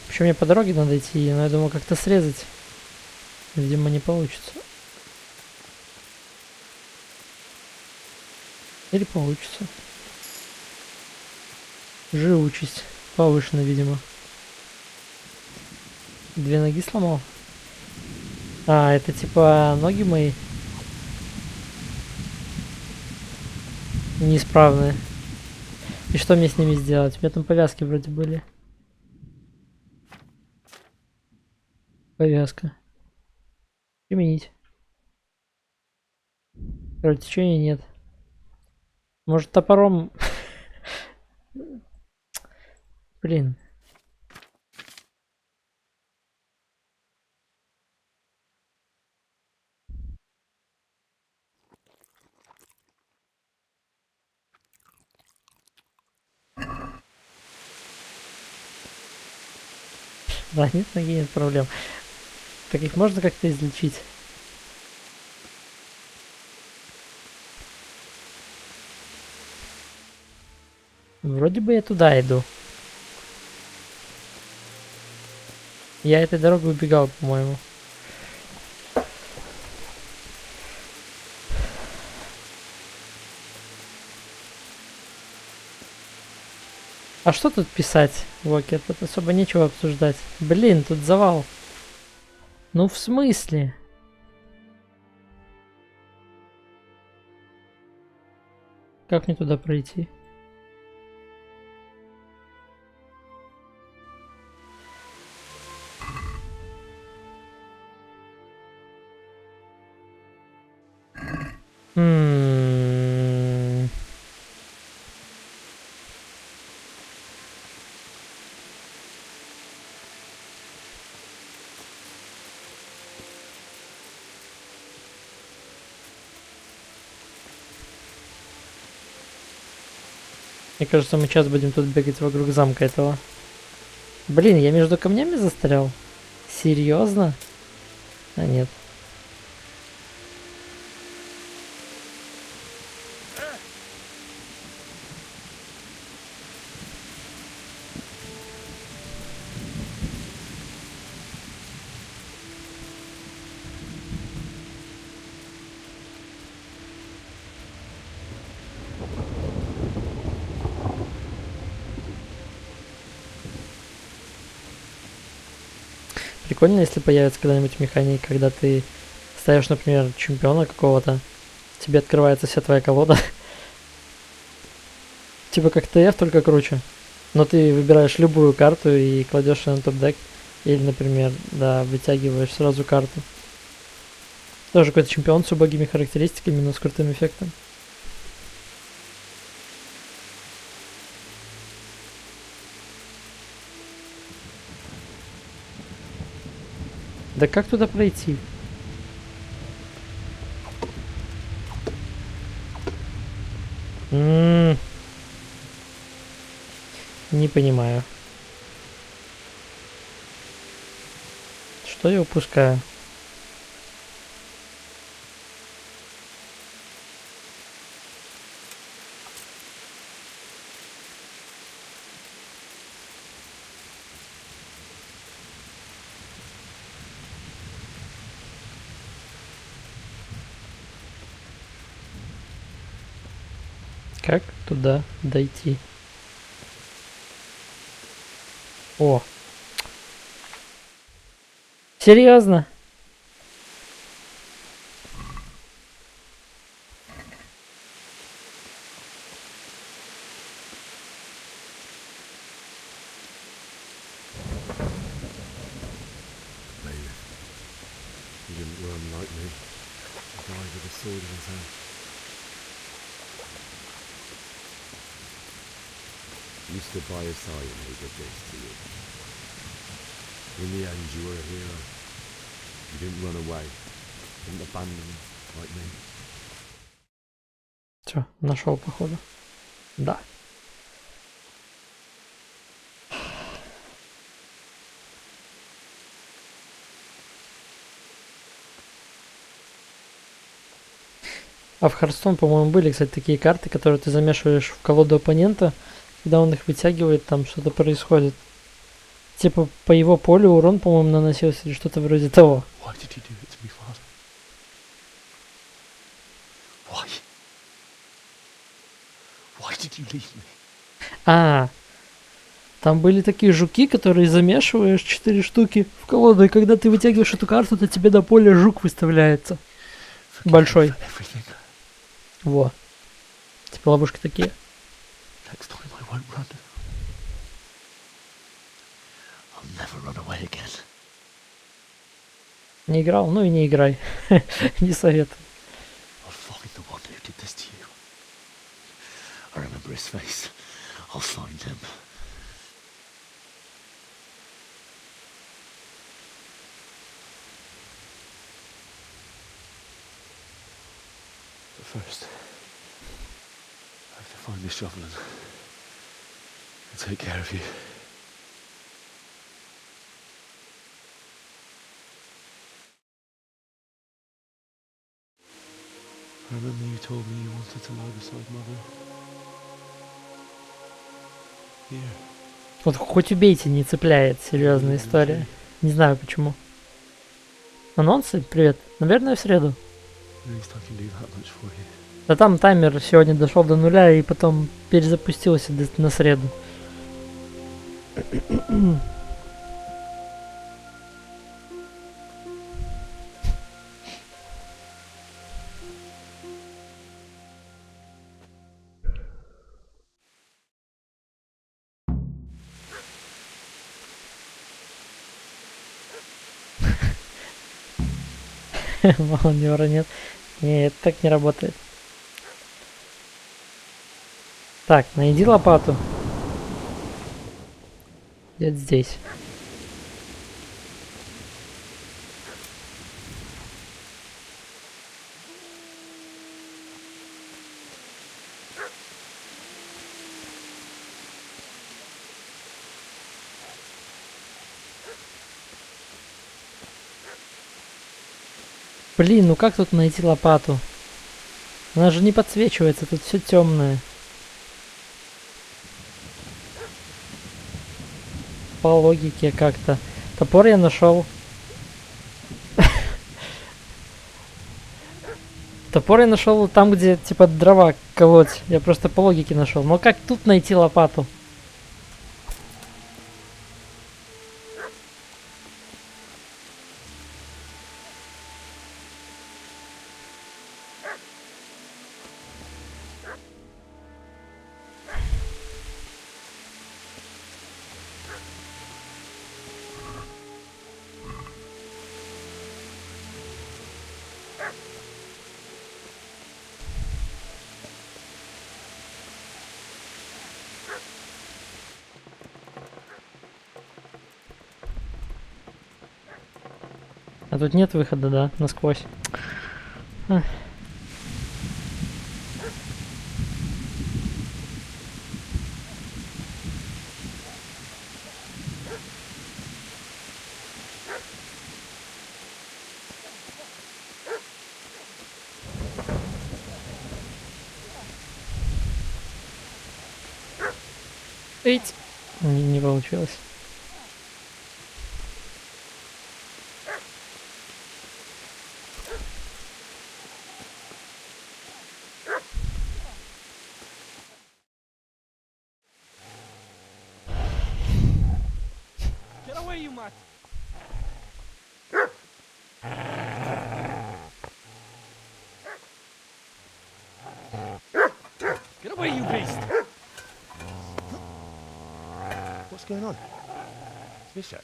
Причем мне по дороге надо идти, но я думал как-то срезать. Видимо, не получится. Или получится. Живучесть повышена, видимо. 2 ноги сломал. А, это типа ноги мои неисправные. И что мне с ними сделать? У меня там повязки вроде были. Повязка. Применить. Кровотечения нет. Может, топором... Блин. Да, нет ноги, нет проблем. Так их можно как-то излечить? Вроде бы я туда иду. Я этой дорогой убегал, по-моему. А что тут писать, Вокер? Тут особо нечего обсуждать. Блин, тут завал. Ну в смысле? Как мне туда пройти? Мне кажется, мы сейчас будем тут бегать вокруг замка этого. Блин, я между камнями застрял? Серьезно? А нет. Прикольно, если появится когда-нибудь механика, когда ты ставишь, например, чемпиона какого-то, тебе открывается вся твоя колода. Типа как ТФ, только круче. Но ты выбираешь любую карту и кладешь ее на топ-дек. Или, например, да, вытягиваешь сразу карту. Тоже какой-то чемпион с убогими характеристиками, но с крутым эффектом. Да как туда пройти? Не понимаю. Что я упускаю? Как туда дойти? О! Серьезно? He didn't run like me. He died with a sword in his hand. You stood by his side and he did this to you. In the end, you were a hero. You didn't run away. Didn't abandon him like me. Все, нашел, походу. Да. А в Hearthstone, по-моему, были, кстати, такие карты, которые ты замешиваешь в колоду оппонента, когда он их вытягивает, там что-то происходит. Типа по его полю урон, по-моему, наносился или что-то вроде того. А, там были такие жуки, которые замешиваешь 4 штуки в колоду, и когда ты вытягиваешь эту карту, то тебе до поля жук выставляется. Большой. Во. Типа ловушки такие. Не играл? Ну и не играй. Не советую. I remember his face. I'll find him. But first, I have to find this shovel and take care of you. I remember you told me you wanted to lie beside Mother. Here. Вот хоть убейте, не цепляет. Серьезная история. Не знаю почему. Анонсы? Привет. Наверное, в среду. Да там таймер сегодня дошел до нуля и потом перезапустился на среду. Молодера нет. Нет, так не работает. Так, найди лопату. Где-то здесь. Блин, ну как тут найти лопату? Она же не подсвечивается, тут все темное. По логике как-то. Топор я нашел. Топор я нашел там, где типа дрова колоть. Я просто по логике нашел. Но как тут найти лопату? А тут нет выхода, да, насквозь. Ах. Эйт. Не получилось. Get away, you mutt! Get away, you beast! What's going on? Mishak,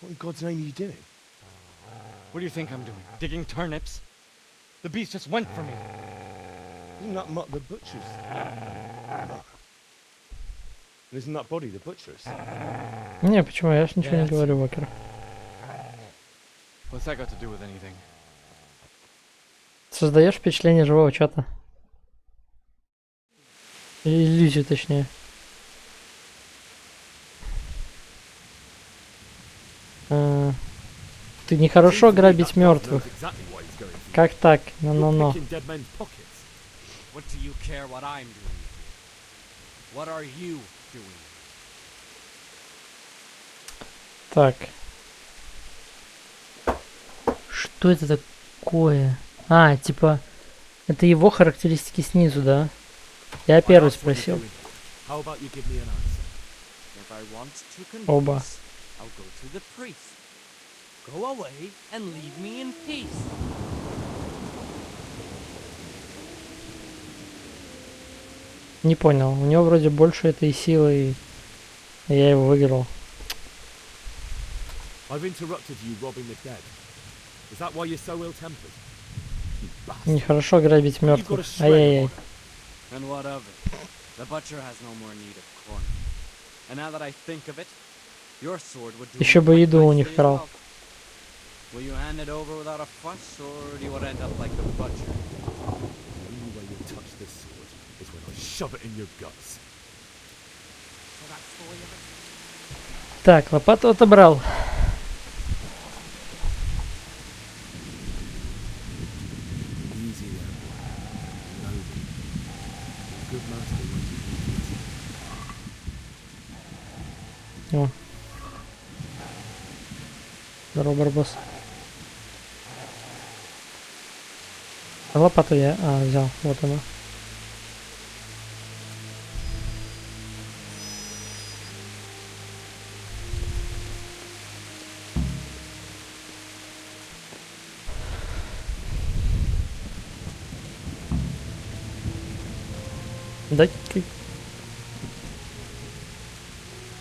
what in God's name are you doing? What do you think I'm doing? Digging turnips? The beast just went for me. Isn't that Mutt the butcher's? Isn't that body the butcher's? Не, почему? Я ж ничего не говорю, Вокер. What's that got to do with anything? Создаешь впечатление живого чата. Иллюзию, точнее. Ты нехорошо грабить мертвых. Как так? Ну-ну-ну. What do you care what I'm doing? What are you doing? Так. Что это такое? А, типа, это его характеристики снизу, да? Я первый спросил. Оба. Go away and leave me in peace. Не понял. У него вроде больше этой силы, и я его выиграл. Нехорошо грабить мертвых. Ай-яй-яй. And what of it? The butcher has no more need of corn. And now that I think of it, your sword would do. Еще бы еду у них крал. Will you hand it over without a fuss, or do you want to end up like the butcher? The only way you'll touch this sword is when I shove it in your guts. Так, лопату отобрал. О. Здорово, Барбос. Лопату я взял. Вот она. Да.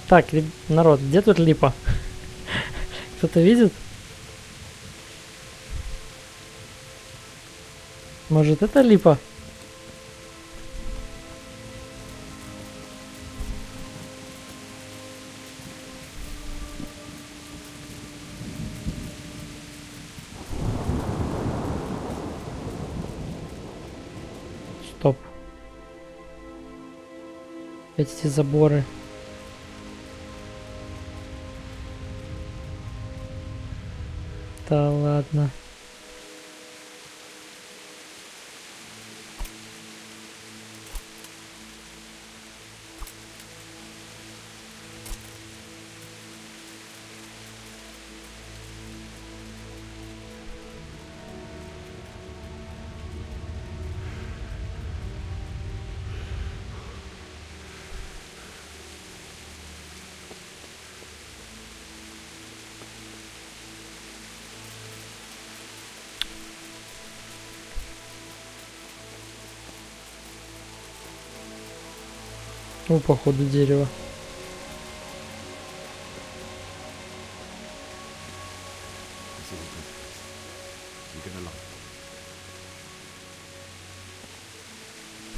Так, народ, где тут липа? Кто-то видит? Может, это липа? Стоп. Эти заборы. Да ладно. Ну, походу, дерево.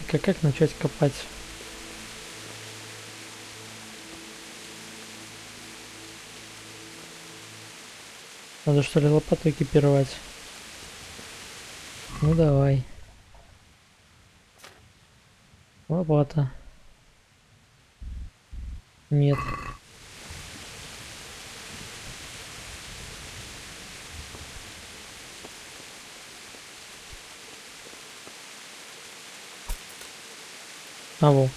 Так, а как начать копать? Надо что ли лопату экипировать? Ну давай. Лопата. Нет. А во.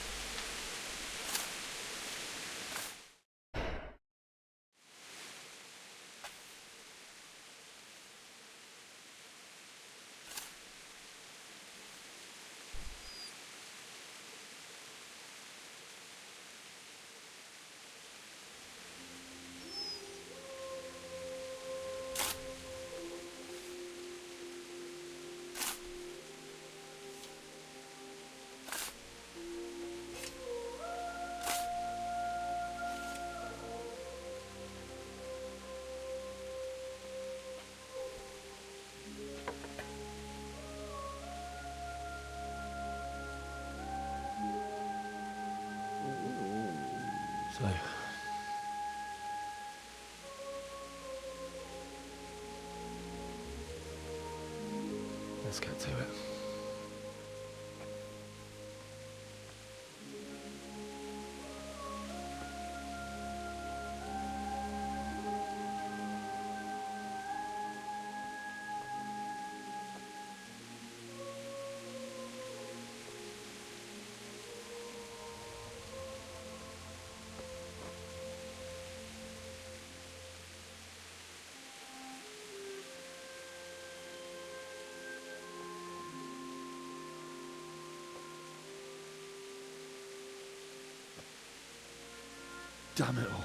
So, let's get to it. Damn it all.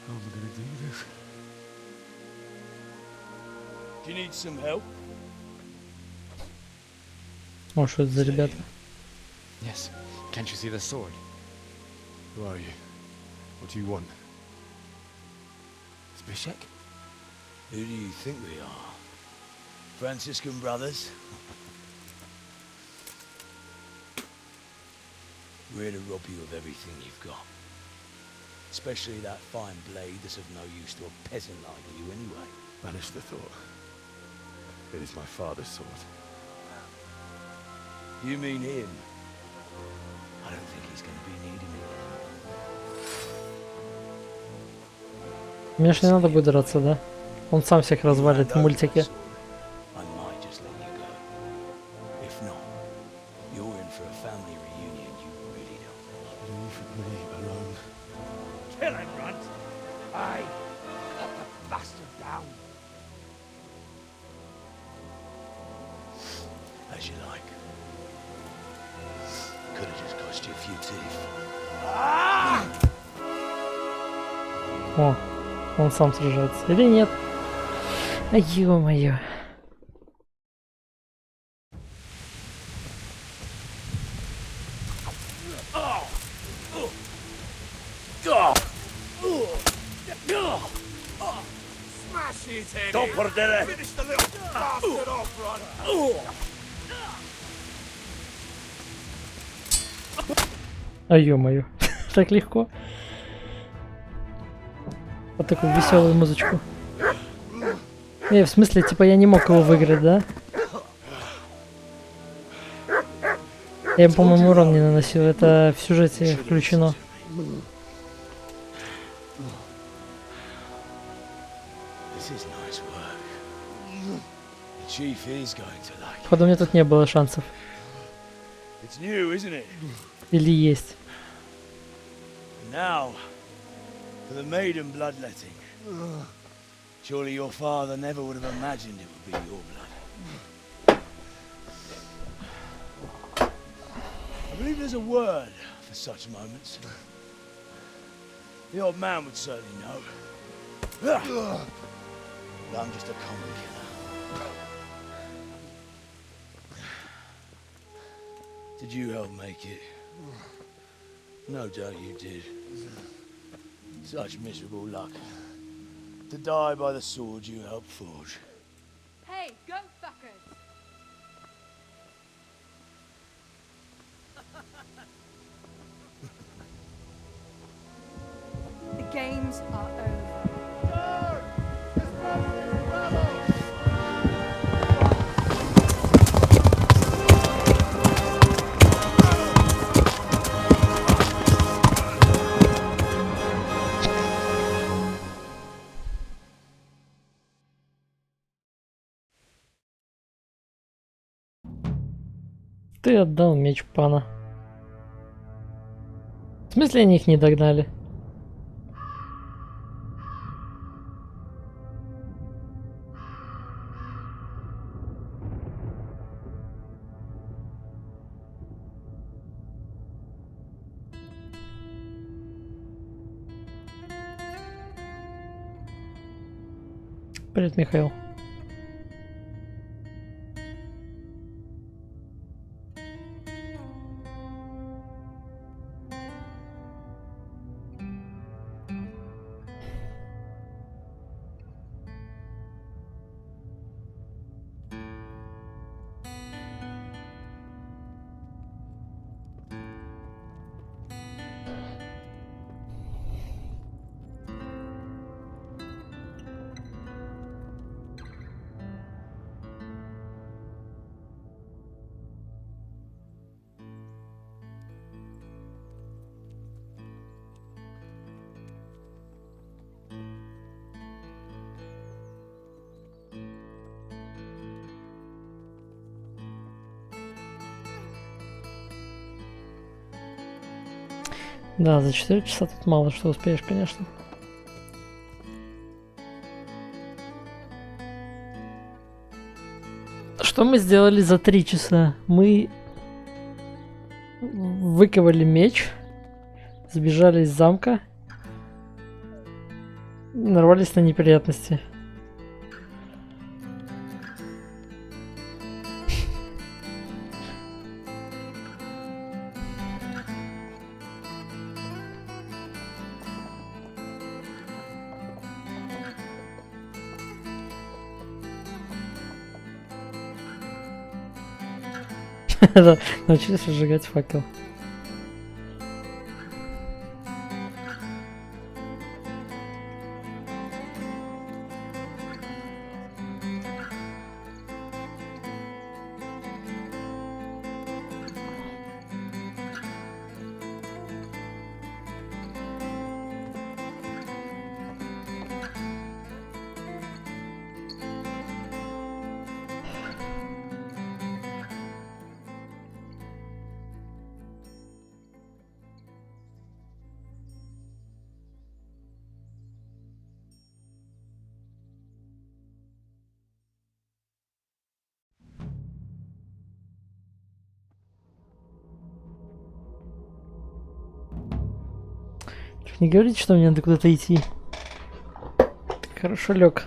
How am I going to do this? Do you need some help? О, что это за ребята? Yes. Can't you see the sword? Who are you? What do you want? Zbyszek? Who do you think we are? Franciscan brothers? We're here to rob you of everything you've got. Especially that fine blade that's of no use to a peasant like you anyway. Banish the thought. It is my father's sword. You mean him? I don't think he's going to be needing it. Мне ж не надо будет драться, да? Он сам всех развалит в мультике. I might just let you go. If not, you're in for a family reunion you really don't. Leave me alone. Kill him, Runt! Aye! Cut the bastard down! As you like. Could have just cost you a few teeth. О, он сам сражается. Или нет? А ё-моё. Smash his head! Don't put it there! Finish the little bastard off, Runt! А ё-моё. Так легко. Вот такую веселую музычку. Не, в смысле, типа я не мог его выиграть, да? Я им, по-моему, урон не наносил. Это в сюжете включено. Походу, у меня тут не было шансов. Или есть. Now, for the maiden bloodletting. Surely your father never would have imagined it would be your blood. believe there's a word for such moments. The old man would certainly know. But I'm just a common killer. Did you help make it? No doubt you did. Such miserable luck. To die by the sword you helped forge. Hey, go fuckers! The games are over. Ты отдал меч пана. В смысле они их не догнали? Привет, Михаил. Да, за 4 часа тут мало что успеешь, конечно. Что мы сделали за 3 часа? Мы выковали меч, сбежали из замка, нарвались на неприятности. Да, научились сжигать факел. Не говорите, что мне надо куда-то идти. Хорошо лег.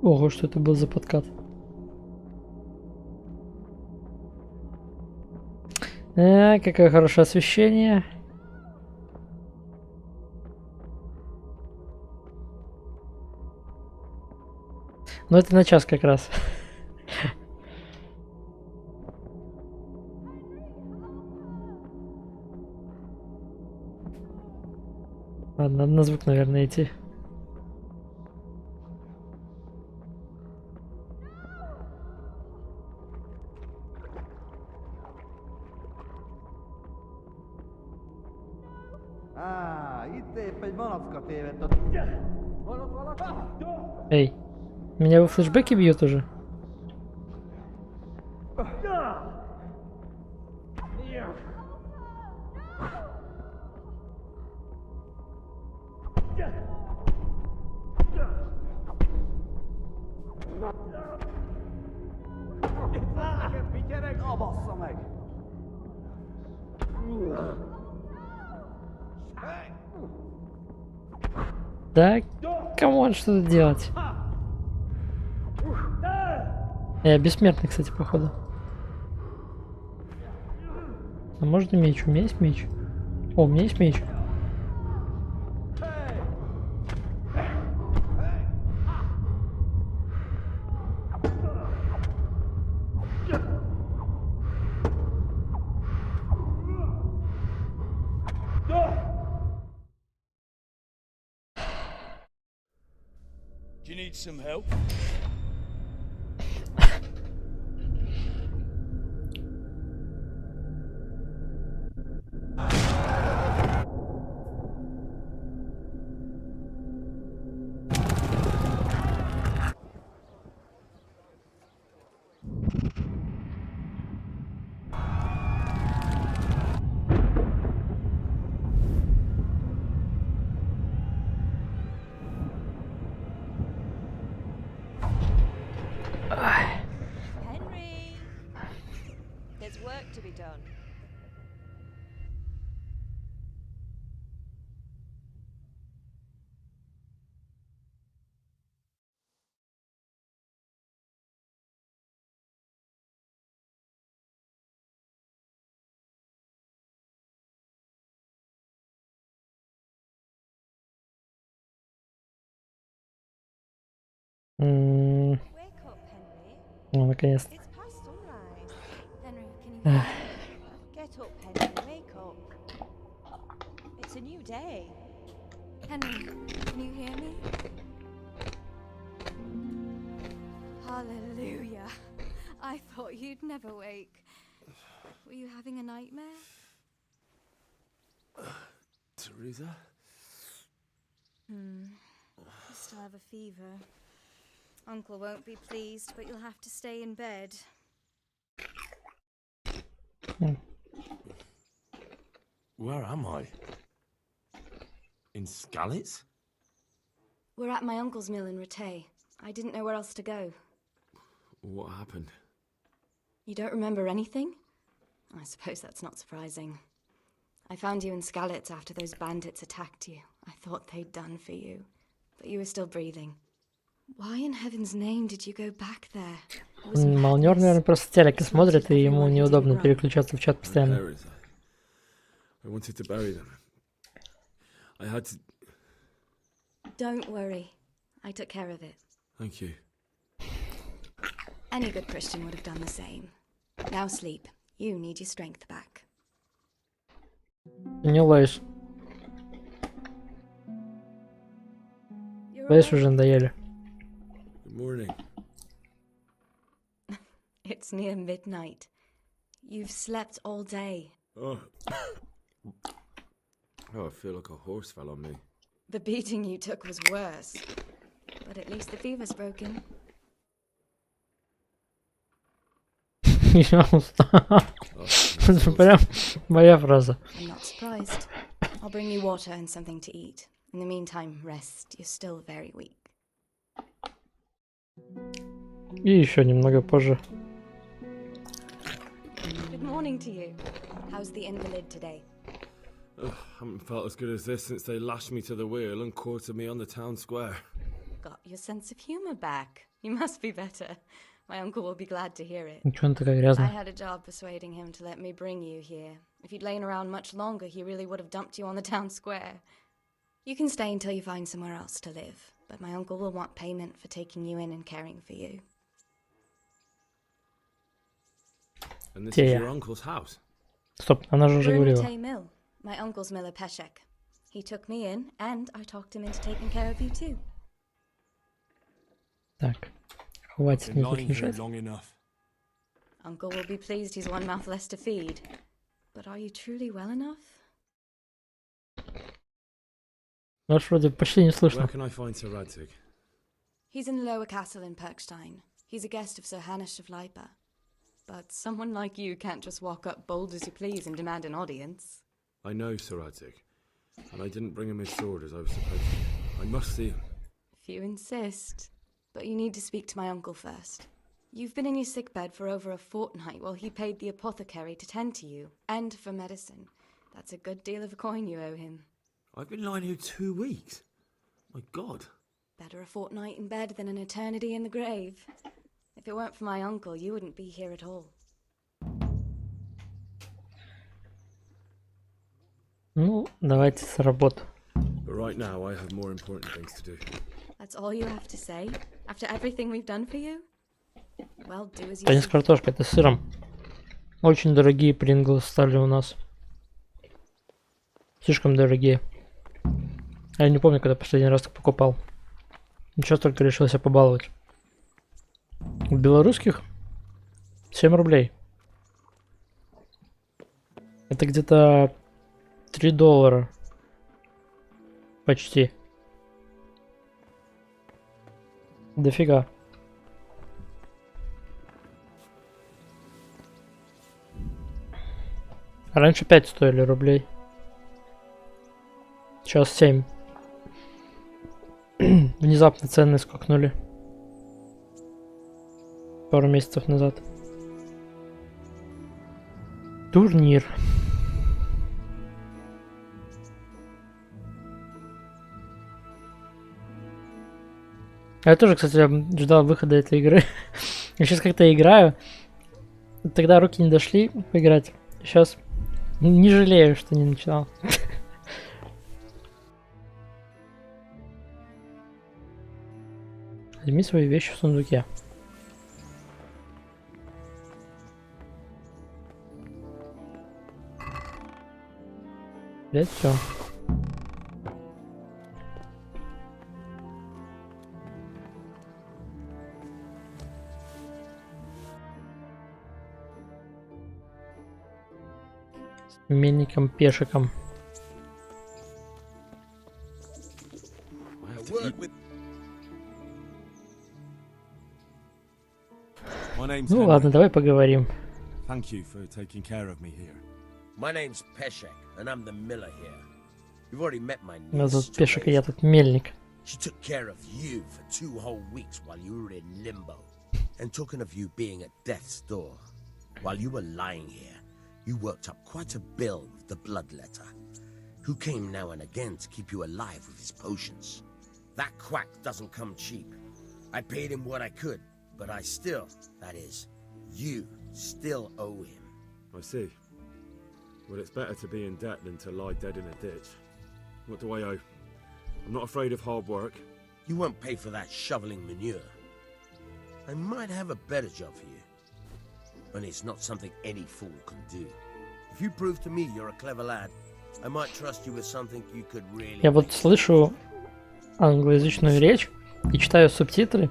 Ого, что это был за подкат? Какое хорошее освещение. Но это на час как раз. Ладно, надо на звук, наверное, идти. Itse ei malaska teevet. Эй, меня во флешбеке бьют уже? Да, камон, что тут делать? Я бессмертный, кстати, походу. А можно меч? У меня есть меч? О, у меня есть меч. Do you need some help? Henry, there's work to be done. Ну, наконец-то. It's past sunrise. Henry, can you Ах. Get up, Henry. Wake up. It's a new day. Henry, can you hear me? Hallelujah. I thought you'd never wake. Were you having a nightmare? Teresa? You still have a fever. Uncle won't be pleased, but you'll have to stay in bed. Where am I? In Skalitz? We're at my uncle's mill in Rattay. I didn't know where else to go. What happened? You don't remember anything? I suppose that's not surprising. I found you in Skalitz after those bandits attacked you. I thought they'd done for you, but you were still breathing. Why in heaven's name did you go back there? It was Малнер, наверное, просто телеки смотрит, и ему неудобно переключаться в чат постоянно. I wanted to bury them. I had to... Don't worry. I took care of it. Thank you. Any good Christian would have done the same. Now sleep. You need your strength back. Не лаешь. Лаешь уже надоели. Good morning. It's near midnight. You've slept all day. Oh, I feel like a horse fell on me. The beating you took was worse. But at least the fever's broken. Прям моя фраза. I'm not surprised. I'll bring you water and something to eat. In the meantime, rest. You're still very weak. И еще немного позже. Good morning to you. How's the invalid today? Ugh, haven't felt as good as this since they lashed me to the wheel and quartered me on the town square. Got your sense of humor back. You must be better. My uncle will be glad to hear it. Ничего, она такая I грязная. had a job persuading him to let me bring you here. If you'd lain around much longer, he really would have dumped you on the town square. You can stay until you find somewhere else to live, but my uncle will want payment for taking you in and caring for you. And this Yeah. is your uncle's house? Стоп, она же уже We're in говорила. Rattay Mill. My uncle's miller Peshek. He took me in, and I talked him into taking care of you too. Так, хватит Been мне тут lying here мешать. long enough. Uncle will be pleased he's one mouth less to feed. But are you truly well enough? Наш вроде почти не слышно. Where can I find Sir Radzig? He's in the lower castle in Perkstein. He's a guest of Sir Hanush of Leipa. But someone like you can't just walk up bold as you please and demand an audience. I know Sir Radzig, and I didn't bring him his sword as I was supposed to. I must see him. If you insist. But you need to speak to my uncle first. You've been in your sickbed for over a fortnight while he paid the apothecary to tend to you, and for medicine. That's a good deal of a coin you owe him. I've been lying here 2 weeks. My God. Better a fortnight in bed than an eternity in the grave. If it weren't for my uncle, you wouldn't be here at all. Ну, давайте с работы. But right now, I have more important things to do. That's all you have to say? After everything we've done for you? Well, do as you Это не say. с картошкой, это с сыром. Очень дорогие Принглс стали у нас. Слишком дорогие. Я не помню, когда последний раз их покупал. Сейчас только решил себя побаловать. У белорусских 7 рублей. Это где-то $3. Почти. Дофига. Раньше 5 стоили рублей. Сейчас 7. Внезапно цены скакнули. Пару месяцев назад. Турнир. Я тоже, кстати, ждал выхода этой игры. Я сейчас как-то играю. Тогда руки не дошли поиграть. Сейчас не жалею, что не начинал. Возьми свои вещи в сундуке. Взять все. С мельником пешиком. Ну ладно, давай поговорим. Thank you for taking care of me here. My name's Peshek, and I'm the miller here. You've already met my Меня niece. зовут Пешик, и я тут мельник. She took care of you for 2 whole weeks while you were in limbo. And talking of you being at death's door, while you were lying here, you worked up quite a bill with the bloodletter, who came now and again to keep you alive with his potions. That quack doesn't come cheap. I paid him what I could, but I still, that is, you still owe him. I see. Well, it's better to be in debt than to lie dead in a ditch. What do I owe? I'm not afraid of hard work. You won't pay for that shoveling manure. I might have a better job for you. And it's not something any fool can do. If you prove to me you're a clever lad, I might trust you with something you could really... Я вот слышу англоязычную речь и читаю субтитры,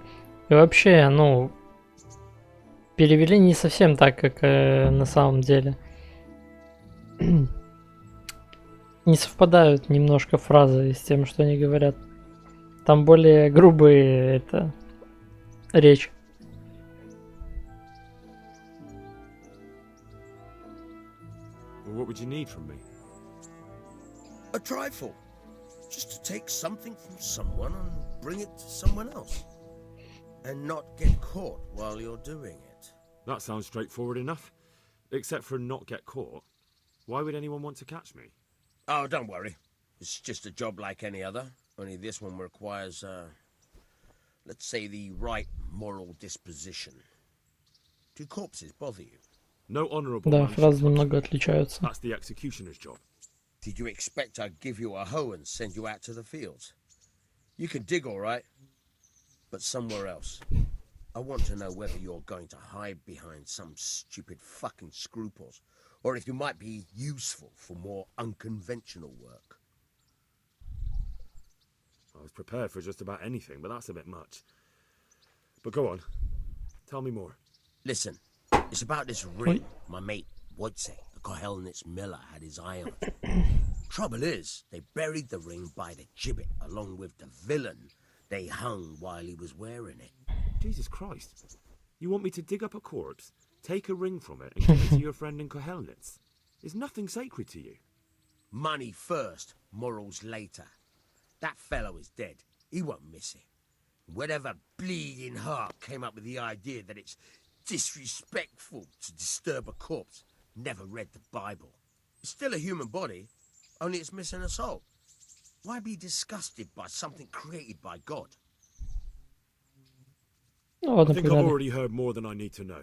и вообще, ну, перевели не совсем так, как на самом деле. Не совпадают немножко фразы с тем, что они говорят. Там более грубые это речь. What would you need from me? A trifle. Just to take something from someone and bring it to someone else. And not get caught while you're doing it. That sounds straightforward enough. Except for not get caught. Why would anyone want to catch me? Oh, don't worry. It's just a job like any other. Only this one requires, let's say, the right moral disposition. Do corpses bother you? No honorable Да, man фразы should touch немного me. отличаются. That's the executioner's job. Did you expect I'd give you a hoe and send you out to the fields? You can dig all right, but somewhere else. I want to know whether you're going to hide behind some stupid fucking scruples, or if you might be useful for more unconventional work. I was prepared for just about anything, but that's a bit much. But go on. Tell me more. Listen, it's about this ring my mate Wojciech Kohelnitz Miller had his eye on it. Trouble is, they buried the ring by the gibbet along with the villain they hung while he was wearing it. Jesus Christ. You want me to dig up a corpse, take a ring from it, and give it to your friend in Kohelnitz? Is nothing sacred to you? Money first, morals later. That fellow is dead. He won't miss it. Whatever bleeding heart came up with the idea that it's disrespectful to disturb a corpse never read the Bible. It's still a human body, only it's missing a soul. Why be disgusted by something created by God? I think I've already heard more than I need to know.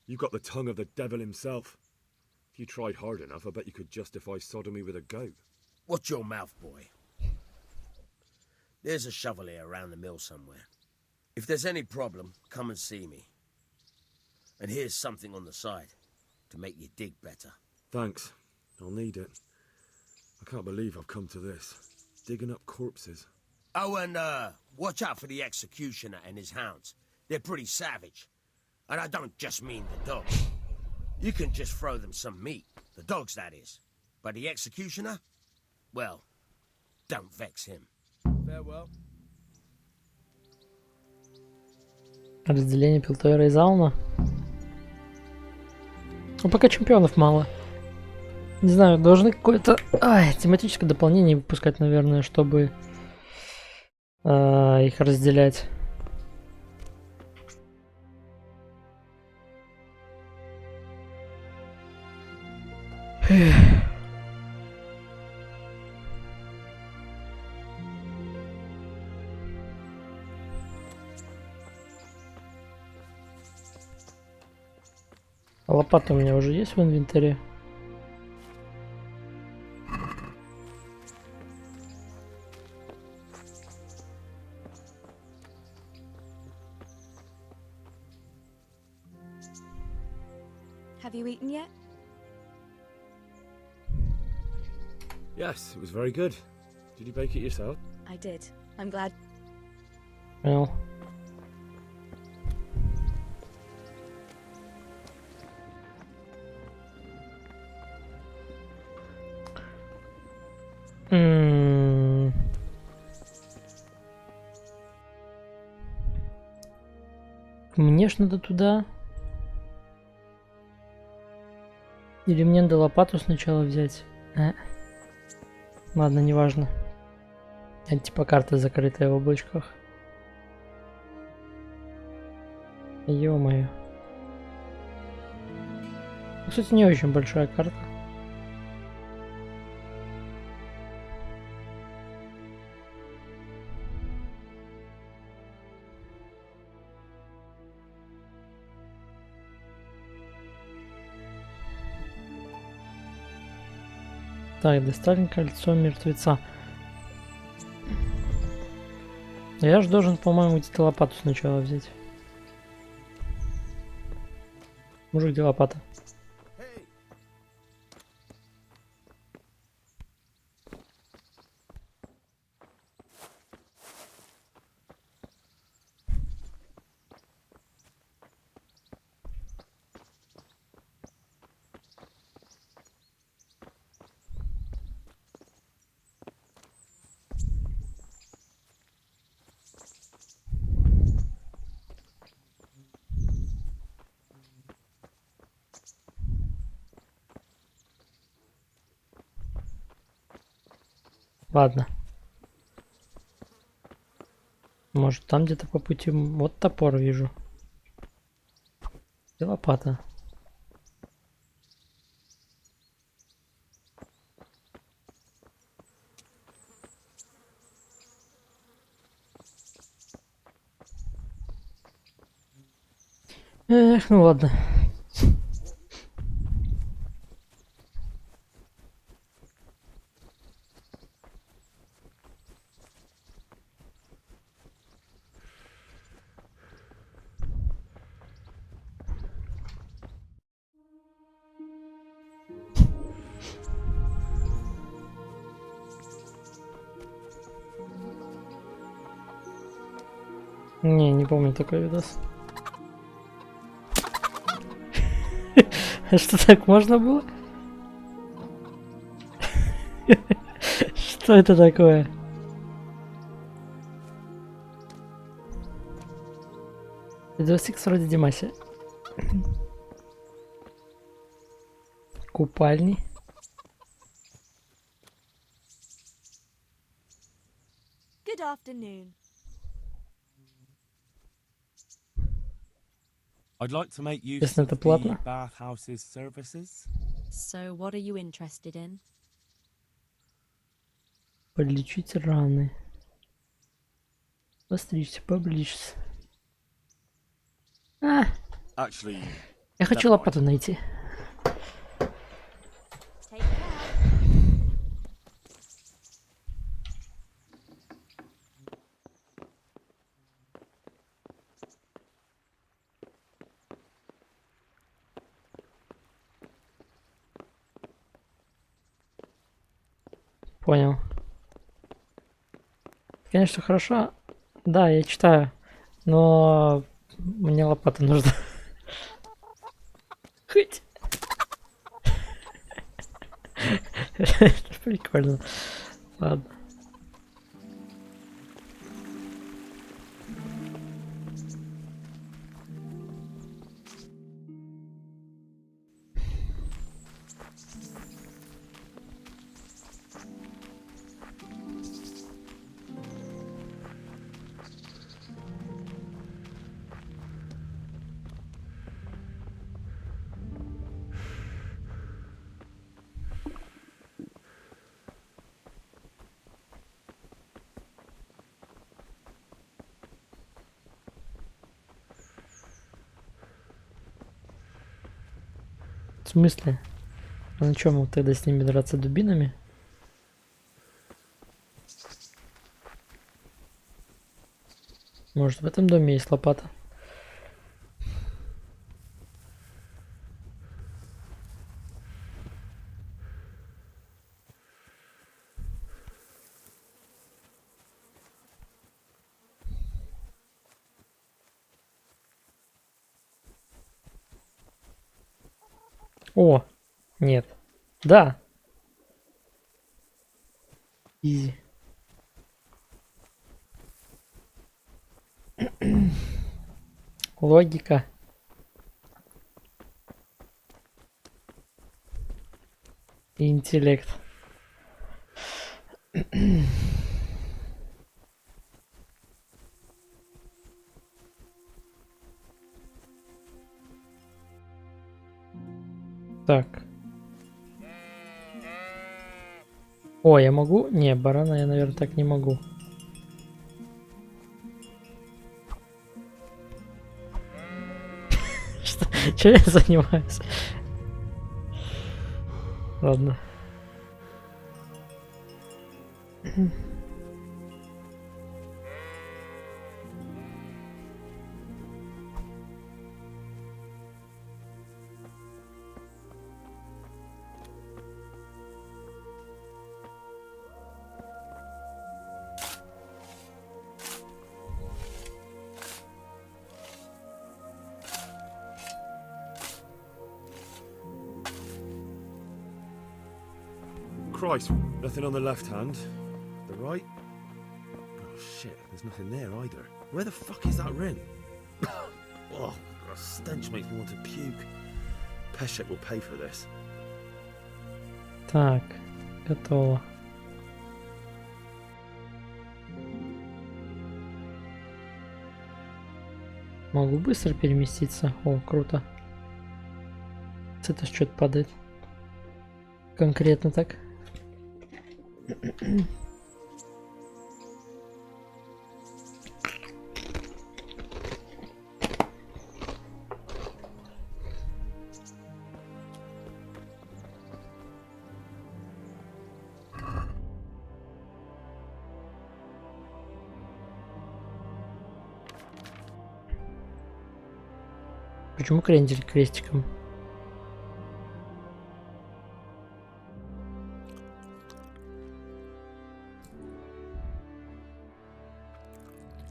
You've got the tongue of the devil himself. If you tried hard enough, I bet you could justify sodomy with a goat. Watch your mouth, boy. There's a shovel here around the mill somewhere. If there's any problem, come and see me. And here's something on the side to make you dig better. Thanks. I'll need it. I can't believe I've come to this. Digging up corpses. Oh, and watch out for the executioner and his hounds. They're pretty savage. And I don't just mean the dogs. You can just throw them some meat. The dogs, that is. But the executioner? Well, don't vex him. Farewell. Разделение Пилтойра и Зауна. Ну, пока чемпионов мало. Не знаю, должны какое-то тематическое дополнение выпускать, наверное, чтобы их разделять. Лопата у меня уже есть в инвентаре. Have you eaten yet? Yes, it was very good. Did you bake it yourself? I did. I'm glad. Well. Мне ж надо туда. Или мне надо лопату сначала взять? Ладно, неважно. Это типа карта закрытая в облачках. Ё-моё. Кстати, не очень большая карта. Так, достали кольцо мертвеца. Я же должен, по-моему, где-то лопату сначала взять. Мужик, где лопата? Ладно. Может, там где-то по пути... Вот топор вижу. И лопата. Эх, ну ладно. Не помню такой видос. Что, так можно было? Что это такое? Видосик вроде Димаси. Купальни. Good afternoon. I'd like to make use Если of это the платно. bathhouse's services. So, what are you interested in? Подлечить раны. Постричься, побличься. А, Actually, я хочу лопату найти. Take care. Понял. Конечно, хорошо. Да, я читаю. Но мне лопата нужна. Хоть. Это прикольно. Ладно. В смысле? А на чем тогда с ними драться, дубинами? Может, в этом доме есть лопата? О, нет. Да. Изи. Логика. И интеллект. Так. О, я могу? Не, барана я, наверное, так не могу. Чем я занимаюсь? Ладно. Christ, nothing on the left hand. The right? Oh shit, there's nothing there either. Where the fuck is that ring? Oh, the stench makes me want to puke. Peshek will pay for this. Так, готово. Могу быстро переместиться. О, круто. Это что-то падает. Конкретно так. Почему крендель крестиком?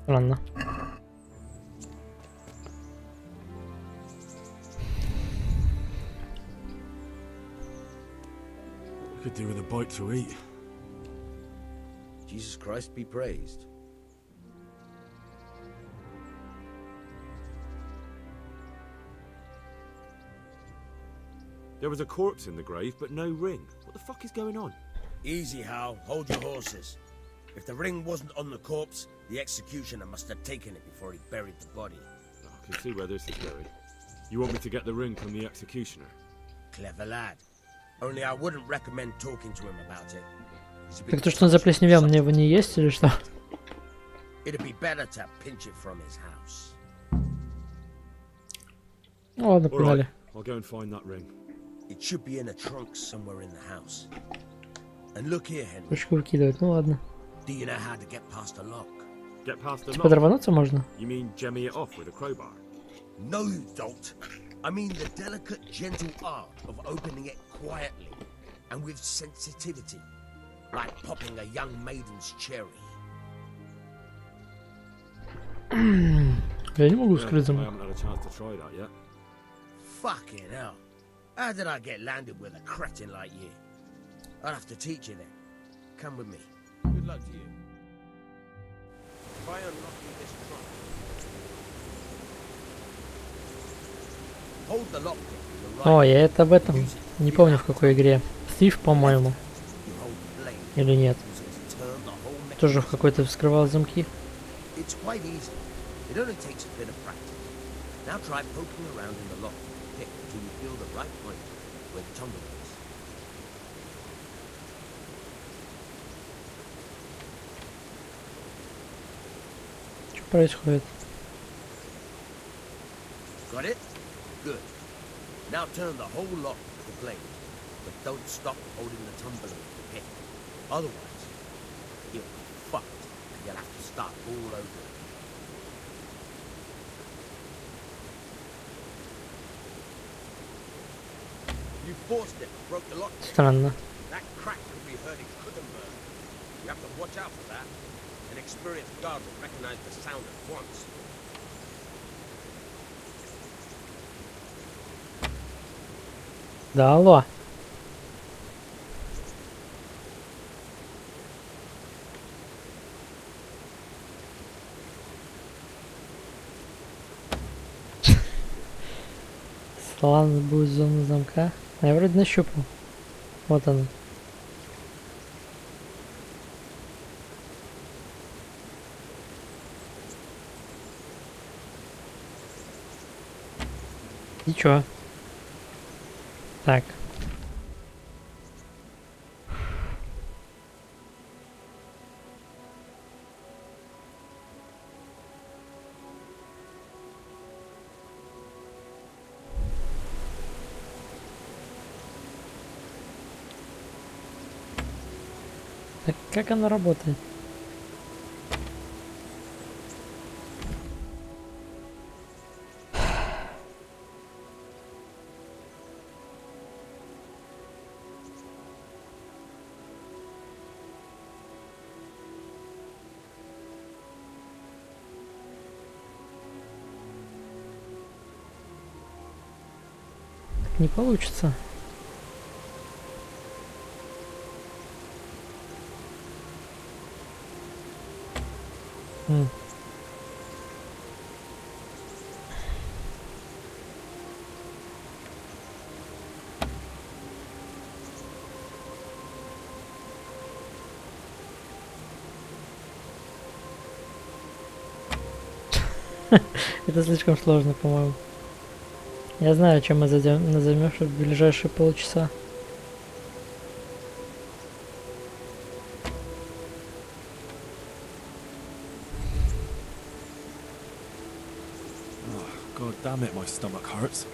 Странно. Could do with a bite to eat. Jesus Christ be praised. There was a corpse in the grave, but no ring. What the fuck is going on? Easy, Hal. Hold your horses. If the ring wasn't on the corpse, the executioner must have taken it before he buried the body. I can see where this is going. You want me to get the ring from the executioner? Clever lad. Only I wouldn't recommend talking to him about it. Так то, что он заплесневел, мне его не есть или что? It'd be better to pinch it from his house. Ну ладно, погнали. I'll go and find that ring. It should be in a trunk somewhere in the house. And look here, Henry. Ручку выкидывать, ну ладно. Do you know how to get past a lock? Get past the Типа lock? дорвануться можно? You mean jemmy it off with a crowbar? No, you don't. I mean the delicate, gentle art of opening it quietly and with sensitivity, like popping a young maiden's cherry. Я не могу скрыть I замок. haven't had a chance to try that yet. Fucking hell. How did I get landed with a cretin like you? I'll have to teach you then. Come with me. Good luck to you. Try unlocking this trunk. Hold the lockpick in the right. О, я это в этом. Не помню в какой игре. Стив, по-моему. Или нет. Тоже в какой-то вскрывал замки. It's quite easy. It only takes a bit of practice. Now try poking around in the lock with the pick until you feel the right point where the tumble is. Что происходит? Got it? Good. Now turn the whole lock with the blade, but don't stop holding the tumbler with the pick. Otherwise, you'll be fucked and you'll have to start all over. You forced it, broke the lock. Странно. That crack could be hurting Kuttenberg. You have to watch out for that. An experienced guard will recognize the sound at once. Да алло. Славно будет зона замка. А я вроде нащупал. Вот она. И чё? Так. Так как она работает? Не получится. Это слишком сложно, по-моему. Я знаю, чем мы займемся в ближайшие полчаса. God damn it, my stomach hurts.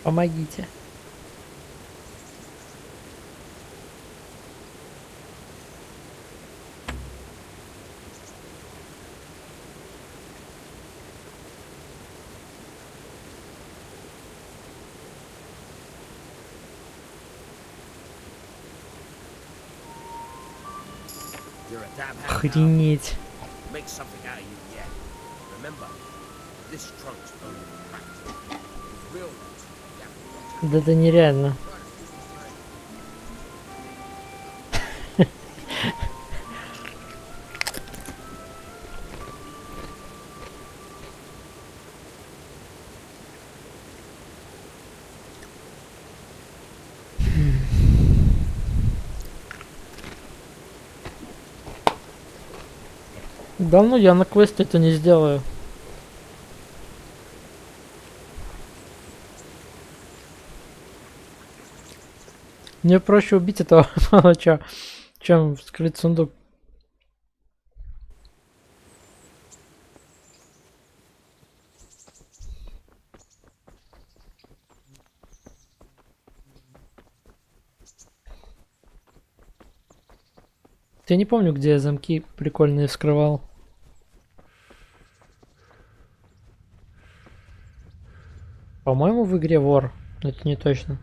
Помогите. You're a damn hand. Охренеть. Make something out of you yet. Remember, this trunk's only practice. Real ones, you have to watch out. Да это нереально. Да ну я на квесте это не сделаю. Мне проще убить этого палача, чем вскрыть сундук. Я не помню, где я замки прикольные вскрывал. По-моему, в игре вор, но это не точно.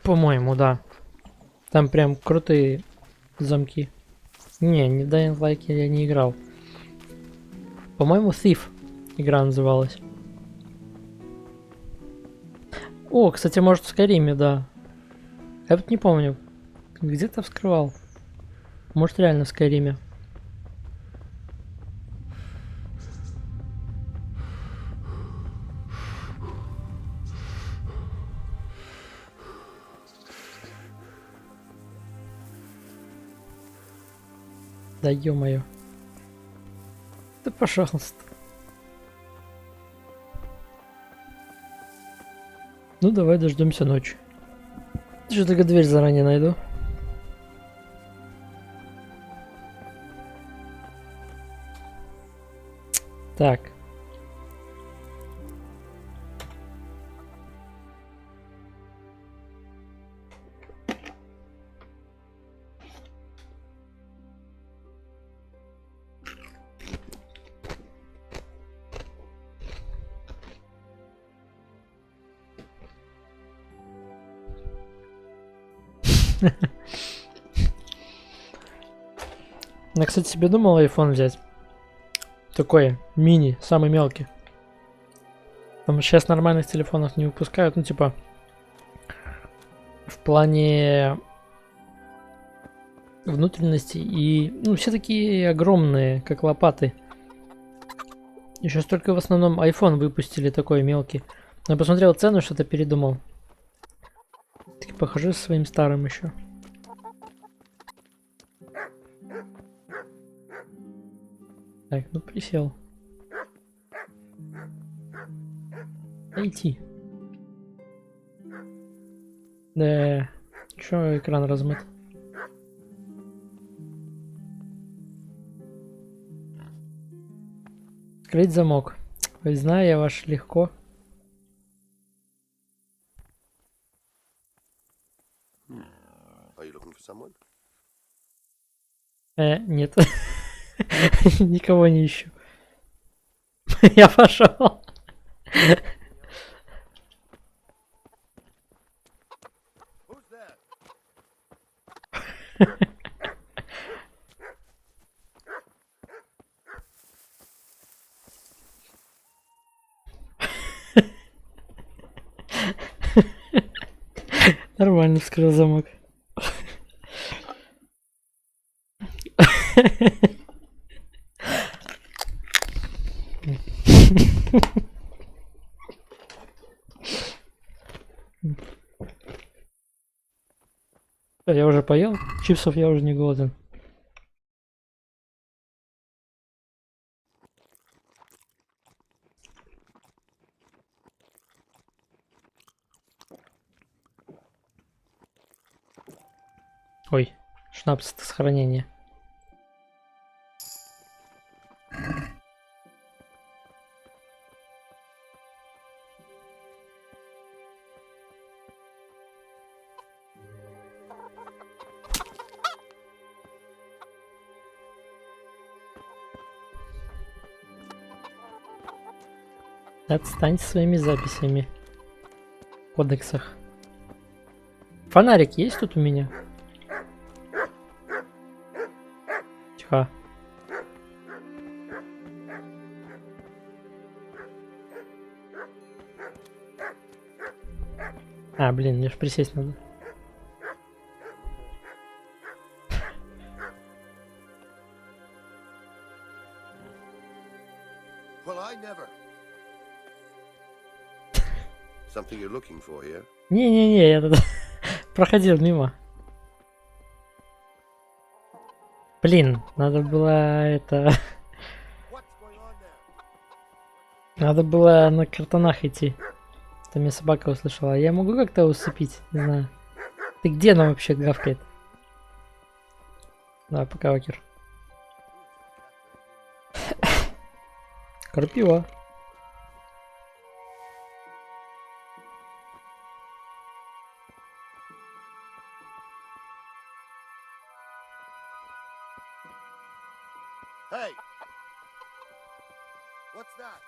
По-моему, да. Там прям крутые замки. Не в Dying Light я не играл. По-моему, Thief игра называлась. О, кстати, может в Skyrim, да. Я вот не помню. Где-то вскрывал. Может реально в Skyrim. Да ё-моё. Да пожалуйста. Ну давай дождемся ночи. Еще только дверь заранее найду. Так. Я, кстати, себе думал iPhone взять. Такой мини, самый мелкий. Потому что сейчас нормальных телефонов не выпускают. Ну, типа, в плане внутренности. И, ну, все такие огромные, как лопаты. И сейчас только в основном iPhone выпустили такой мелкий. Но я посмотрел цену, что-то передумал. Так похожу со своим старым еще. Так, ну присел. Идти. Да, чё экран размыт? Скрыть замок. Ой, знаю я ваш легко. Are you looking for someone? Нет. Никого не ищу. Я пошел. Нормально вскрыл замок. Я уже поел, чипсов я уже не голоден. Ой, шнапс сохранения. Отстань своими записями в кодексах. Фонарик есть тут у меня? Тихо. А, блин, мне ж присесть надо. Well, I never. Something you're looking for here? Не-не-не, я тут проходил мимо. Блин, надо было это... Надо было на картонах идти. Там меня собака услышала. Я могу как-то усыпить? Не знаю. Ты где она вообще гавкает? Давай, пока, Окер. Крапива. Hey! What's that?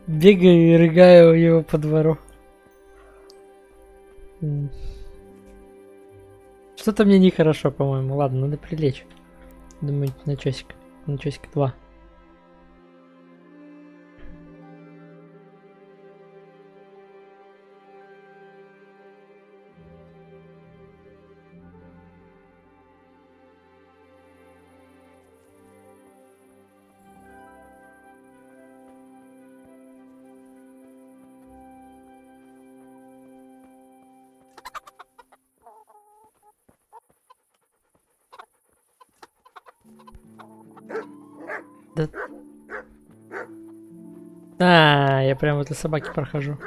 Бегаю и рыгаю его по двору. Что-то мне нехорошо, по-моему. Ладно, надо прилечь. Думаю, на часик. На часик 2. Да... А, я прям возле собаки прохожу.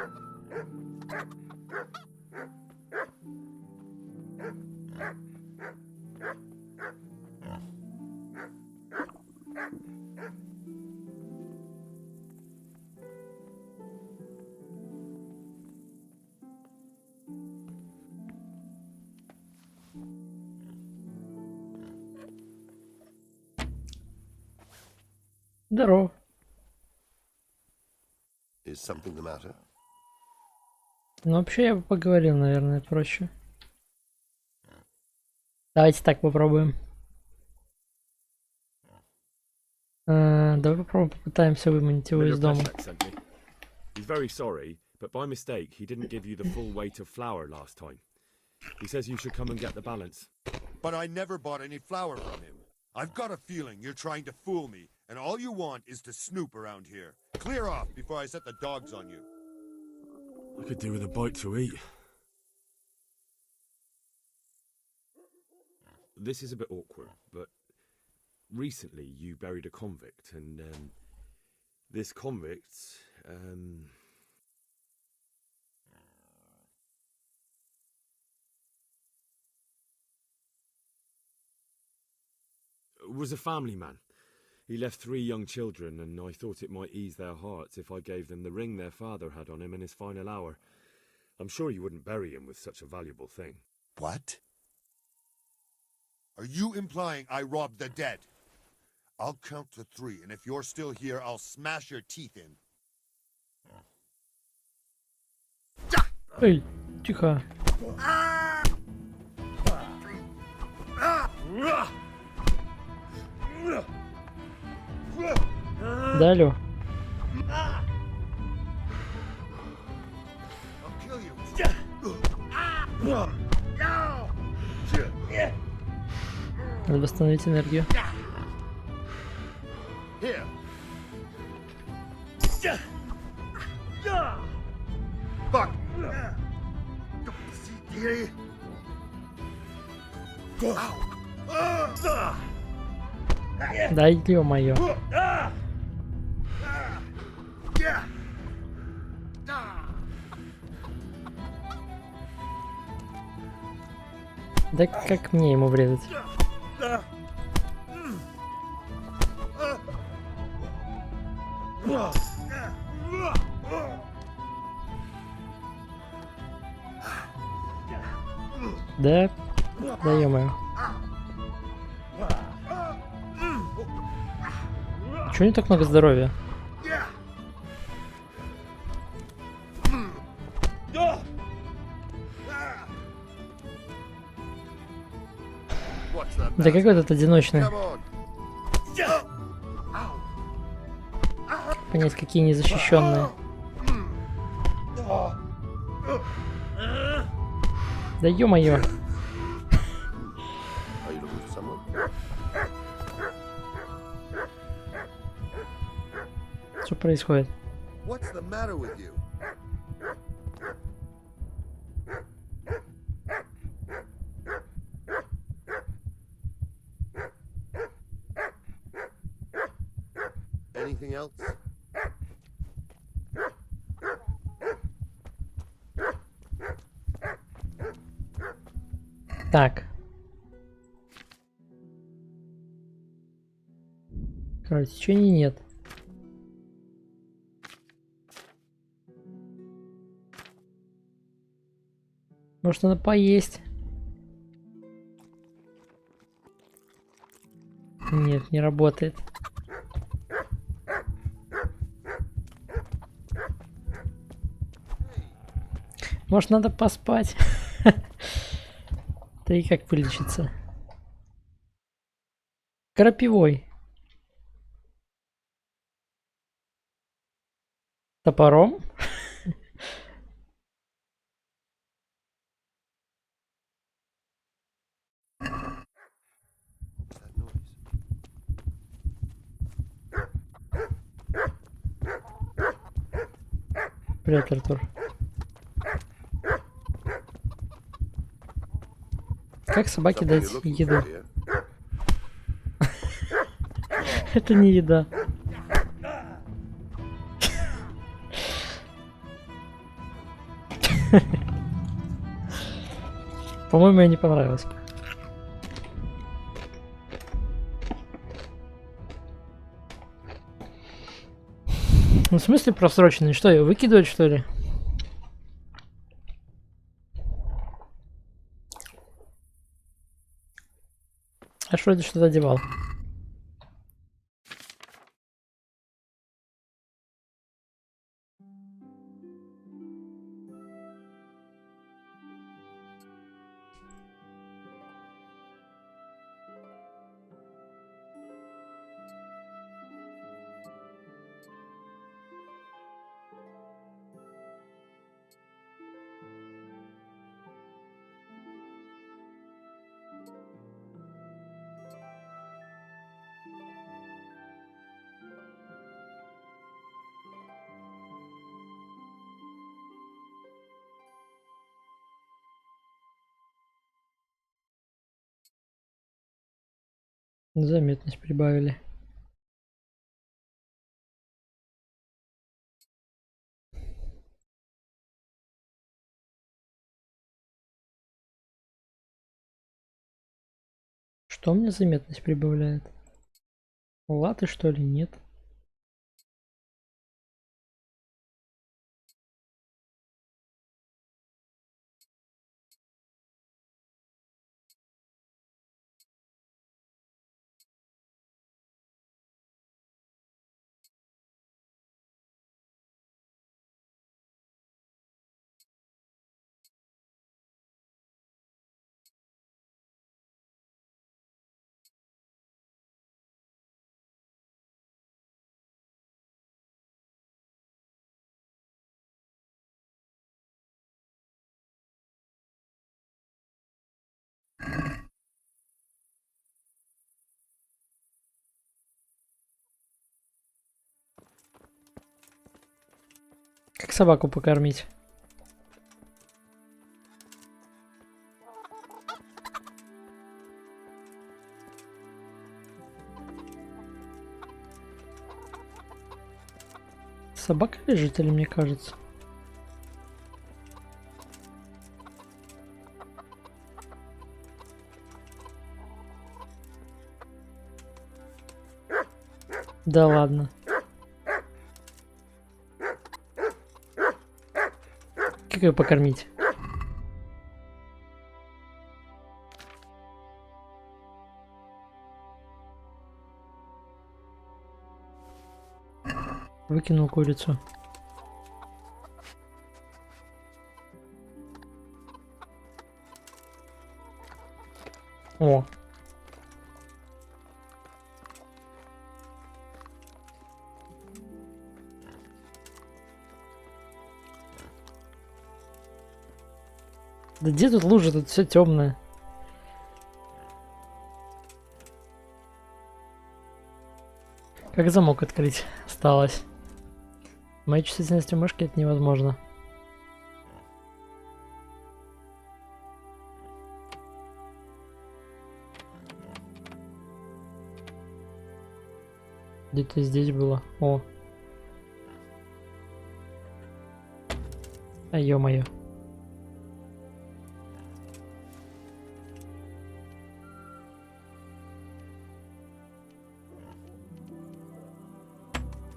Здорово. Is something the matter? Ну, вообще, я бы поговорил, наверное, проще. Давайте так попробуем. Давай попробуем, попытаемся выманить его из дома. He's very sorry, but by mistake he didn't give you the full weight of flour last time. He says you should come and get the balance. But I never bought any flour from him. I've got a feeling you're trying to fool me, and all you want is to snoop around here. Clear off before I set the dogs on you. I could do with a bite to eat. This is a bit awkward, but recently you buried a convict, and this convict was a family man. He left 3 young children, and I thought it might ease their hearts if I gave them the ring their father had on him in his final hour. I'm sure you wouldn't bury him with such a valuable thing. What? Are you implying I robbed the dead? I'll count to 3, and if you're still here, I'll smash your teeth in. Эй, тихо. Да, алло. Надо восстановить энергию. Fuck! Да ё-моё. Да как мне ему врезать? Да? Да ё-моё. Чего не так много здоровья? Да какой этот одиночный? Понять, какие незащищенные. Да ё-моё. Что происходит? Anything else? Так. Кровотечения нет. Может, надо поесть? Нет, не работает. Может, надо поспать? Да и как вылечиться? Крапивой. Топором? Привет, Артур. Как собаке дать еду? Это не еда. По-моему, ей не понравилось. Ну, в смысле просроченный? Что, ее выкидывать, что ли? А что это что-то одевал? Заметность прибавили. Что мне заметность прибавляет? Латы, что ли? Нет. Как собаку покормить? Собака лежит или мне кажется? Да ладно. Как ее покормить? Выкинул курицу. О. Да где тут лужа? Тут все темное. Как замок открыть осталось. Моей чувствительностью мышки это невозможно. Где-то здесь было. О. А ё-моё.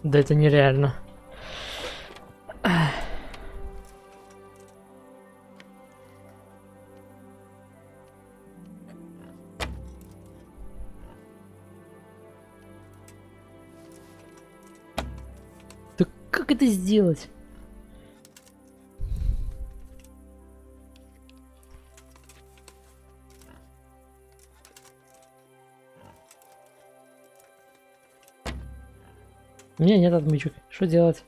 Да это нереально. Да как это сделать? У меня нет отмычек. Что делать?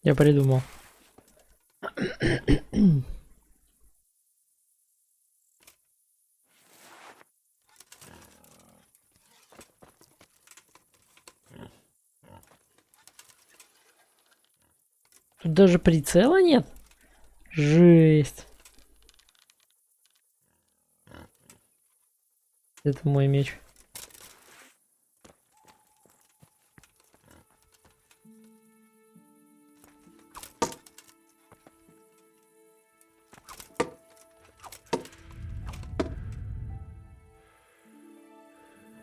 Я придумал. Тут даже прицела нет? Жесть. Это мой меч.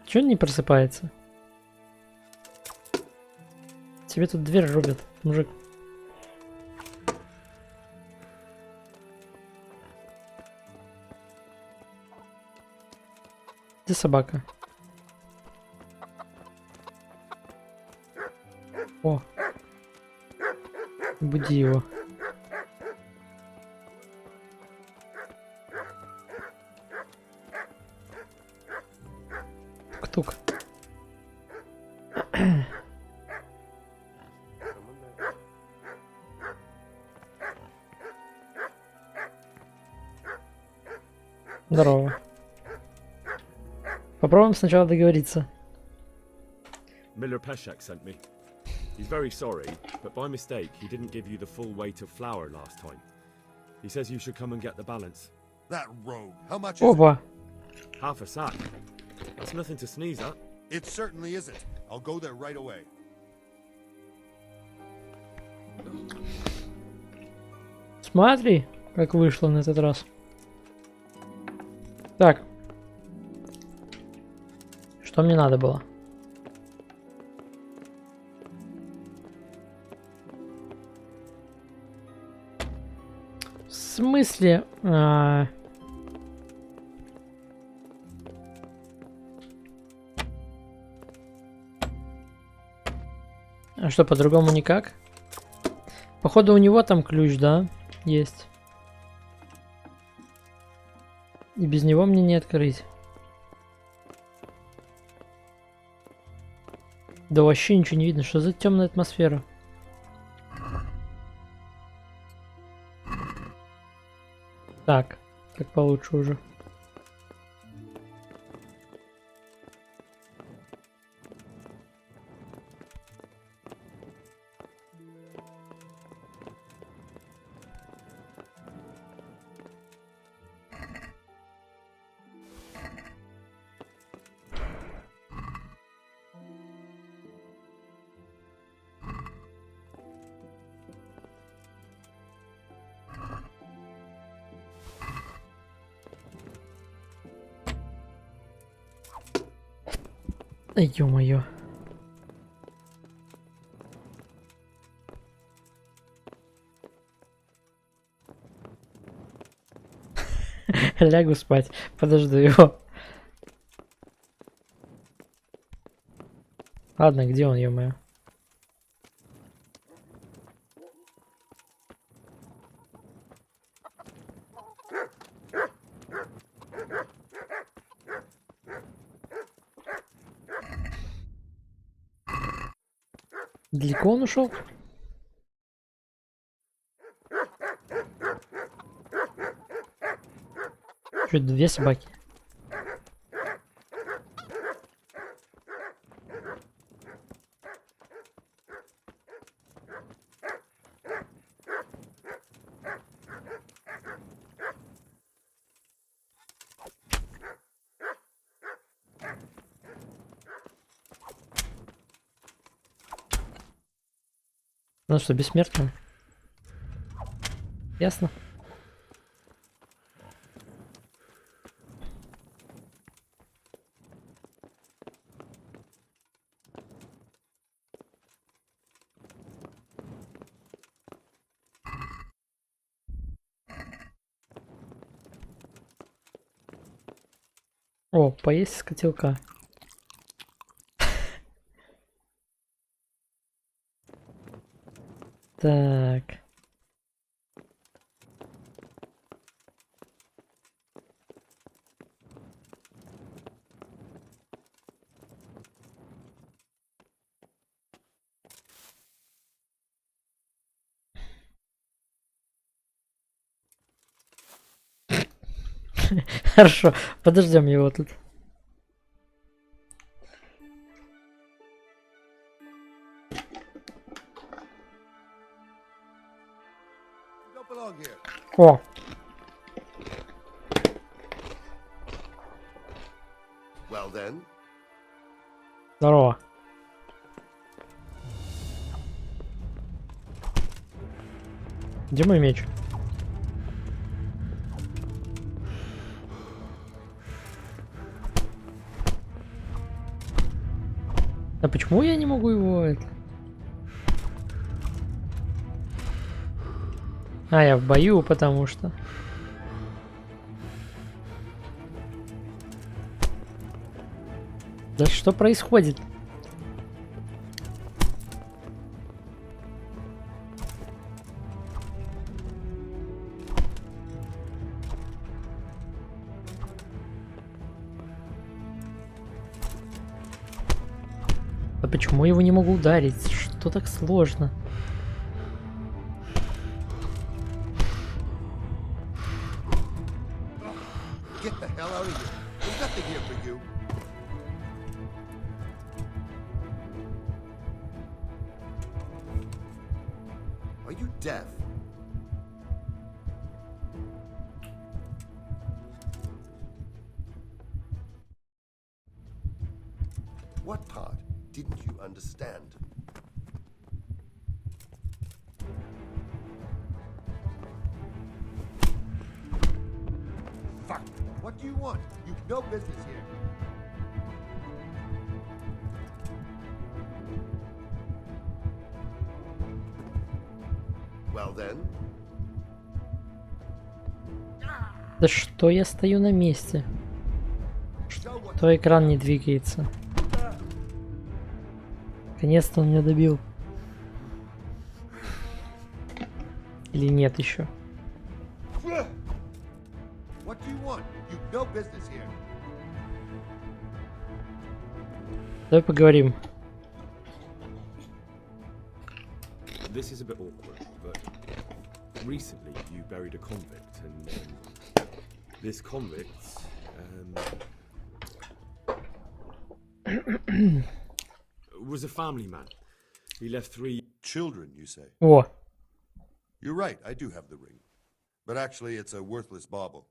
Чё он не просыпается? Тебе тут дверь рубят, мужик. Где собака? О. Буди его. Тук-тук. Здорово. Попробуем сначала договориться. Miller Peshek sent me. He's very sorry, but by mistake he didn't give you the full weight of flour last time. He says you should come and get the balance. That rogue. How much is Опа. it? Half a sack. That's nothing to sneeze at. It certainly isn't. I'll go there right away. Смотри, как вышло на этот раз. Так. Что мне надо было? В смысле? А что, по-другому никак? Походу у него там ключ, да? Есть. И без него мне не открыть. Да вообще ничего не видно. Что за темная атмосфера? Так получше уже. Ё-моё. Лягу спать, подожду его. Ладно, где он, ё-моё? Далеко он ушел? Что, две собаки? Ну что, бессмертный? Ясно. О, поесть с котелка. Так. Хорошо, подождем его тут. О! Well then. Здорово. Где мой меч? А почему я не могу его это? А, я в бою, потому что... Да что происходит? А почему я его не могу ударить? Что так сложно? Get the hell out of here. There's nothing here for you. Are you deaf? What part didn't you understand? Fuck! What do you want? You've no business here. Well then. Да что я стою на месте? Что экран не двигается? Наконец-то он меня добил. Или нет еще? What do you want? You've no business here. Давай поговорим. This is a bit awkward, but recently you buried a convict, and this convict was a family man. He left 3 children, you say? О, You're right, I do have the ring. But actually, it's a worthless bauble.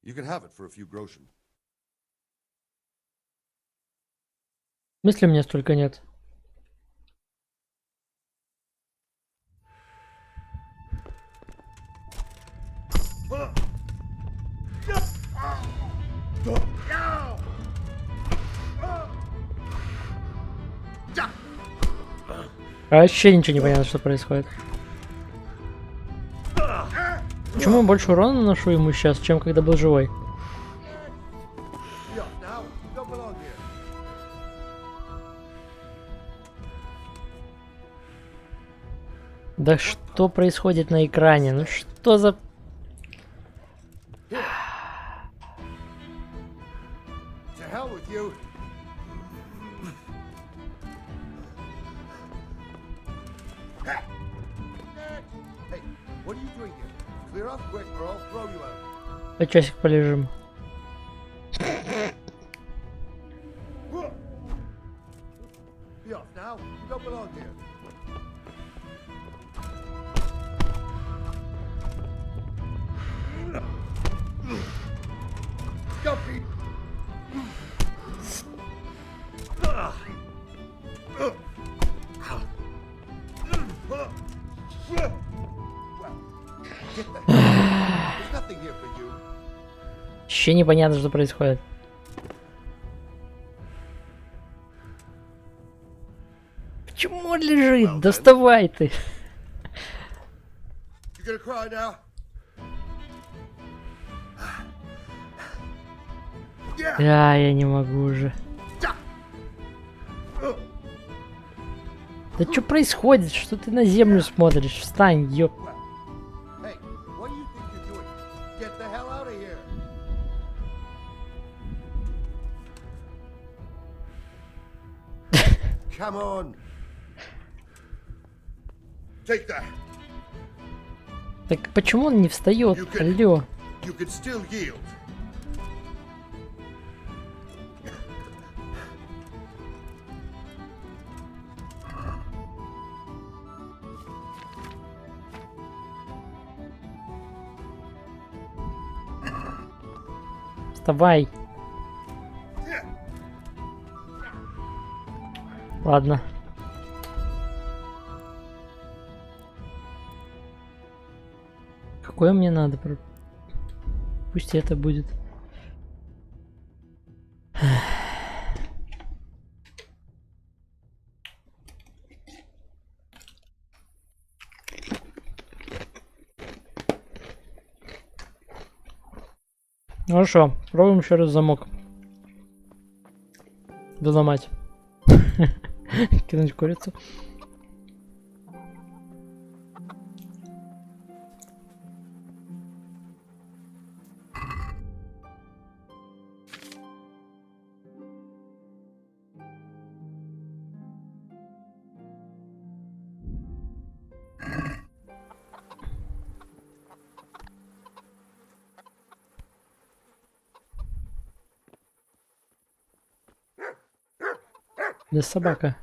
You can have it for a few groschen. в смысле мне столько нет? Вообще ничего не понятно, что происходит. Почему я больше урона наношу ему сейчас, чем когда был живой? Да что происходит на экране? Ну что за... To hell with you. Hey, what are you doing here? Clear off quick or I'll throw you out. А часик полежим. Be off now. You don't belong here. Guppy. There's nothing here for you. Вообще непонятно, что происходит. Почему он лежит? Доставай ты. You gonna cry now? Да, я не могу уже. Да что происходит? Что ты на землю смотришь? Встань, ёп. Hey, what do you think you're doing? Get the hell out of here. Come on. Take that. Так почему он не встает? Алло. You can still yield. Вставай. Ладно. Какое мне надо? Пусть это будет. Хорошо, пробуем еще раз замок. Доломать. Кинуть курицу. Да собака.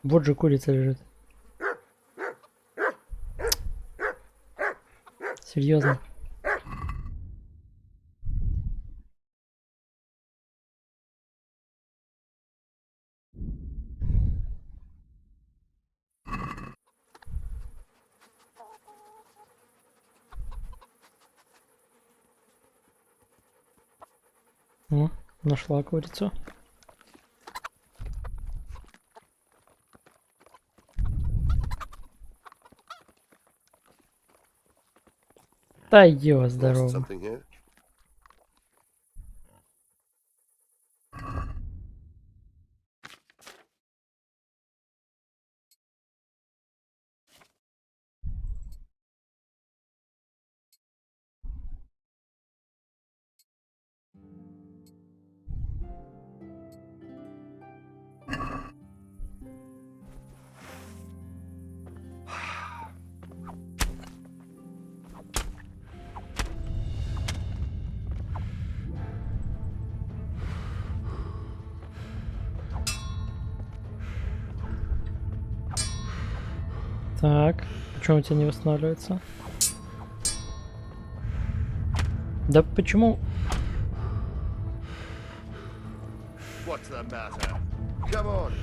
Вот же курица лежит. Серьезно. О, нашла курицу. Да ё, здорово. Something here? Так, почему у тебя не восстанавливается? Да почему? What's the matter? Come on.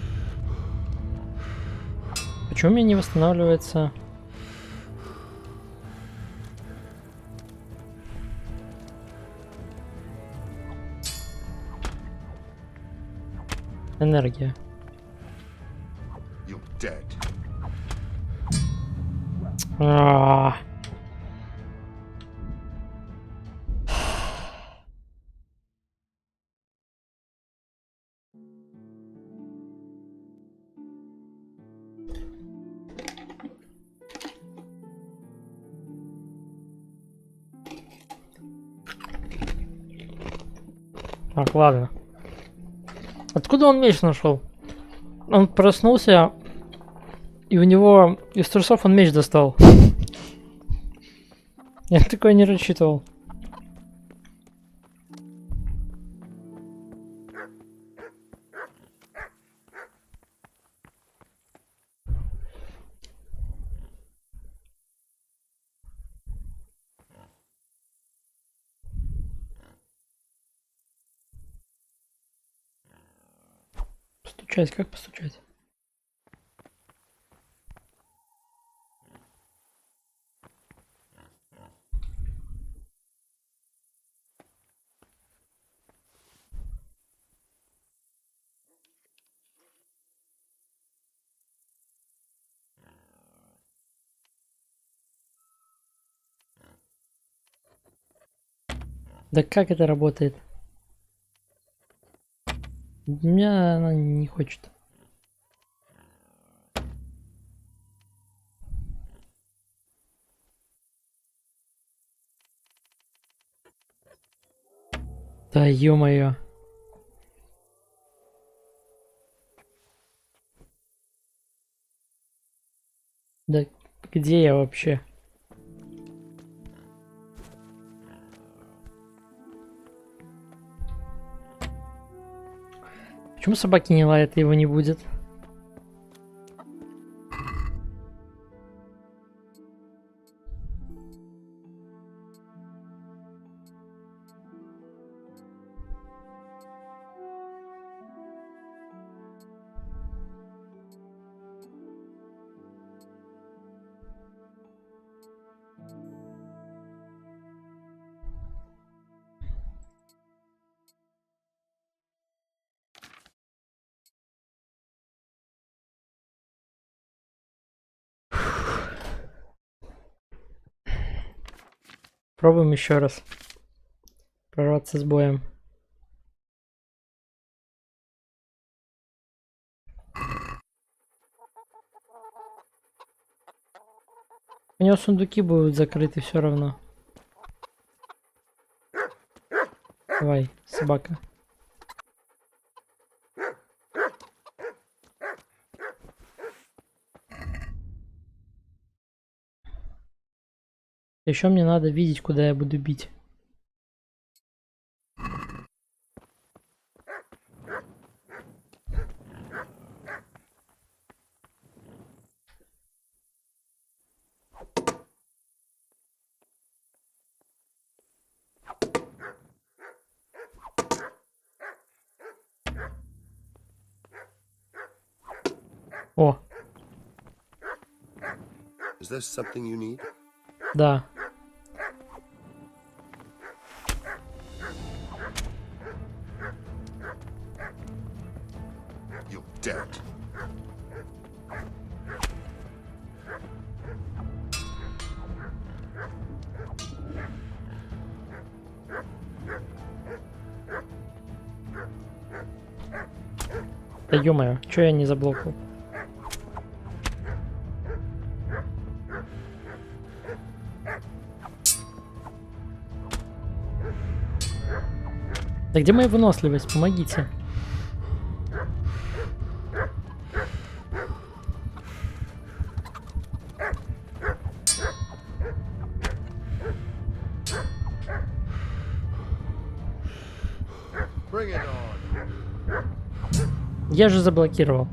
Почему у меня не восстанавливается? Энергия. You're dead. Так, ладно. Откуда он меч нашел? Он проснулся, и у него из трусов он меч достал. Я такое не рассчитывал. Постучать, как постучать? Да как это работает? У меня она не хочет. Да ё-моё. Да где я вообще? Почему собаки не лают, и его не будет? Пробуем еще раз. Прорваться с боем. У него сундуки будут закрыты все равно. Давай, собака. Еще мне надо видеть, куда я буду бить. О. Is there something you need? Да. You're dead. Да ё-моё, чё я не заблокал? Да где моя выносливость? Помогите. Bring it on. Я же заблокировал.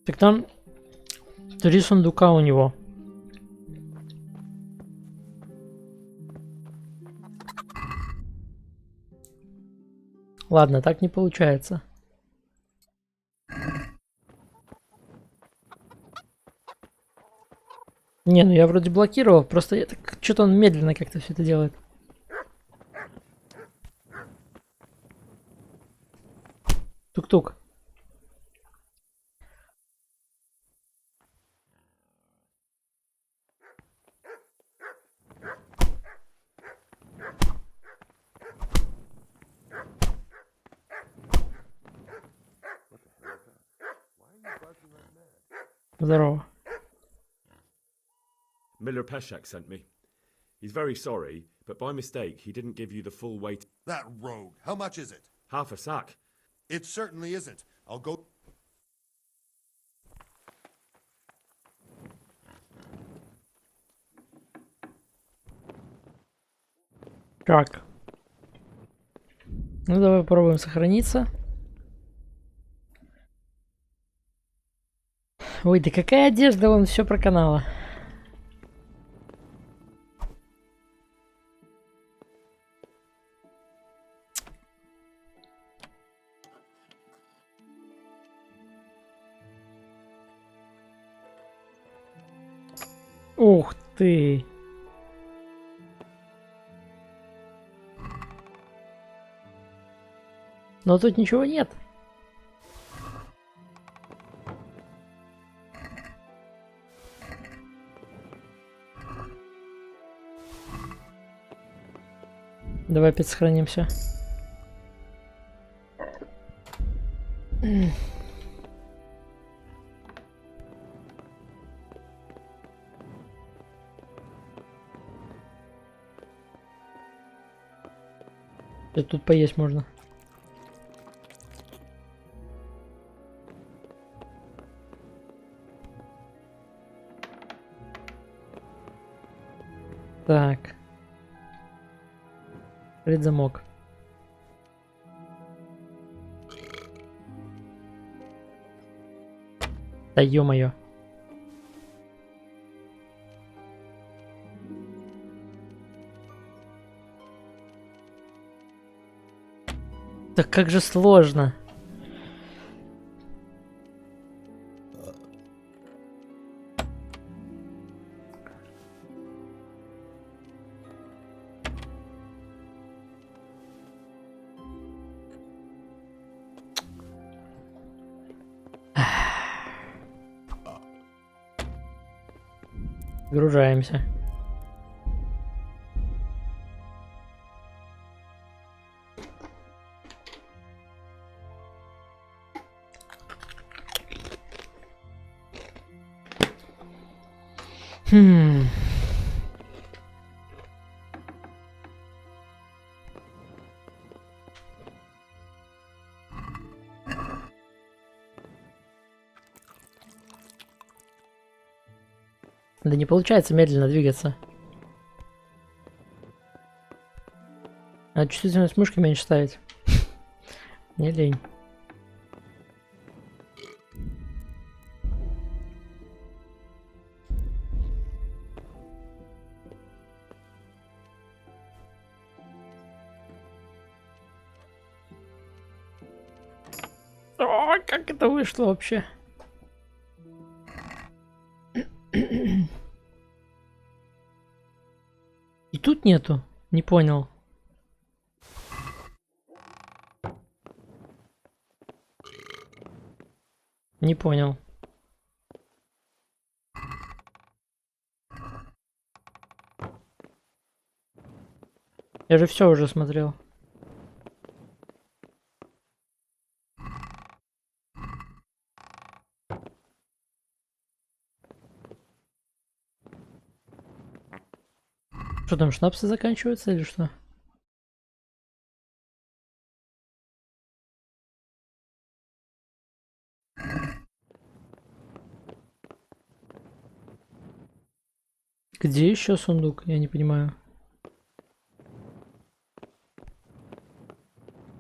Так там 3 сундука у него. Ладно, так не получается. Не, ну я вроде блокировал, просто что-то он медленно как-то все это делает. Тук-тук. Здорово. Miller Peshek sent me. He's very sorry, but by mistake he didn't give you the full weight. That rogue. How much is it? Half a sack. It certainly isn't. I'll go. Так. Ну давай попробуем сохраниться. Ой, да какая одежда, вон все проканала. Ух ты! Но тут ничего нет. Давай опять сохранимся. И тут поесть можно. Так. Открыть замок. Да ё-моё. Так как же сложно. Загружаемся. Да не получается медленно двигаться. А чувствительность мышки меньше ставить. Не лень. О, как это вышло вообще? И тут нету. Не понял. Не понял. Я же все уже смотрел. Что там, шнапсы заканчиваются или что? Где еще сундук? Я не понимаю.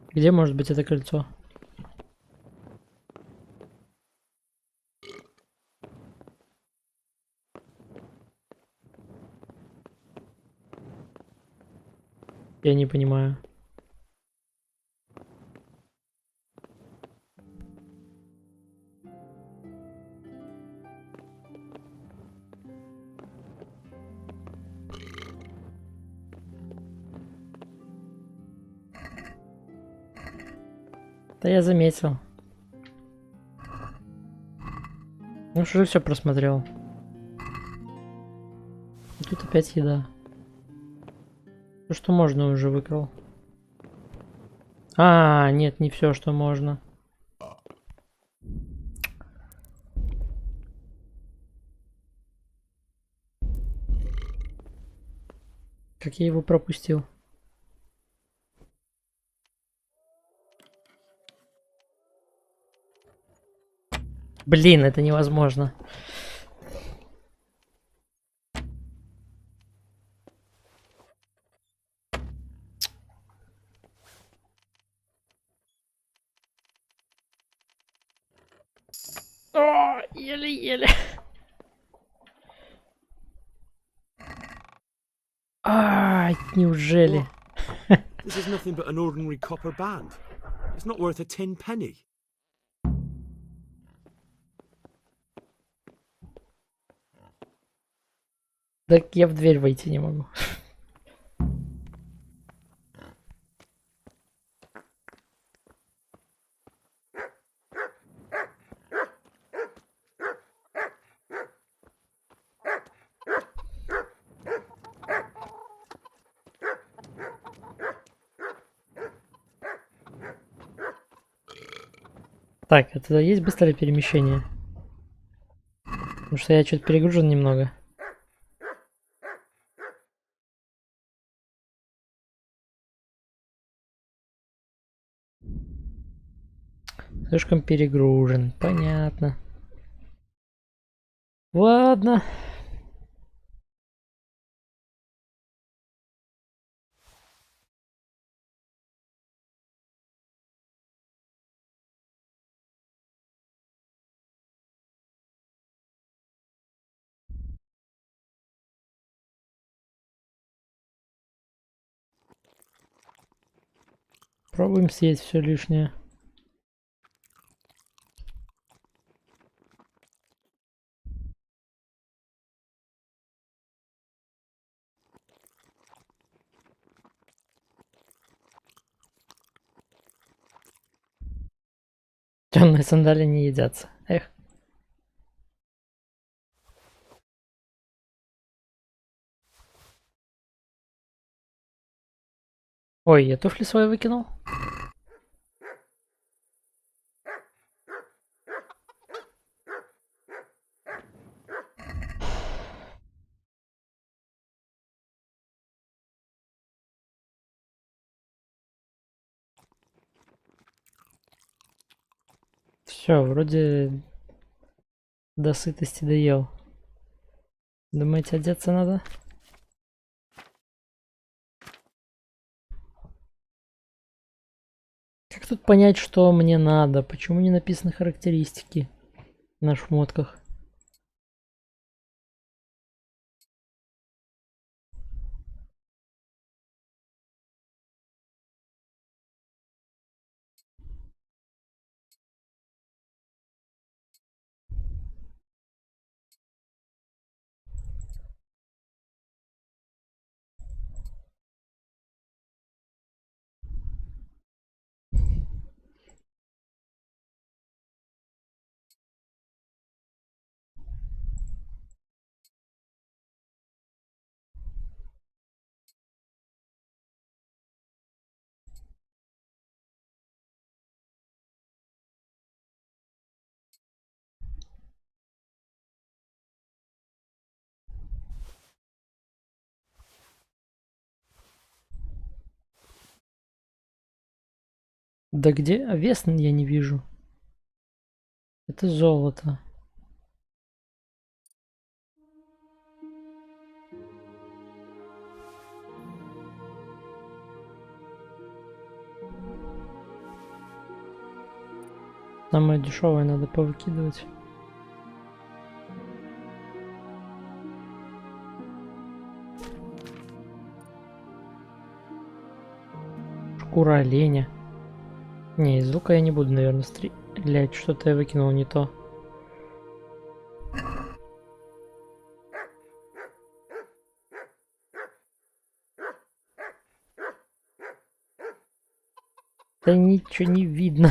Где может быть это кольцо? Я не понимаю. Да я заметил. Ну что же все просмотрел. И тут опять еда. Все, что можно, уже выкрал. А, нет, не все, что можно. Как я его пропустил? Блин, это невозможно. О, еле-еле. А, неужели? This is nothing but an ordinary copper band. It's not worth a 10 penny. Так я в дверь войти не могу. Так, это есть быстрое перемещение? Потому что я что-то перегружен немного. Слишком перегружен, понятно. Ладно. Пробуем съесть все лишнее. Темные сандали не едятся. Эх. Ой, я туфли свои выкинул. Все, вроде до сытости доел. Думаете, одеться надо? Как тут понять, что мне надо? Почему не написаны характеристики на шмотках? Да где? А вес я не вижу. Это золото. Самое дешевое надо повыкидывать. Шкура оленя. Не, из лука я не буду, наверное, стрелять. Что-то я выкинул не то. Да ничего не видно.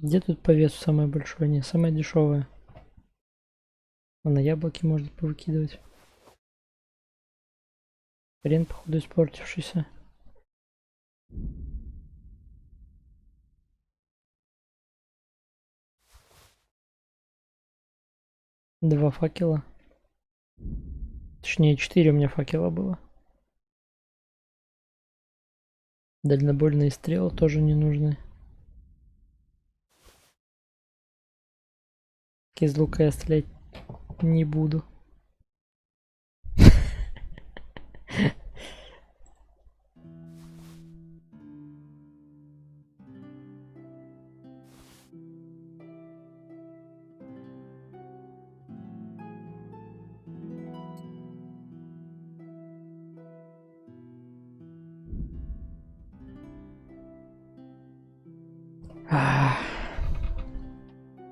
Где тут по весу самое большое? Не, самое дешевое. А на яблоки можно повыкидывать. Хрен, походу, испортившийся. Два факела. Точнее, 4 у меня факела было. Дальнобойные стрелы тоже не нужны. Из лука я стрелять не буду.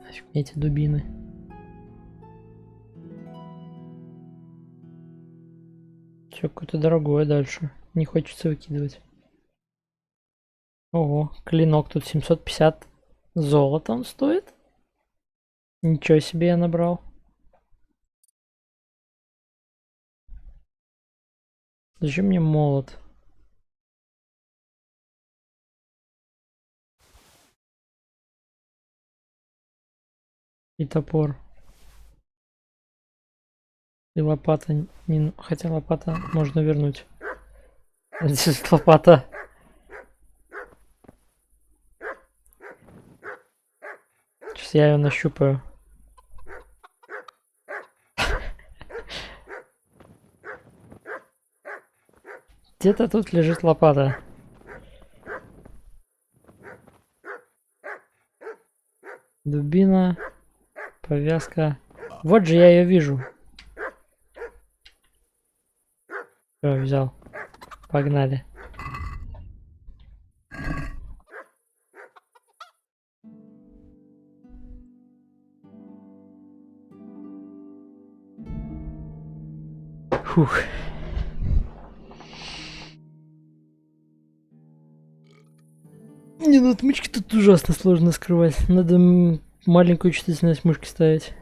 Нафиг мне эти дубины. Все какое-то дорогое дальше. Не хочется выкидывать. Ого, клинок тут 750 золотом стоит. Ничего себе я набрал. Зачем мне молот? И топор. И лопата. Не... Хотя лопата можно вернуть. Здесь лопата. Сейчас я ее нащупаю. Где-то тут лежит лопата. Дубина. Повязка. Вот же я ее вижу. Все, взял. Погнали. Фух. Не, ну отмычки тут ужасно сложно скрывать. Надо маленькую чувствительность мышки ставить.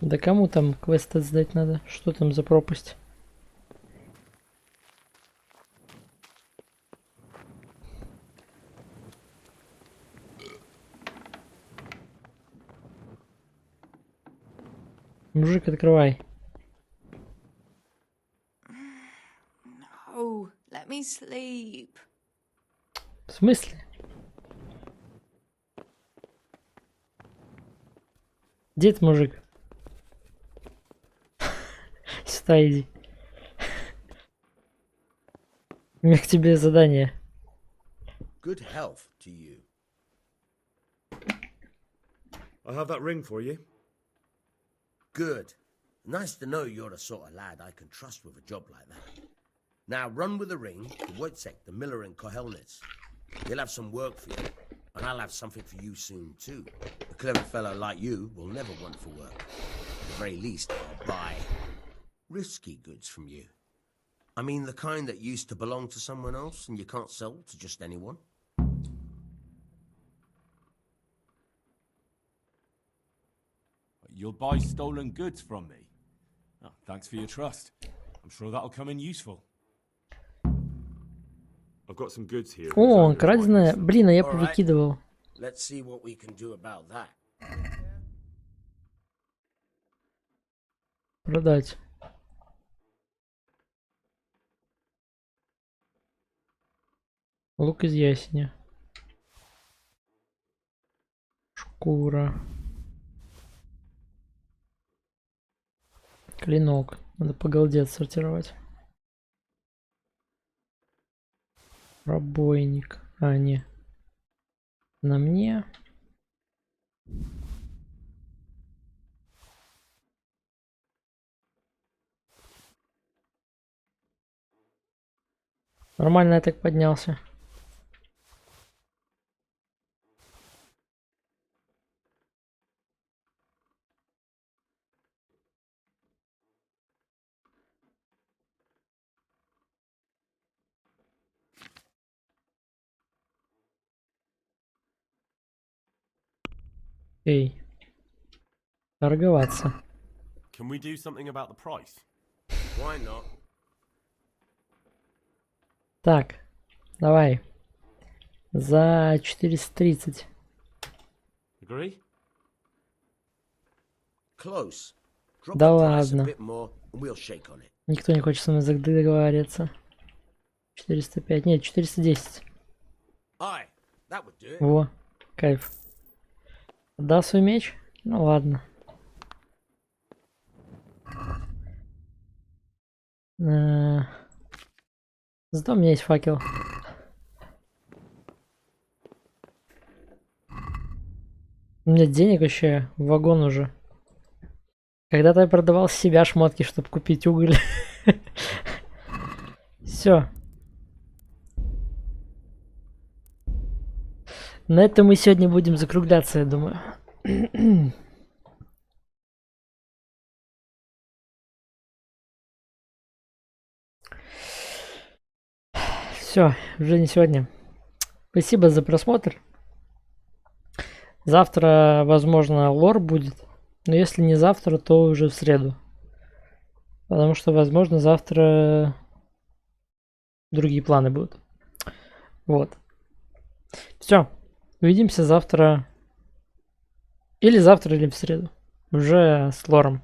Да кому там квест сдать надо? Что там за пропасть? Мужик, открывай. No, let me sleep. В смысле? Где этот мужик? Сюда иди. У меня к тебе задание. Good health to you. I have that ring for you. Good. Nice to know you're the sort of lad I can trust with a job like that. Now run with the ring to Wojciech, the miller in Kohelnitz. He'll have some work for you, and I'll have something for you soon too. A clever fellow like you will never want for work. At the very least, I'll buy risky goods from you. I mean the kind that used to belong to someone else and you can't sell to just anyone. You'll buy stolen goods from me. Oh, thanks for your trust. I'm sure that'll come in useful. I've got some goods here. О, краденое. Блин, а я повыкидывал. Let's see what we can do about that. Продать. Лук из ясеня. Шкура. Клинок. Надо по голде отсортировать. Пробойник. А, не. На мне. Нормально я так поднялся. Эй. Торговаться. Can we do something about the price? Why not? Так, давай. За 430. Agree? Close. Drop Да the price a ладно. bit more, and we'll shake on it. Никто не хочет со мной договариваться. 405. Нет, 410. Aye, that would do it. Во, кайф. Отдал свой меч? Ну ладно. Зато у меня есть факел. У меня денег вообще в вагон уже. Когда-то я продавал себя шмотки, чтобы купить уголь. Все. На этом мы сегодня будем закругляться, я думаю. Все, уже не сегодня. Спасибо за просмотр. Завтра, возможно, лор будет. Но если не завтра, то уже в среду. Потому что, возможно, завтра другие планы будут. Вот. Все. Увидимся завтра. Или завтра, или в среду. Уже с лором.